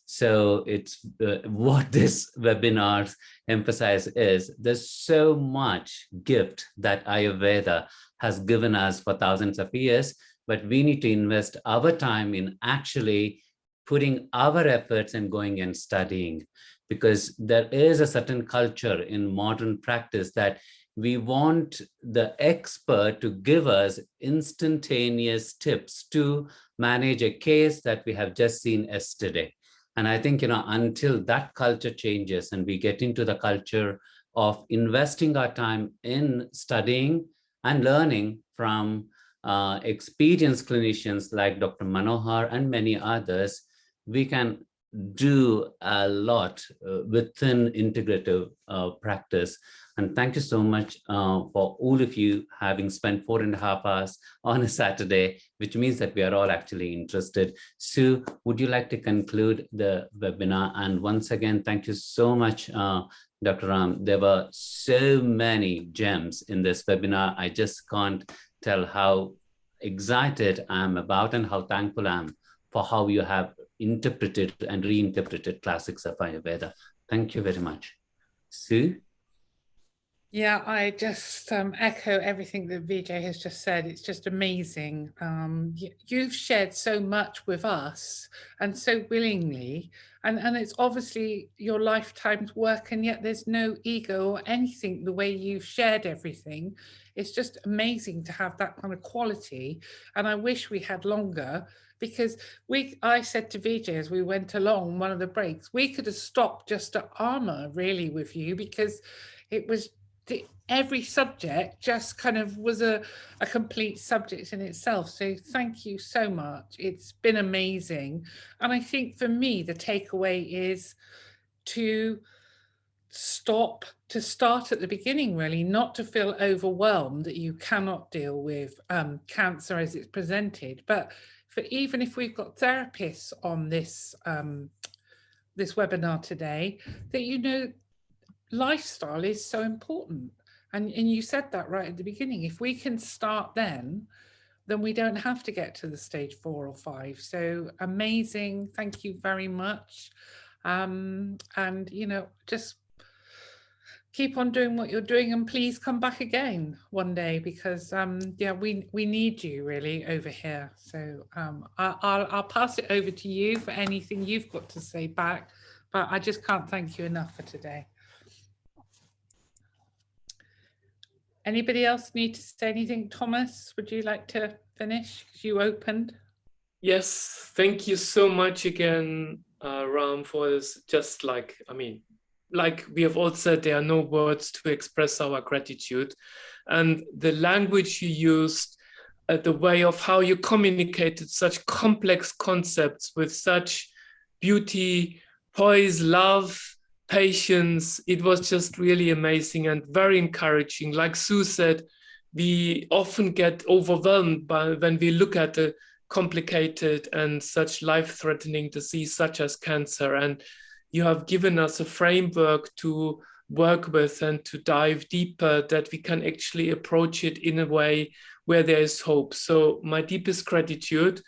So it's what this webinars emphasize is there's so much gift that Ayurveda has given us for thousands of years, but we need to invest our time in actually putting our efforts and going and studying, because there is a certain culture in modern practice that We want the expert to give us instantaneous tips to manage a case that we have just seen yesterday. And I think, until that culture changes and we get into the culture of investing our time in studying and learning from experienced clinicians like Dr. Manohar and many others, we can do a lot within integrative practice. And thank you so much for all of you having spent 4.5 hours on a Saturday, which means that we are all actually interested. Sue, would you like to conclude the webinar? And once again, thank you so much, Dr. Ram. There were so many gems in this webinar. I just can't tell how excited I am about and how thankful I am for how you have interpreted and reinterpreted classics of Ayurveda. Thank you very much. Sue? Yeah, I just echo everything that Vijay has just said. It's just amazing. You've shared so much with us and so willingly, and it's obviously your lifetime's work, and yet there's no ego or anything the way you've shared everything. It's just amazing to have that kind of quality, and I wish we had longer, because I said to Vijay as we went along one of the breaks, we could have stopped just at armor really with you, because it was every subject just kind of was a complete subject in itself. So thank you so much. It's been amazing. And I think for me, the takeaway is to start at the beginning, really, not to feel overwhelmed that you cannot deal with cancer as it's presented. But even if we've got therapists on this this webinar today, that lifestyle is so important. And you said that right at the beginning. If we can start then we don't have to get to the stage 4 or 5. So amazing. Thank you very much. And, just keep on doing what you're doing, and please come back again one day, because we need you really over here. So I'll pass it over to you for anything you've got to say back, but I just can't thank you enough for today. Anybody else need to say anything? Thomas, would you like to finish? Because you opened. Yes, thank you so much again, Ram, for this. Just like we have all said, there are no words to express our gratitude. And the language you used, the way of how you communicated such complex concepts with such beauty, poise, love, patience, it was just really amazing and very encouraging. Like Sue said, we often get overwhelmed when we look at the complicated and such life-threatening disease such as cancer. And you have given us a framework to work with and to dive deeper, that we can actually approach it in a way where there is hope. So my deepest gratitude.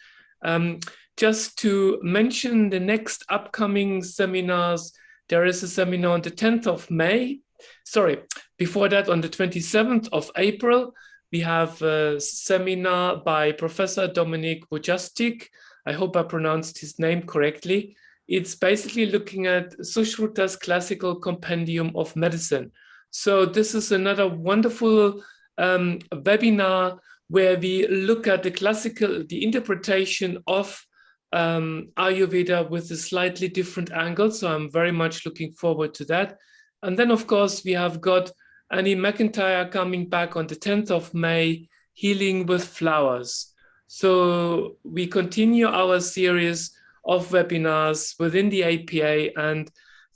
Just to mention the next upcoming seminars, there is a seminar on the 10th of May. Sorry, before that, on the 27th of April, we have a seminar by Professor Dominik Wojcicki. I hope I pronounced his name correctly. It's basically looking at Sushruta's Classical Compendium of Medicine. So this is another wonderful webinar where we look at the interpretation of Ayurveda with a slightly different angle. So I'm very much looking forward to that. And then, of course, we have got Annie McIntyre coming back on the 10th of May, Healing with Flowers. So we continue our series of webinars within the APA, and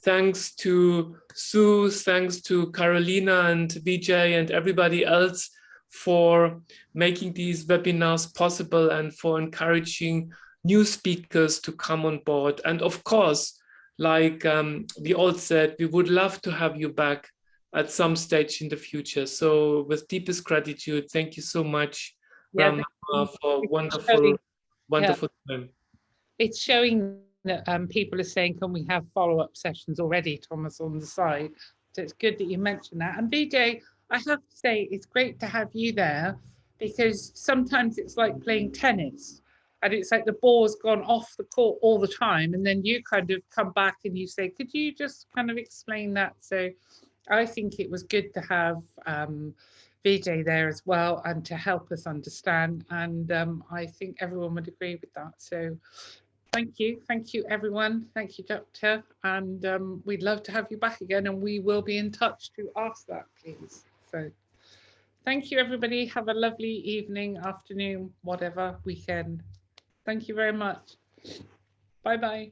thanks to Sue, thanks to Carolina and Vijay and everybody else for making these webinars possible and for encouraging new speakers to come on board. And of course, like we all said, we would love to have you back at some stage in the future. So with deepest gratitude, thank you so much, Ram, for wonderful time. It's showing that people are saying, can we have follow-up sessions already, Thomas, on the side? So it's good that you mentioned that. And Vijay, I have to say, it's great to have you there, because sometimes it's like playing tennis. And it's like the ball's gone off the court all the time. And then you kind of come back and you say, could you just kind of explain that? So I think it was good to have Vijay there as well, and to help us understand. And I think everyone would agree with that. So thank you everyone. Thank you, Doctor. And we'd love to have you back again, and we will be in touch to ask that, please. So thank you, everybody. Have a lovely evening, afternoon, whatever, weekend. Thank you very much. Bye-bye.